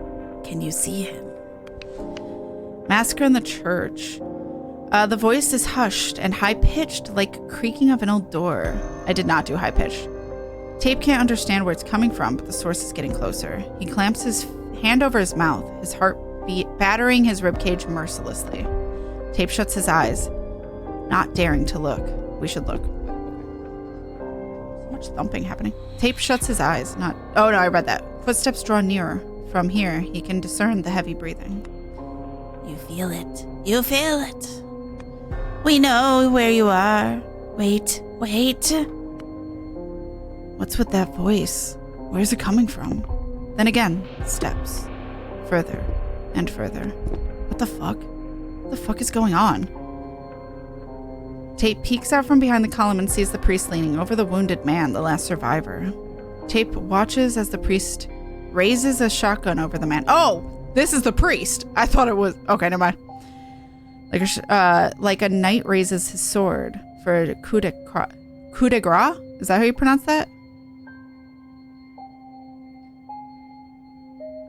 Can you see him? Massacre in the church. The voice is hushed and high-pitched, like creaking of an old door. I did not do high-pitched. Tape can't understand where it's coming from, but the source is getting closer. He clamps his hand over his mouth, his heartbeat battering his ribcage mercilessly. Tape shuts his eyes, not daring to look. We should look. So much thumping happening. Tape shuts his eyes, not... Oh, no, I read that. Footsteps draw nearer. From here, he can discern the heavy breathing. You feel it. You feel it. We know where you are. Wait. What's with that voice? Where's it coming from? Then again, steps. Further and further. What the fuck? What the fuck is going on? Tape peeks out from behind the column and sees the priest leaning over the wounded man, the last survivor. Tape watches as the priest raises a shotgun over the man. Oh, this is the priest. I thought it was... Okay, never mind. Like a knight raises his sword for a coup de grace? Is that how you pronounce that?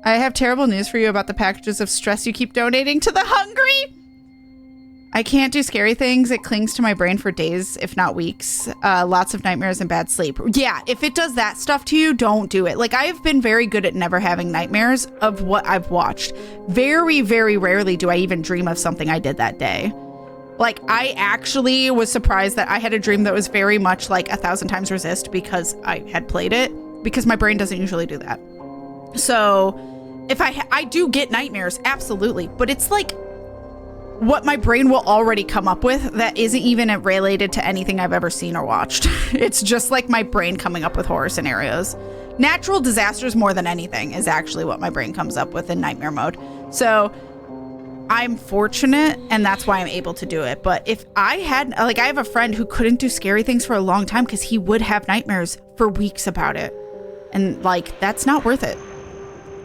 I have terrible news for you about the packages of stress you keep donating to the hungry. I can't do scary things. It clings to my brain for days, if not weeks. Lots of nightmares and bad sleep. Yeah, if it does that stuff to you, don't do it. Like, I have been very good at never having nightmares of what I've watched. Very, very rarely do I even dream of something I did that day. Like, I actually was surprised that I had a dream that was very much like 1,000 Times Resist because I had played it, because my brain doesn't usually do that. So if I do get nightmares, absolutely, but it's like what my brain will already come up with that isn't even related to anything I've ever seen or watched. It's just like my brain coming up with horror scenarios. Natural disasters more than anything is actually what my brain comes up with in nightmare mode. So I'm fortunate, and that's why I'm able to do it. But if I had, like, I have a friend who couldn't do scary things for a long time because he would have nightmares for weeks about it. And like, that's not worth it.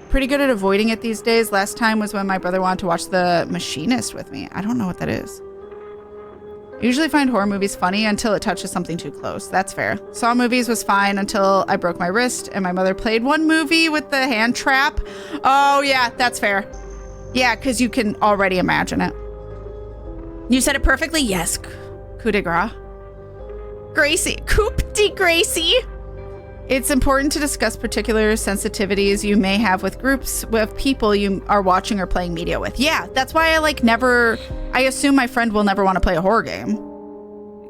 Pretty good at avoiding it these days. Last time was when my brother wanted to watch The Machinist with me. I don't know what that is. I usually find horror movies funny until it touches something too close. That's fair. Saw movies was fine until I broke my wrist and my mother played one movie with the hand trap. Oh yeah, that's fair. Yeah, because you can already imagine it. You said it perfectly. Yes. Coup de grace. Gracie. Coup de Gracie. It's important to discuss particular sensitivities you may have with groups of people you are watching or playing media with. Yeah, that's why I assume my friend will never want to play a horror game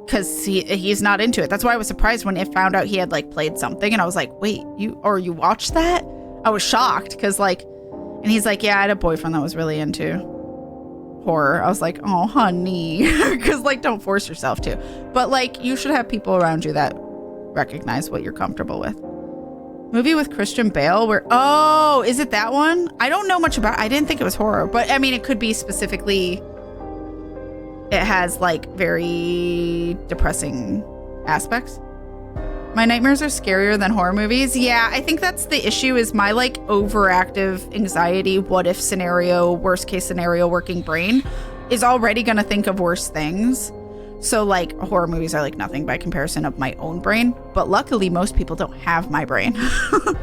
because he's not into it. That's why I was surprised when it found out he had like played something and I was like, wait, you watched that? I was shocked because and he's like, yeah, I had a boyfriend that was really into horror. I was like, oh, honey, because like, don't force yourself to. But like, you should have people around you that recognize what you're comfortable with. Movie with Christian Bale where, oh, is it that one? I don't know much about, I didn't think it was horror, but I mean, it could be specifically, it has like very depressing aspects. My nightmares are scarier than horror movies. Yeah, I think that's the issue is my like overactive anxiety, what if scenario, worst case scenario working brain is already going to think of worse things. So like horror movies are like nothing by comparison of my own brain. But luckily most people don't have my brain. I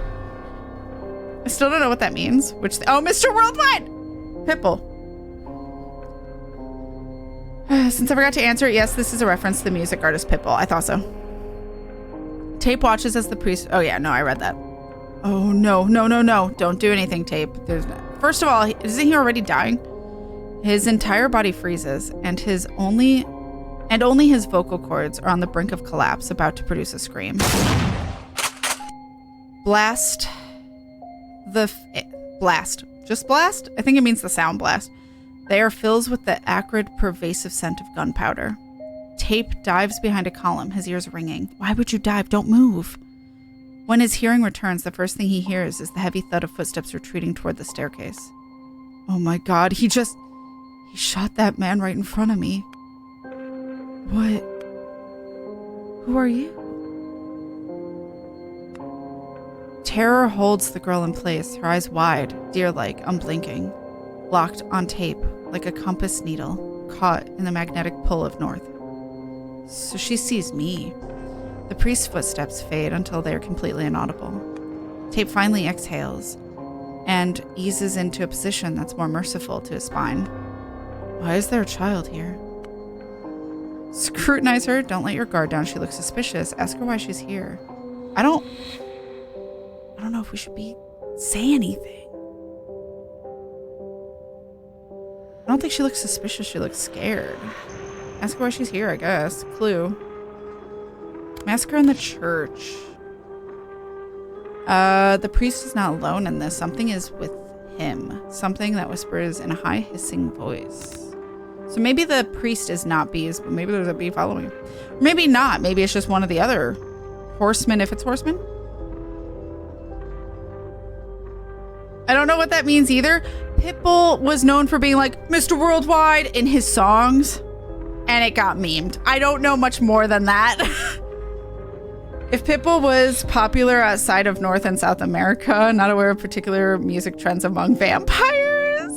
still don't know what that means. Oh, Mr. Worldwide! Pitbull. Since I forgot to answer it, yes, this is a reference to the music artist Pitbull. I thought so. Tape watches as the priest. Oh yeah, no, I read that. Oh no. Don't do anything, Tape. First of all, isn't he already dying? His entire body freezes and only his vocal cords are on the brink of collapse, about to produce a scream. Blast. Blast. Just blast? I think it means the sound blast. They are filled with the acrid, pervasive scent of gunpowder. Tape dives behind a column, his ears ringing. Why would you dive? Don't move. When his hearing returns, the first thing he hears is the heavy thud of footsteps retreating toward the staircase. Oh my God, he shot that man right in front of me. What? Who are you? Terror holds the girl in place, her eyes wide, deer-like, unblinking, locked on tape like a compass needle caught in the magnetic pull of north. So she sees me. The priest's footsteps fade until they are completely inaudible. Tape finally exhales and eases into a position that's more merciful to his spine. Why is there a child here? Scrutinize her. Don't let your guard down. She looks suspicious. Ask her why she's here. I don't know if we should say anything. I don't think she looks suspicious. She looks scared. Ask her why she's here, I guess. Clue. Massacre in the church. The priest is not alone in this. Something is with him. Something that whispers in a high hissing voice. So maybe the priest is not bees, but maybe there's a bee following him. Or maybe not. Maybe it's just one of the other horsemen, if it's horsemen. I don't know what that means either. Pitbull was known for being like Mr. Worldwide in his songs, and it got memed. I don't know much more than that. If Pitbull was popular outside of North and South America, not aware of particular music trends among vampires.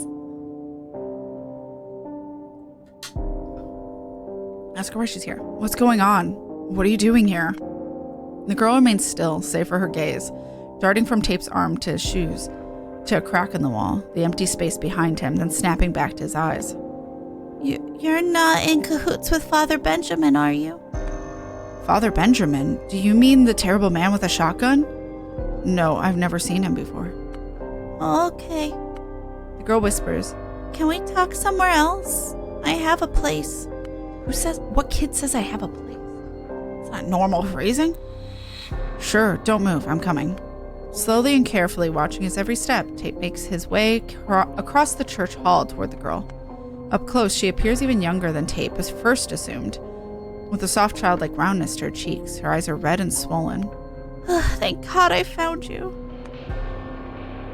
Ask her why she's here. What's going on? What are you doing here? The girl remains still, save for her gaze, darting from Tape's arm to his shoes, to a crack in the wall, the empty space behind him, then snapping back to his eyes. You're not in cahoots with Father Benjamin, are you? Father Benjamin? Do you mean the terrible man with a shotgun? No, I've never seen him before. Okay. The girl whispers. Can we talk somewhere else? I have a place. What kid says I have a place? It's not normal phrasing. Sure, don't move, I'm coming. Slowly and carefully watching his every step, Tate makes his way across the church hall toward the girl. Up close, she appears even younger than Tate was first assumed. With a soft childlike roundness to her cheeks, her eyes are red and swollen. Thank God I found you.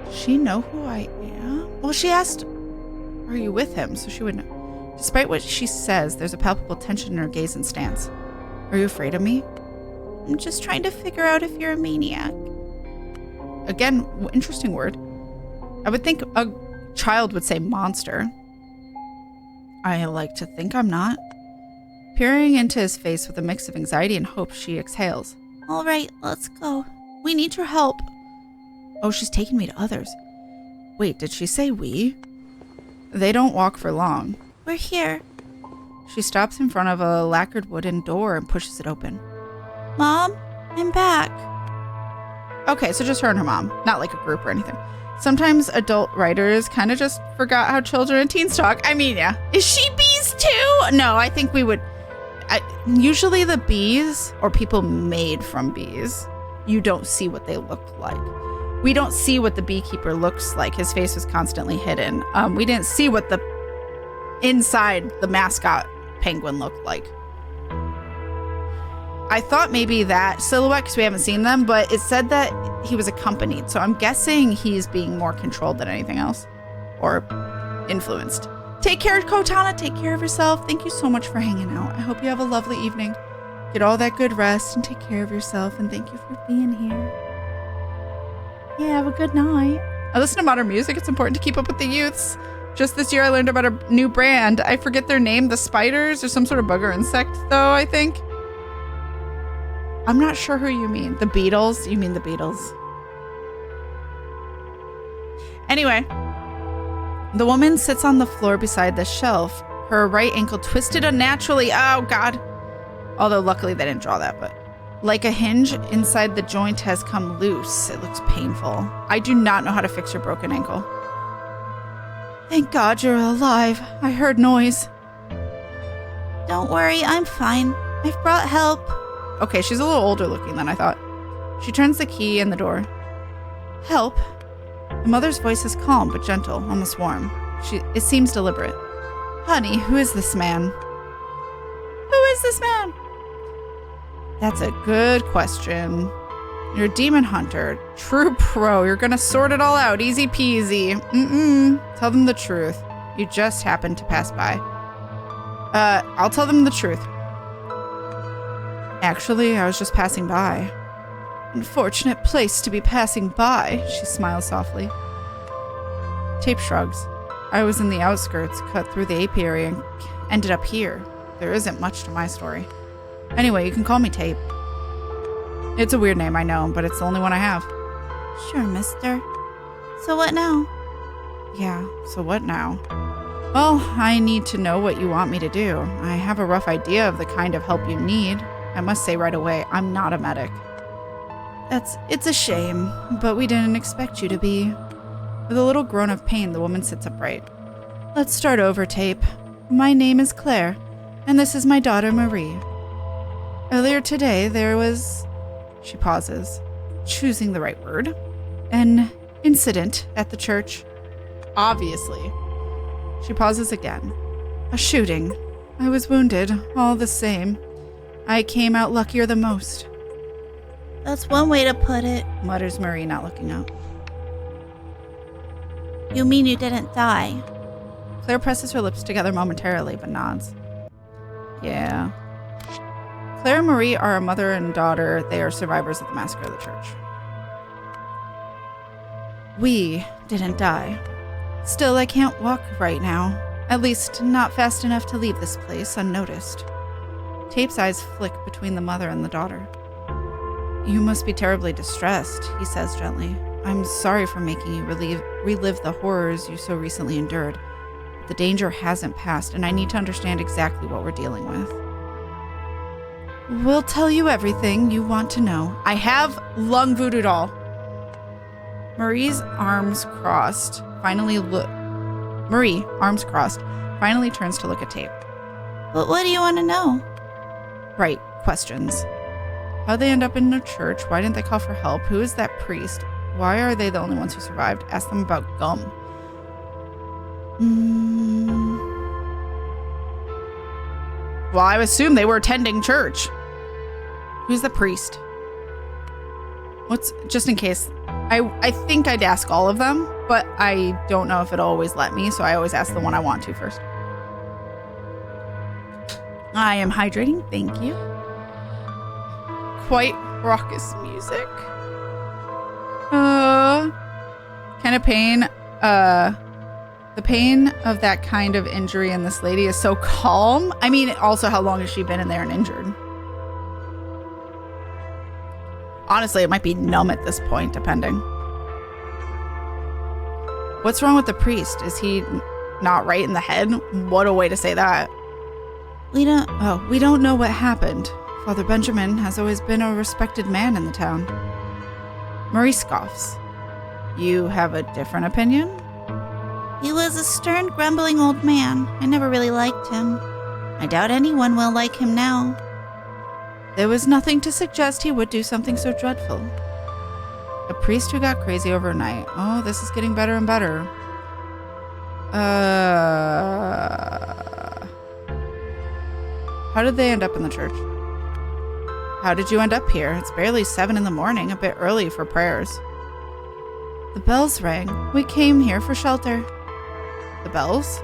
Does she know who I am? Well, she asked, are you with him? So she would know. Despite what she says, there's a palpable tension in her gaze and stance. Are you afraid of me? I'm just trying to figure out if you're a maniac. Again, interesting word. I would think a child would say monster. I like to think I'm not. Peering into his face with a mix of anxiety and hope, she exhales. All right, let's go. We need your help. Oh, she's taking me to others. Wait, did she say we? They don't walk for long. We're here. She stops in front of a lacquered wooden door and pushes it open. Mom, I'm back. Okay, so just her and her mom, not like a group or anything. Sometimes adult writers kind of just forgot how children and teens talk. I mean, yeah. Is she bees too? No, I think we would. Usually the bees, or people made from bees, you don't see what they look like. We don't see what the beekeeper looks like. His face was constantly hidden. We didn't see what the inside the mascot penguin looked like. I thought maybe that silhouette, because we haven't seen them, but it said that he was accompanied. So I'm guessing he's being more controlled than anything else, or influenced. Take care, Kotana. Take care of yourself. Thank you so much for hanging out. I hope you have a lovely evening. Get all that good rest and take care of yourself. And thank you for being here. Yeah, have a good night. I listen to modern music. It's important to keep up with the youths. Just this year, I learned about a new brand. I forget their name. The Spiders or some sort of bug or insect, though, I think. I'm not sure who you mean. The Beatles? You mean the Beatles. Anyway, the woman sits on the floor beside the shelf, her right ankle twisted unnaturally. Oh, God. Although luckily they didn't draw that, but like a hinge inside the joint has come loose. It looks painful. I do not know how to fix your broken ankle. Thank God you're alive. I heard noise. Don't worry, I'm fine. I've brought help. Okay, she's a little older looking than I thought. She turns the key in the door. Help. The mother's voice is calm but gentle, almost warm. It seems deliberate. Honey, who is this man? Who is this man? That's a good question. You're a demon hunter. True pro. You're gonna sort it all out. Easy peasy. Tell them the truth. You just happened to pass by. I'll tell them the truth. Actually, I was just passing by. Unfortunate place to be passing by, she smiles softly. Tape shrugs. I was in the outskirts, cut through the apiary, and ended up here. There isn't much to my story. Anyway, you can call me Tape. It's a weird name, I know, but it's the only one I have. Sure, mister. So what now? Yeah, so what now? Well, I need to know what you want me to do. I have a rough idea of the kind of help you need. I must say right away, I'm not a medic. It's a shame, but we didn't expect you to be. With a little groan of pain, the woman sits upright. Let's start over, Tape. My name is Claire, and this is my daughter, Marie. Earlier today, there was... She pauses, choosing the right word. An incident at the church. Obviously. She pauses again. A shooting. I was wounded, all the same. I came out luckier than most. That's one way to put it. Mutters Marie, not looking up. You mean you didn't die? Claire presses her lips together momentarily, but nods. Yeah. Claire and Marie are a mother and daughter. They are survivors of the massacre of the church. We didn't die. Still, I can't walk right now. At least, not fast enough to leave this place unnoticed. Tape's eyes flick between the mother and the daughter. You must be terribly distressed, he says gently. I'm sorry for making you relive the horrors you so recently endured. The danger hasn't passed, and I need to understand exactly what we're dealing with. We'll tell you everything you want to know. I have lung voodoo doll. Marie's arms crossed, Marie, arms crossed, finally turns to look at Tape. But what do you want to know? Right, questions. How'd they end up in a church? Why didn't they call for help? Who is that priest? Why are they the only ones who survived? Ask them about gum. Well, I assume they were attending church. Who's the priest? Just in case. I think I'd ask all of them, but I don't know if it'll always let me, so I always ask the one I want to first. I am hydrating, thank you. Quite raucous music. Kind of pain. The pain of that kind of injury in this lady is so calm. I mean, also, how long has she been in there and injured? Honestly, it might be numb at this point, depending. What's wrong with the priest? Is he not right in the head? What a way to say that. We don't know what happened. Father Benjamin has always been a respected man in the town. Marie scoffs. You have a different opinion? He was a stern, grumbling old man. I never really liked him. I doubt anyone will like him now. There was nothing to suggest he would do something so dreadful. A priest who got crazy overnight. Oh, this is getting better and better. How did they end up in the church? How did you end up here? It's barely 7 in the morning, a bit early for prayers. The bells rang. We came here for shelter. The bells?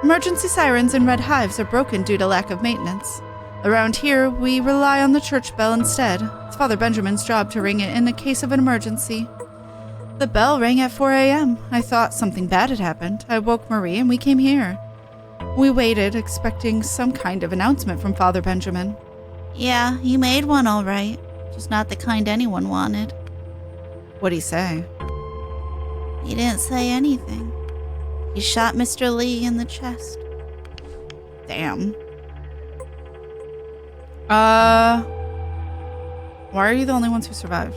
Emergency sirens in red hives are broken due to lack of maintenance. Around here, we rely on the church bell instead. It's Father Benjamin's job to ring it in the case of an emergency. The bell rang at 4 a.m. I thought something bad had happened. I woke Marie and we came here. We waited, expecting some kind of announcement from Father Benjamin. Yeah, he made one all right. Just not the kind anyone wanted. What'd he say? He didn't say anything. He shot Mr. Lee in the chest. Damn. Why are you the only ones who survived?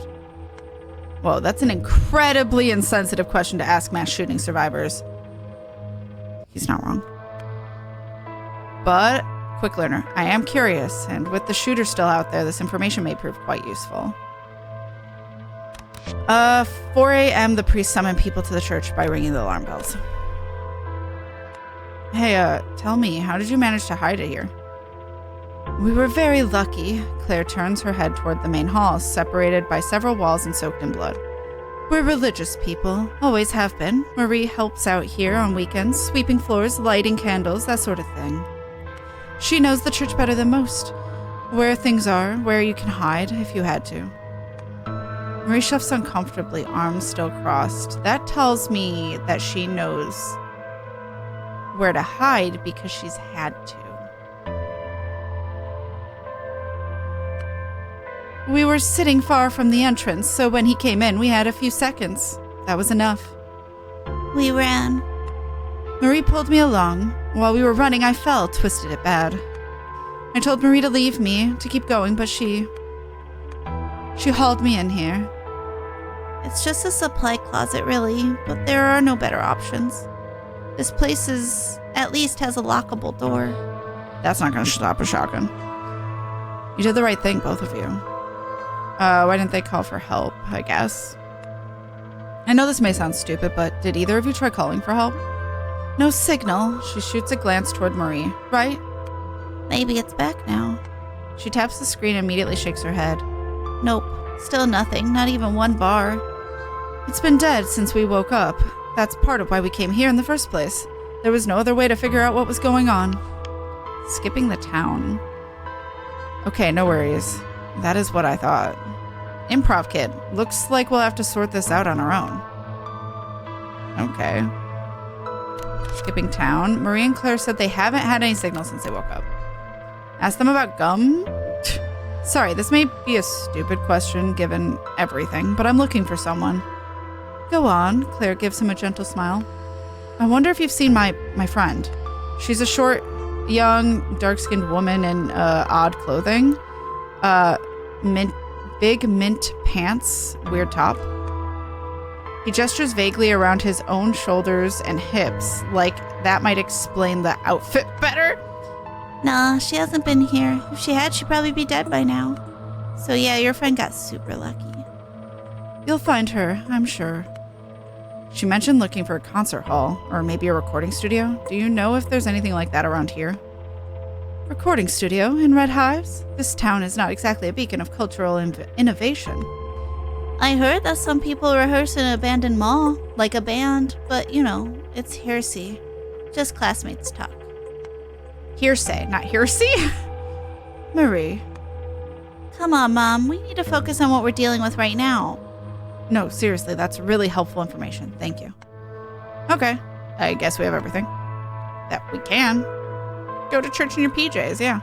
Whoa, that's an incredibly insensitive question to ask mass shooting survivors. He's not wrong. But, quick learner, I am curious, and with the shooter still out there, this information may prove quite useful. 4 a.m., the priest summoned people to the church by ringing the alarm bells. Hey, tell me, how did you manage to hide it here? We were very lucky. Claire turns her head toward the main hall, separated by several walls and soaked in blood. We're religious people, always have been. Marie helps out here on weekends, sweeping floors, lighting candles, that sort of thing. She knows the church better than most. Where things are, where you can hide if you had to. Marie shuffles uncomfortably, arms still crossed. That tells me that she knows where to hide because she's had to. We were sitting far from the entrance, so when he came in, we had a few seconds. That was enough. We ran. Marie pulled me along. While we were running, I fell, twisted it bad. I told Marie to leave me, to keep going, but she hauled me in here. It's just a supply closet, really, but there are no better options. This place at least has a lockable door. That's not going to stop a shotgun. You did the right thing, both of you. Why didn't they call for help, I guess? I know this may sound stupid, but did either of you try calling for help? No signal. She shoots a glance toward Marie. Right? Maybe it's back now. She taps the screen and immediately shakes her head. Nope. Still nothing. Not even one bar. It's been dead since we woke up. That's part of why we came here in the first place. There was no other way to figure out what was going on. Skipping the town. Okay, no worries. That is what I thought. Improv kid. Looks like we'll have to sort this out on our own. Okay. Skipping town. Marie and Claire said they haven't had any signal since they woke up. Ask them about gum? Sorry, this may be a stupid question given everything, but I'm looking for someone. Go on, Claire gives him a gentle smile. I wonder if you've seen my friend. She's a short, young, dark-skinned woman in odd clothing. Big mint pants, weird top. He gestures vaguely around his own shoulders and hips, like that might explain the outfit better. Nah, she hasn't been here. If she had, she'd probably be dead by now. So yeah, your friend got super lucky. You'll find her, I'm sure. She mentioned looking for a concert hall, or maybe a recording studio. Do you know if there's anything like that around here? Recording studio in Red Hives? This town is not exactly a beacon of cultural innovation. I heard that some people rehearse in an abandoned mall, like a band, but you know, it's hearsay. Just classmates talk. Hearsay, not hearsay? Marie. Come on, Mom. We need to focus on what we're dealing with right now. No, seriously, that's really helpful information. Thank you. Okay, I guess we have everything. That we can. Go to church in your PJs, yeah.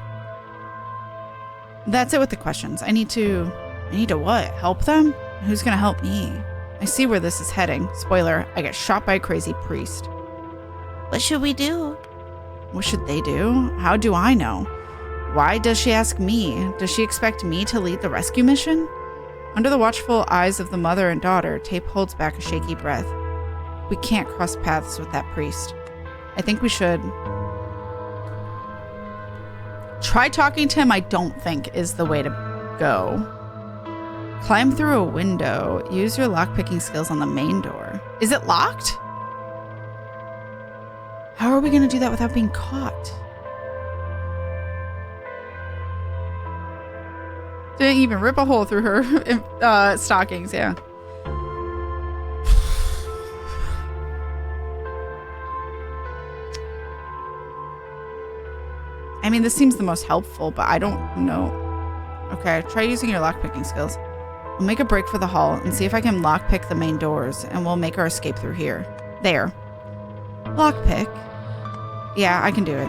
That's it with the questions. I need to what? Help them? Who's gonna help me? I see where this is heading. Spoiler, I get shot by a crazy priest. What should we do? What should they do? How do I know? Why does she ask me? Does she expect me to lead the rescue mission? Under the watchful eyes of the mother and daughter, Tape holds back a shaky breath. We can't cross paths with that priest. I think we should. Try talking to him, I don't think, is the way to go. Climb through a window. Use your lockpicking skills on the main door. Is it locked? How are we going to do that without being caught? Didn't even rip a hole through her stockings, yeah. I mean, this seems the most helpful, but I don't know. Okay, try using your lockpicking skills. We'll make a break for the hall and see if I can lockpick the main doors, and we'll make our escape through here. There. Lockpick? Yeah, I can do it.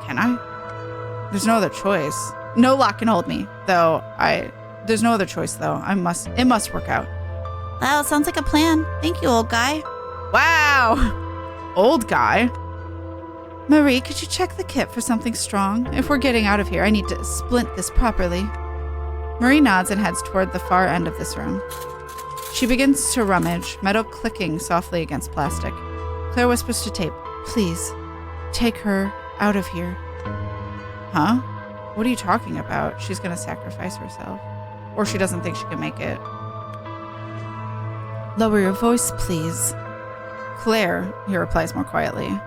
Can I? There's no other choice. No lock can hold me, though. There's no other choice, though. It must work out. Wow, sounds like a plan. Thank you, old guy. Wow! Old guy? Marie, could you check the kit for something strong? If we're getting out of here, I need to splint this properly. Marie nods and heads toward the far end of this room. She begins to rummage, metal clicking softly against plastic. Claire whispers to Tape, please, take her out of here. Huh? What are you talking about? She's gonna sacrifice herself. Or she doesn't think she can make it. Lower your voice, please. Claire, he replies more quietly.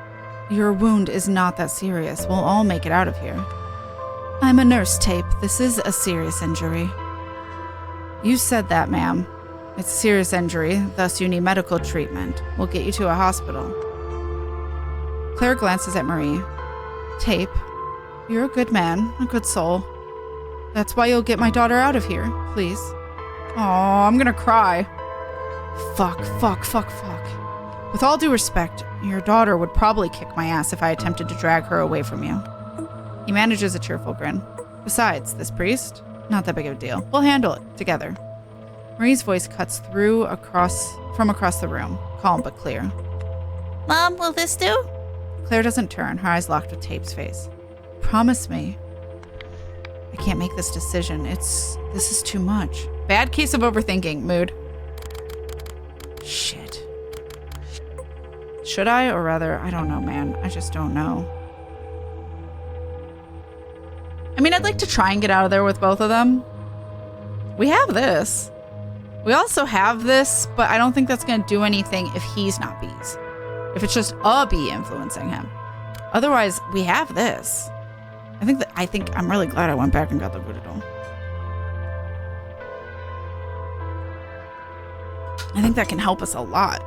Your wound is not that serious. We'll all make it out of here. I'm a nurse, Tape. This is a serious injury. You said that, ma'am. It's a serious injury, thus you need medical treatment. We'll get you to a hospital. Claire glances at Marie. Tape, you're a good man, a good soul. That's why you'll get my daughter out of here, please. Oh, I'm gonna cry. Fuck. With all due respect, your daughter would probably kick my ass if I attempted to drag her away from you. He manages a cheerful grin. Besides, this priest, not that big of a deal. We'll handle it together. Marie's voice cuts through from across the room, calm but clear. Mom, will this do? Claire doesn't turn, her eyes locked with Tape's face. Promise me. I can't make this decision. This is too much. Bad case of overthinking, mood. Shit. Should I? Or rather, I don't know, man. I just don't know. I mean, I'd like to try and get out of there with both of them. We have this. We also have this, but I don't think that's going to do anything if he's not bees. If it's just a bee influencing him. Otherwise, we have this. I think I'm really glad I went back and got the voodoo doll. I think that can help us a lot.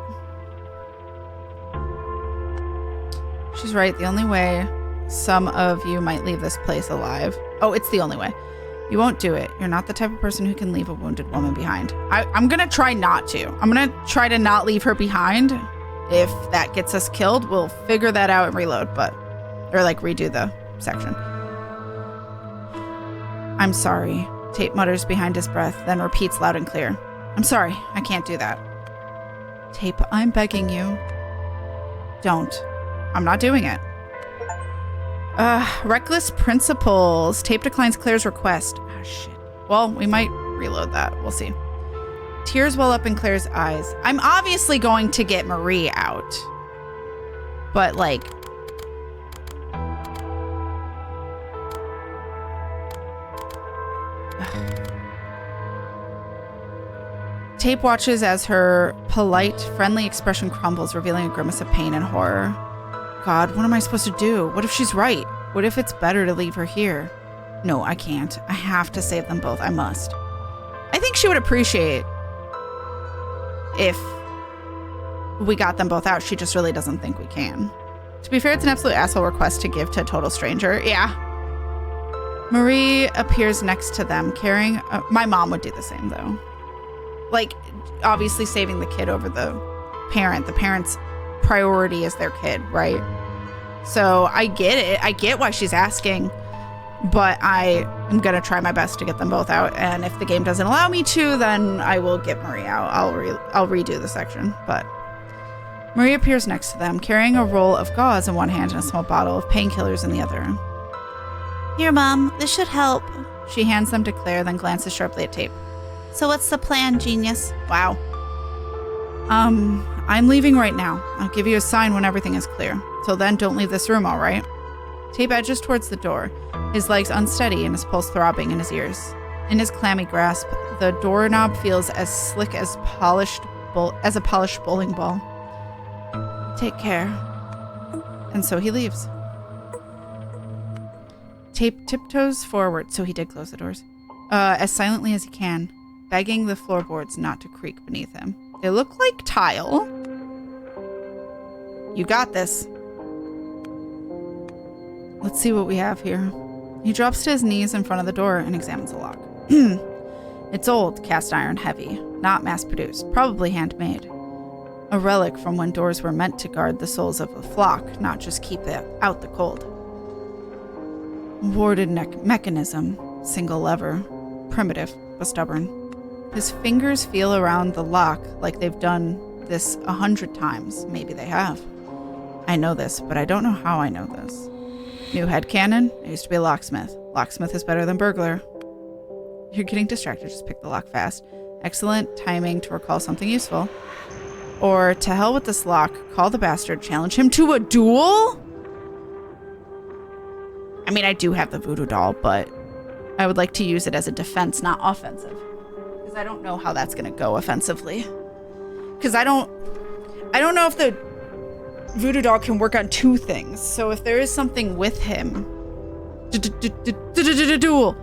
She's right. The only way some of you might leave this place alive. Oh, it's the only way. You won't do it. You're not the type of person who can leave a wounded woman behind. I'm going to try not to. I'm going to try to not leave her behind. If that gets us killed, we'll figure that out and reload, or like redo the section. I'm sorry. Tape mutters behind his breath, then repeats loud and clear. I'm sorry. I can't do that. Tape, I'm begging you. Don't. I'm not doing it. Reckless principles. Tape declines Claire's request. Oh, shit. Well, we might reload that. We'll see. Tears well up in Claire's eyes. I'm obviously going to get Marie out. But, like... Tape watches as her polite, friendly expression crumbles, revealing a grimace of pain and horror. God, what am I supposed to do? What if she's right? What if it's better to leave her here? No, I can't. I have to save them both. I must. I think she would appreciate if we got them both out. She just really doesn't think we can. To be fair, it's an absolute asshole request to give to a total stranger. Yeah. Marie appears next to them, carrying... my mom would do the same, though. Like, obviously saving the kid over the parent. The parent's priority is their kid, right? So I get it. I get why she's asking. But I am going to try my best to get them both out. And if the game doesn't allow me to, then I will get Marie out. I'll redo the section. But Marie appears next to them, carrying a roll of gauze in one hand and a small bottle of painkillers in the other. Here, Mom. This should help. She hands them to Claire, then glances sharply at Tape. So what's the plan, genius? Wow. I'm leaving right now. I'll give you a sign when everything is clear. Till then, don't leave this room, all right? Tape edges towards the door, his legs unsteady and his pulse throbbing in his ears. In his clammy grasp, the doorknob feels as slick as a polished bowling ball. Take care. And so he leaves. Tape tiptoes forward, so he did close the doors, as silently as he can, begging the floorboards not to creak beneath him. They look like tile. You got this. Let's see what we have here. He drops to his knees in front of the door and examines the lock. It's old, cast iron heavy, not mass-produced, probably handmade. A relic from when doors were meant to guard the souls of a flock, not just keep it out the cold. Warded mechanism, single lever, primitive but stubborn. His fingers feel around the lock like they've done this 100 times. Maybe they have. I know this, but I don't know how I know this. New headcanon? I used to be a locksmith. Locksmith is better than burglar. You're getting distracted, just pick the lock fast. Excellent timing to recall something useful. Or, to hell with this lock, call the bastard, challenge him to a duel? I mean, I do have the voodoo doll, but I would like to use it as a defense, not offensive. Because I don't know how that's going to go offensively. Because I don't know if the voodoo doll can work on two things. So if there is something with him... Duel.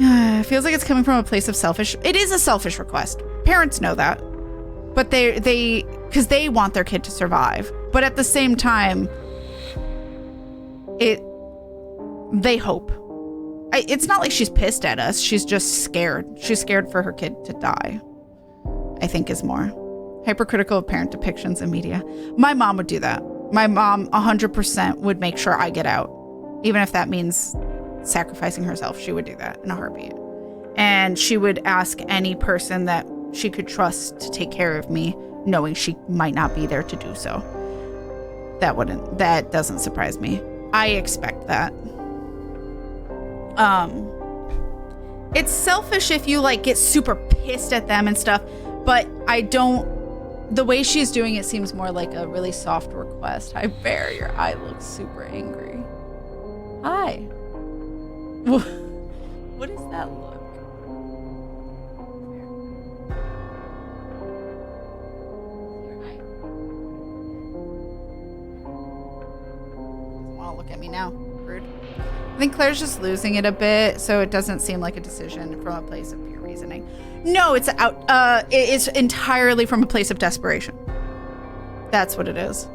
It feels like it's coming from a place of selfish... It is a selfish request. Parents know that. But because they want their kid to survive. But at the same time, they hope. it's not like she's pissed at us. She's just scared. She's scared for her kid to die, I think is more. Hypercritical of parent depictions in media. My mom would do that. My mom 100% would make sure I get out. Even if that means sacrificing herself, she would do that in a heartbeat. And she would ask any person that she could trust to take care of me, knowing she might not be there to do so. That doesn't surprise me. I expect that. It's selfish if you like get super pissed at them and stuff, but the way she's doing it seems more like a really soft request. Hi, Bear, your eye looks super angry. Hi. What is that look? Doesn't want to look at me now. Rude. I think Claire's just losing it a bit, so it doesn't seem like a decision from a place of pure reasoning. No, it is entirely from a place of desperation. That's what it is.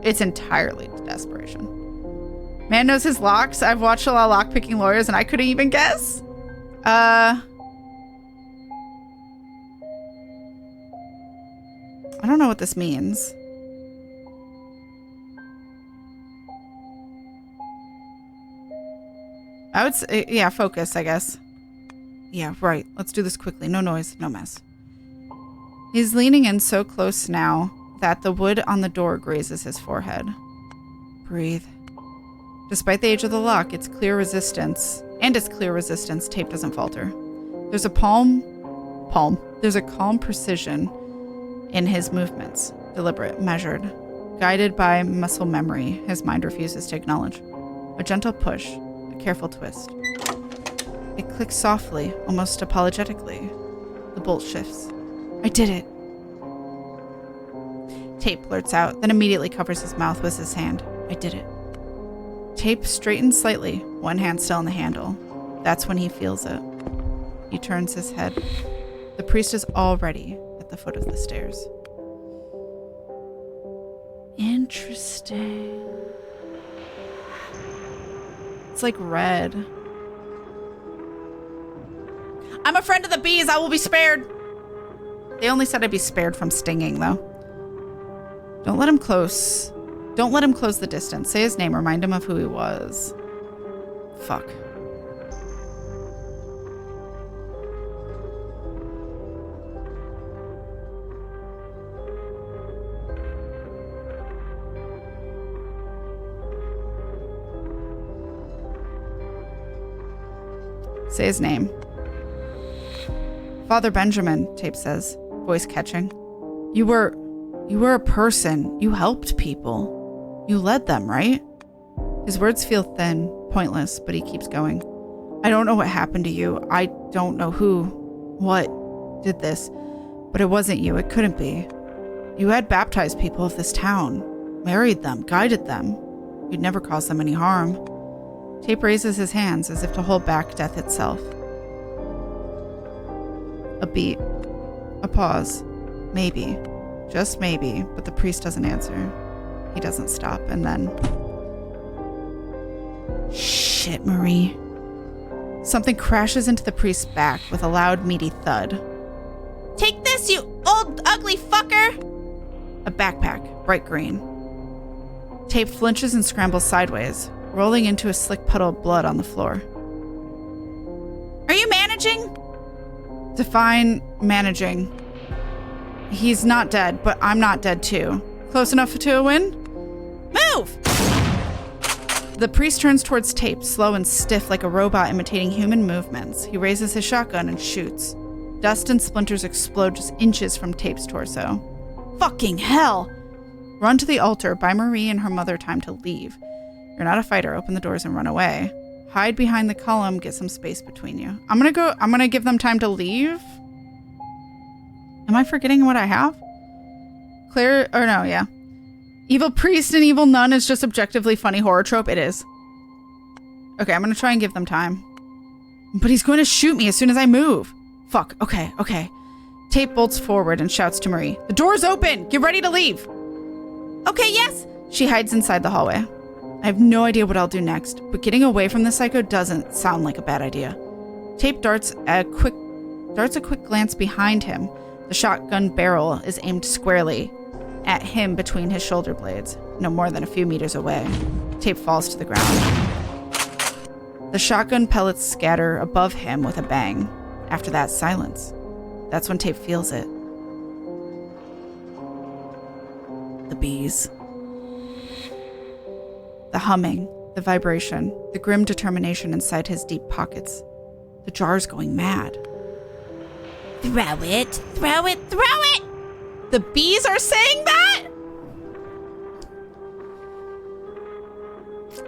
It's entirely desperation. Man knows his locks. I've watched a lot of lockpicking lawyers and I couldn't even guess. I don't know what this means. I would say, yeah, focus, I guess. Yeah, right. Let's do this quickly. No noise, no mess. He's leaning in so close now that the wood on the door grazes his forehead. Breathe. Despite the age of the lock, its clear resistance, tape doesn't falter. There's a calm precision in his movements, deliberate, measured, guided by muscle memory his mind refuses to acknowledge. A gentle push, a careful twist. It clicks softly, almost apologetically. The bolt shifts. I did it. Tape blurts out, then immediately covers his mouth with his hand. I did it. Tape straightens slightly, one hand still on the handle. That's when he feels it. He turns his head. The priest is already at the foot of the stairs. Interesting. It's like red. I'm a friend of the bees. I will be spared. They only said I'd be spared from stinging, though. Don't let him close the distance. Say his name. Remind him of who he was. Fuck. Say his name. Father Benjamin, Tape says, voice catching. You were a person. You helped people. You led them, right? His words feel thin, pointless, but he keeps going. I don't know what happened to you. I don't know what did this, but it wasn't you. It couldn't be. You had baptized people of this town, married them, guided them. You'd never cause them any harm. Tape raises his hands as if to hold back death itself. A beat. A pause. Maybe. Just maybe, but the priest doesn't answer. He doesn't stop, and then... Shit, Marie. Something crashes into the priest's back with a loud, meaty thud. Take this, you old, ugly fucker! A backpack, bright green. Tape flinches and scrambles sideways, rolling into a slick puddle of blood on the floor. Are you managing? Define managing. He's not dead, but I'm not dead too. Close enough to a win? Move! The priest turns towards Tape, slow and stiff like a robot imitating human movements. He raises his shotgun and shoots. Dust and splinters explode just inches from Tape's torso. Fucking hell! Run to the altar, buy Marie and her mother time to leave. You're not a fighter, open the doors and run away. Hide behind the column, get some space between you. I'm gonna give them time to leave? Am I forgetting what I have? Claire, or no, yeah. Evil priest and evil nun is just objectively funny horror trope. It is. Okay, I'm gonna try and give them time. But he's going to shoot me as soon as I move. Fuck, okay. Tape bolts forward and shouts to Marie. The door's open! Get ready to leave! Okay, yes! She hides inside the hallway. I have no idea what I'll do next, but getting away from the psycho doesn't sound like a bad idea. Tape darts a quick glance behind him. The shotgun barrel is aimed squarely at him between his shoulder blades, no more than a few meters away. Tape falls to the ground. The shotgun pellets scatter above him with a bang. After that, silence. That's when Tape feels it. The bees. The humming, the vibration, the grim determination inside his deep pockets. The jar's going mad. Throw it, throw it, throw it! The bees are saying that?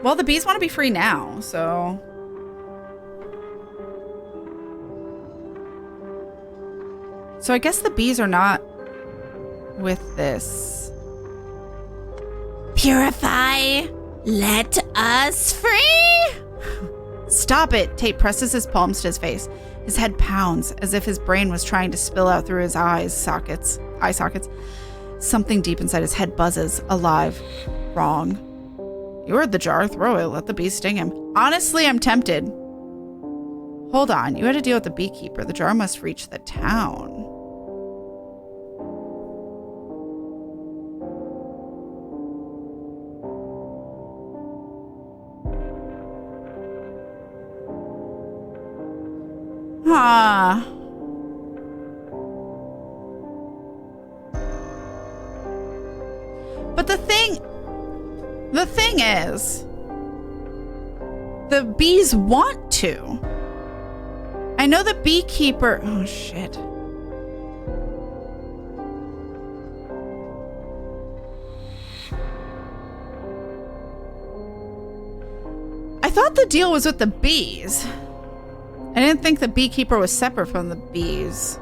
Well, the bees want to be free now, so... So I guess the bees are not with this. Purify! Let us free! Stop it! Tape presses his palms to his face. His head pounds as if his brain was trying to spill out through his eye sockets. Something deep inside his head buzzes, alive. Wrong. You heard the jar, throw it, let the bees sting him. Honestly, I'm tempted. Hold on, you had to deal with the beekeeper. The jar must reach the town. Huh. But the thing is, the bees want to. I know the beekeeper. Oh, shit. I thought the deal was with the bees. I didn't think the beekeeper was separate from the bees.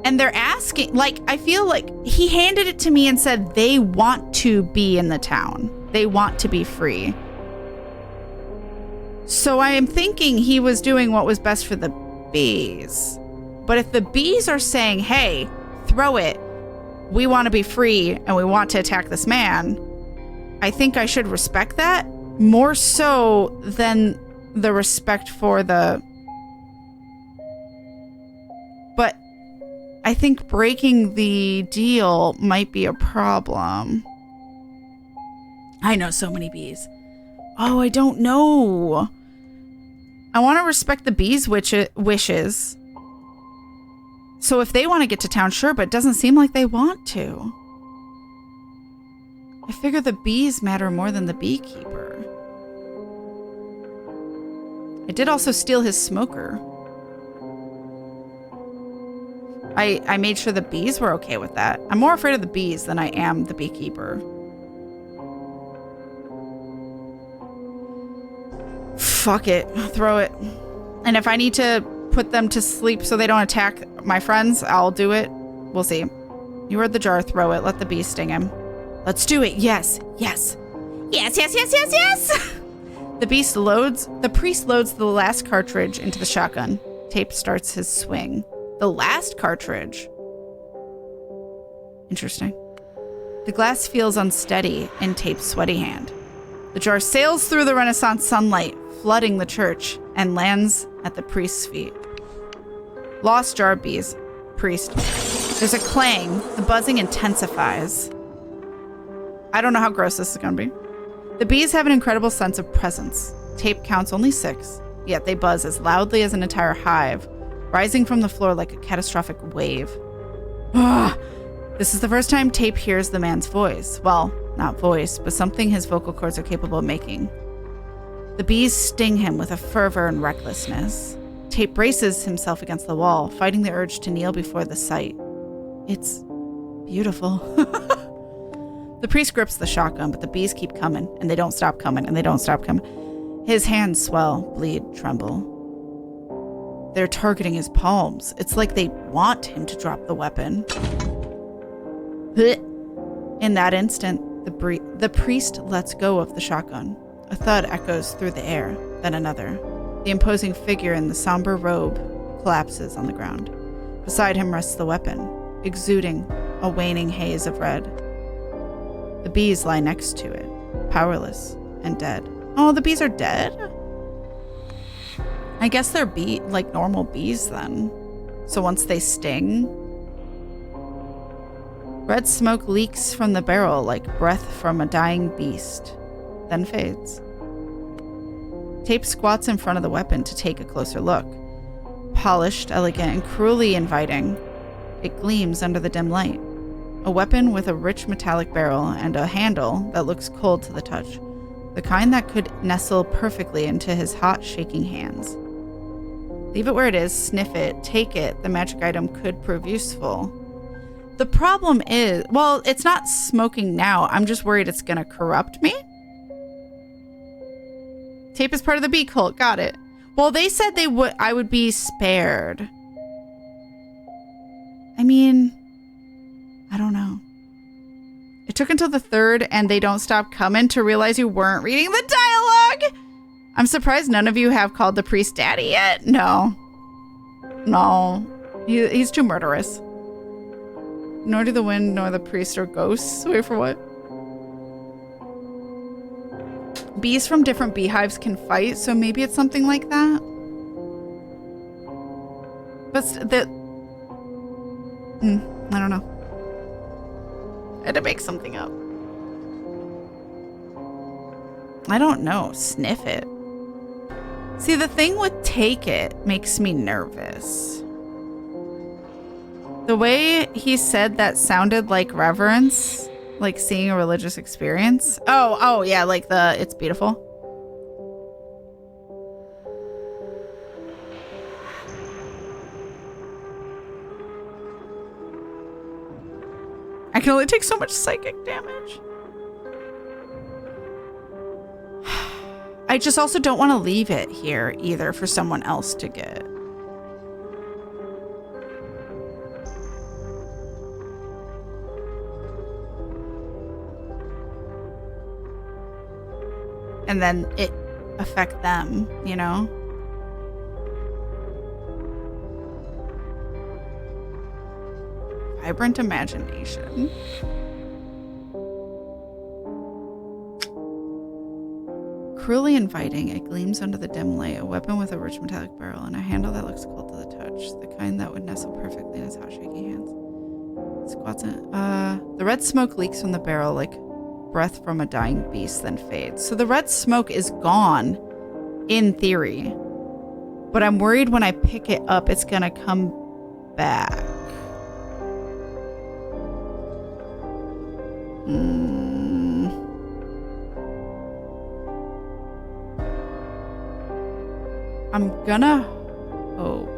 And they're asking, like, I feel like he handed it to me and said they want to be in the town. They want to be free. So I am thinking he was doing what was best for the bees. But if the bees are saying, hey, throw it, we want to be free and we want to attack this man, I think I should respect that more so than the respect for the... But I think breaking the deal might be a problem. I know so many bees. Oh, I don't know. I want to respect the bees' wishes. So if they want to get to town, sure, but it doesn't seem like they want to. I figure the bees matter more than the beekeeper. I did also steal his smoker. I made sure the bees were okay with that. I'm more afraid of the bees than I am the beekeeper. Fuck it. Throw it. And if I need to put them to sleep so they don't attack my friends, I'll do it. We'll see. You heard the jar. Throw it. Let the bees sting him. Let's do it. Yes. Yes. Yes, yes, yes, yes, yes! The priest loads the last cartridge into the shotgun. Tape starts his swing. The last cartridge. Interesting. The glass feels unsteady in Tape's sweaty hand. The jar sails through the Renaissance sunlight, flooding the church, and lands at the priest's feet. Lost jar of bees. Priest. There's a clang. The buzzing intensifies. I don't know how gross this is going to be. The bees have an incredible sense of presence. Tape counts only 6, yet they buzz as loudly as an entire hive, rising from the floor like a catastrophic wave. Ugh. This is the first time Tape hears the man's voice. Well, not voice, but something his vocal cords are capable of making. The bees sting him with a fervor and recklessness. Tape braces himself against the wall, fighting the urge to kneel before the sight. It's beautiful. The priest grips the shotgun, but the bees keep coming, and they don't stop coming, and they don't stop coming. His hands swell, bleed, tremble. They're targeting his palms. It's like they want him to drop the weapon. In that instant, the priest lets go of the shotgun. A thud echoes through the air, then another. The imposing figure in the somber robe collapses on the ground. Beside him rests the weapon, exuding a waning haze of red. The bees lie next to it, powerless and dead. Oh, the bees are dead? I guess they're like normal bees then. So once they sting, red smoke leaks from the barrel like breath from a dying beast, then fades. Tape squats in front of the weapon to take a closer look. Polished, elegant, and cruelly inviting, it gleams under the dim light. A weapon with a rich metallic barrel and a handle that looks cold to the touch. The kind that could nestle perfectly into his hot, shaking hands. Leave it where it is, sniff it, take it. The magic item could prove useful. The problem is, well, it's not smoking now. I'm just worried it's going to corrupt me. Tape is part of the bee cult. Got it. Well, they said I would be spared. I mean, I don't know. It took until the third and they don't stop coming to realize you weren't reading the dialogue. I'm surprised none of you have called the priest daddy yet. No. He's too murderous. Nor do the wind nor the priest or ghosts. Wait for what? Bees from different beehives can fight, so maybe it's something like that. But I don't know. I had to make something up. I don't know. Sniff it. See, the thing with take it makes me nervous. The way he said that sounded like reverence, like seeing a religious experience. Oh yeah, like it's beautiful. I can only take so much psychic damage. I just also don't want to leave it here either for someone else to get. And then it affect them, you know? Vibrant imagination. Cruelly inviting, it gleams under the dim light, a weapon with a rich metallic barrel and a handle that looks cold to the touch, the kind that would nestle perfectly in his hot, shaky hands. Squats in. The red smoke leaks from the barrel like breath from a dying beast, then fades. So the red smoke is gone, in theory. But I'm worried when I pick it up, it's gonna come back. I'm gonna hope.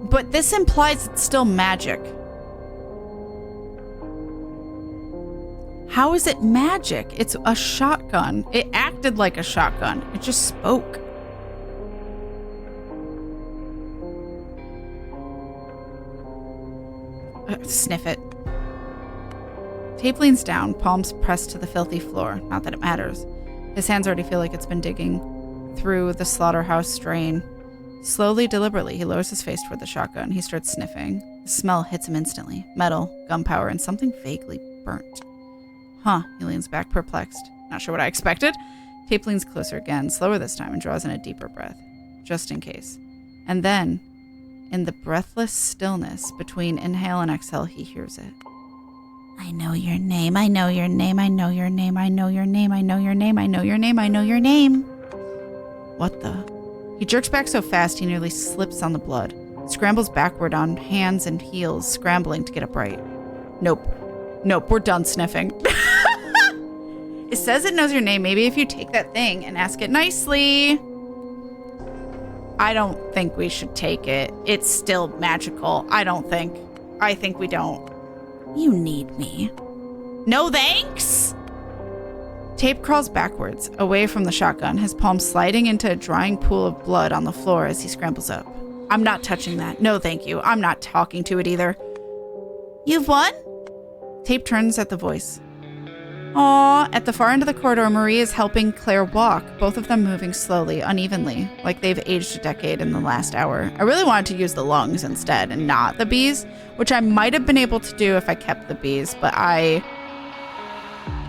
But this implies it's still magic. How is it magic? It's a shotgun. It acted like a shotgun. It just spoke. Sniff it. Tape leans down, palms pressed to the filthy floor. Not that it matters. His hands already feel like it's been digging through the slaughterhouse drain. Slowly, deliberately, he lowers his face toward the shotgun. He starts sniffing. The smell hits him instantly. Metal, gunpowder, and something vaguely burnt. Huh, he leans back, perplexed. Not sure what I expected. Tape leans closer again, slower this time, and draws in a deeper breath. Just in case. And then, in the breathless stillness between inhale and exhale, he hears it. I know your name, I know your name, I know your name, I know your name, I know your name, I know your name, I know your name. What the? He jerks back so fast he nearly slips on the blood. Scrambles backward on hands and heels, scrambling to get upright. Nope, we're done sniffing. It says it knows your name. Maybe if you take that thing and ask it nicely. I don't think we should take it. It's still magical. I think we don't. You need me. No thanks! Tape crawls backwards, away from the shotgun, his palm sliding into a drying pool of blood on the floor as he scrambles up. I'm not touching that. No, thank you. I'm not talking to it either. You've won? Tape turns at the voice. Aw, at the far end of the corridor, Marie is helping Claire walk, both of them moving slowly, unevenly, like they've aged a decade in the last hour. I really wanted to use the lungs instead and not the bees, which I might have been able to do if I kept the bees, but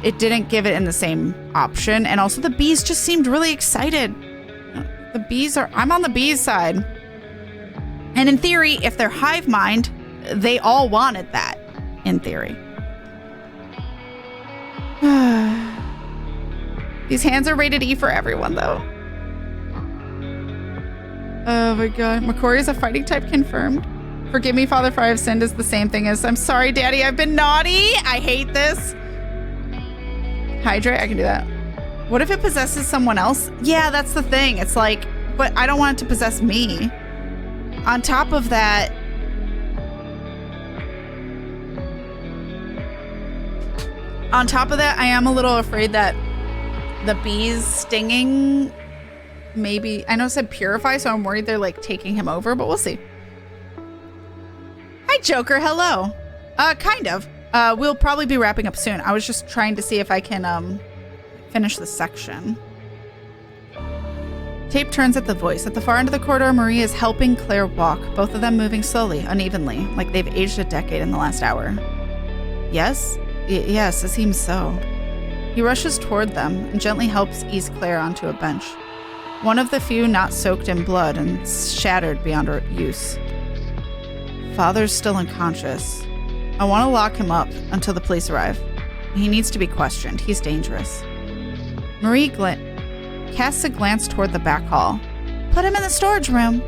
it didn't give it in the same option. And also the bees just seemed really excited. I'm on the bees side. And in theory, if they're hive mind, they all wanted that, in theory. These hands are rated E for everyone, though. Oh my god. McCory is a fighting type confirmed. Forgive me, Father, for I have sinned is the same thing as I'm sorry, Daddy, I've been naughty. I hate this. Hydrate, I can do that. What if it possesses someone else? Yeah, that's the thing. It's like, but I don't want it to possess me. On top of that, I am a little afraid that the bees stinging maybe, I know it said purify, so I'm worried they're like taking him over, but we'll see. Hi, Joker. Hello. Kind of. We'll probably be wrapping up soon. I was just trying to see if I can finish this section. Tape turns at the voice. At the far end of the corridor, Marie is helping Claire walk, both of them moving slowly, unevenly, like they've aged a decade in the last hour. Yes? Yes, it seems so. He rushes toward them and gently helps ease Claire onto a bench. One of the few not soaked in blood and shattered beyond use. Father's still unconscious. I want to lock him up until the police arrive. He needs to be questioned. He's dangerous. Marie casts a glance toward the back hall. Put him in the storage room.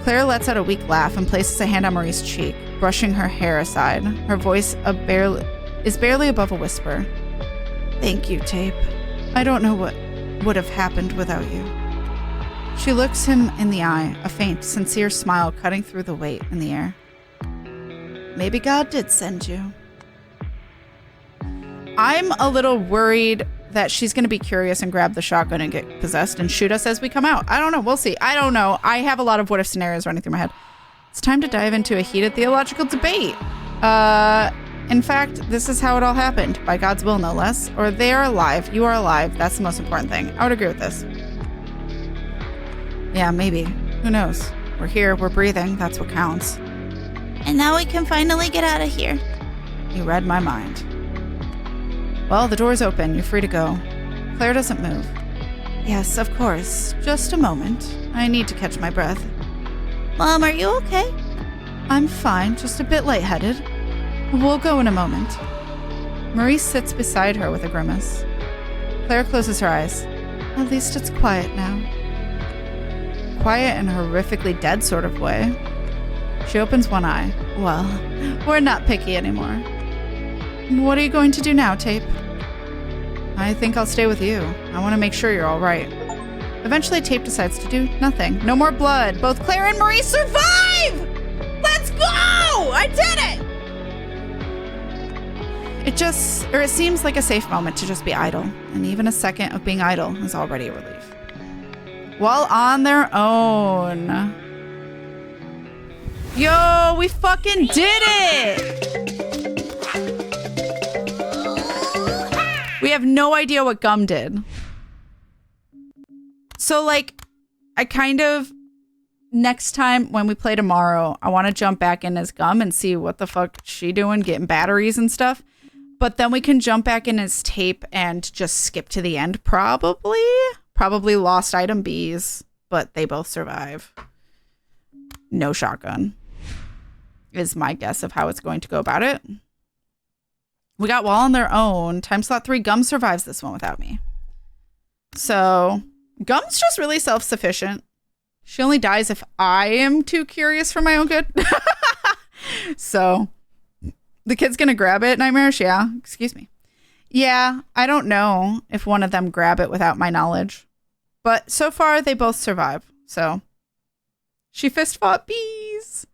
Claire lets out a weak laugh and places a hand on Marie's cheek, brushing her hair aside. Her voice is barely above a whisper. Thank you, Tape. I don't know what would have happened without you. She looks him in the eye, a faint, sincere smile cutting through the weight in the air. Maybe God did send you. I'm a little worried that she's going to be curious and grab the shotgun and get possessed and shoot us as we come out. I don't know. We'll see. I don't know. I have a lot of what if scenarios running through my head. It's time to dive into a heated theological debate. In fact, this is how it all happened. By God's will, no less. Or they are alive. You are alive. That's the most important thing. I would agree with this. Yeah, maybe. Who knows? We're here. We're breathing. That's what counts. And now we can finally get out of here. You read my mind. Well, the door's open. You're free to go. Claire doesn't move. Yes, of course. Just a moment. I need to catch my breath. Mom, are you okay? I'm fine. Just a bit lightheaded. We'll go in a moment. Marie sits beside her with a grimace. Claire closes her eyes. At least it's quiet now. Quiet in a horrifically dead sort of way. She opens one eye. Well, we're not picky anymore. What are you going to do now, Tape? I think I'll stay with you. I want to make sure you're all right. Eventually, Tape decides to do nothing. No more blood. Both Claire and Marie survive! Let's go! I did it! It seems like a safe moment to just be idle. And even a second of being idle is already a relief. While on their own. Yo, we fucking did it! We have no idea what Gum did. So, like, I kind of, next time when we play tomorrow, I want to jump back in as Gum and see what the fuck she doing, getting batteries and stuff. But then we can jump back in as Tape and just skip to the end, probably. Probably lost item bees, but they both survive. No shotgun is my guess of how it's going to go about it. We got Wall on their own. Time slot 3, Gum survives this one without me. So Gum's just really self-sufficient. She only dies if I am too curious for my own good. So the kid's gonna grab it, Nightmarish? Yeah, excuse me. Yeah, I don't know if one of them grab it without my knowledge. But so far, they both survive. So she fist fought bees.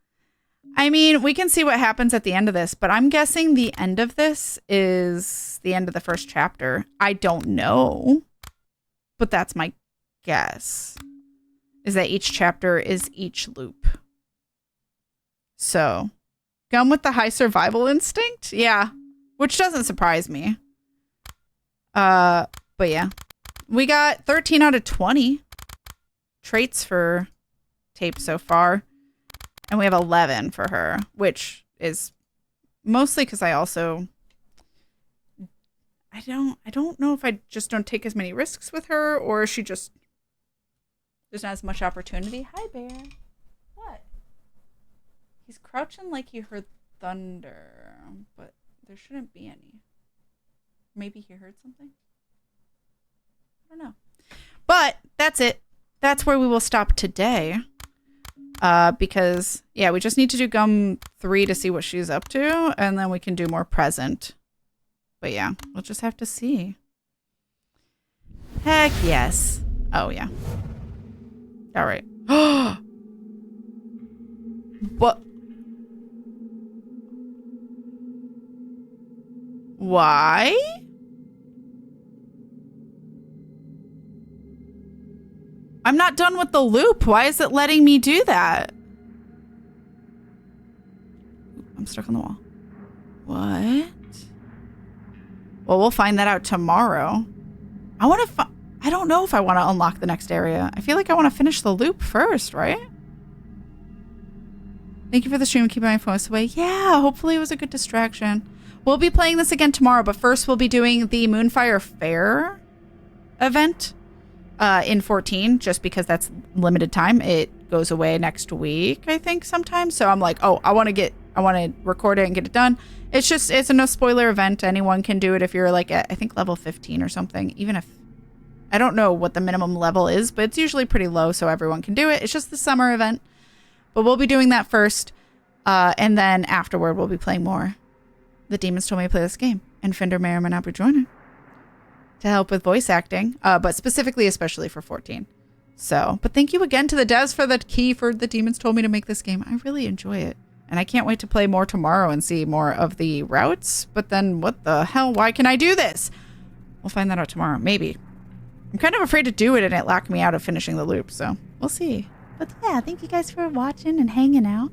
I mean, we can see what happens at the end of this, but I'm guessing the end of this is the end of the first chapter. I don't know, but that's my guess, is that each chapter is each loop. So, Gum with the high survival instinct? Yeah, which doesn't surprise me. But yeah, we got 13 out of 20 traits for Tape so far, and we have 11 for her, which is mostly because I don't know if I just don't take as many risks with her, or she just there's not as much opportunity. Hi, Bear. What? He's crouching like he heard thunder, but there shouldn't be any. Maybe he heard something? I don't know. But that's it. That's where we will stop today. Because, yeah, we just need to do Gum 3 to see what she's up to, and then we can do more present. But yeah, we'll just have to see. Heck yes. Oh, yeah. All right. What? Why? I'm not done with the loop. Why is it letting me do that? I'm stuck on the wall. What? Well, we'll find that out tomorrow. I don't know if I want to unlock the next area. I feel like I want to finish the loop first, right? Thank you for the stream. Keeping my phone away. Yeah, hopefully it was a good distraction. We'll be playing this again tomorrow, but first we'll be doing the Moonfire Fair event in 14, just because that's limited time. It goes away next week, I think, sometime. So I'm like, oh, I want to record it and get it done. It's a no spoiler event. Anyone can do it if you're like at, I think, level 15 or something. Even if, I don't know what the minimum level is, but it's usually pretty low, so everyone can do it. It's just the summer event. But we'll be doing that first. And then afterward, we'll be playing more. The demons told me to play this game, and Fender may or may not be joining to help with voice acting, but specifically, especially for 14. So, but thank you again to the devs for the key for the demons told me to make this game. I really enjoy it. And I can't wait to play more tomorrow and see more of the routes. But then what the hell? Why can I do this? We'll find that out tomorrow. Maybe. I'm kind of afraid to do it and it locked me out of finishing the loop. So we'll see. But yeah, thank you guys for watching and hanging out.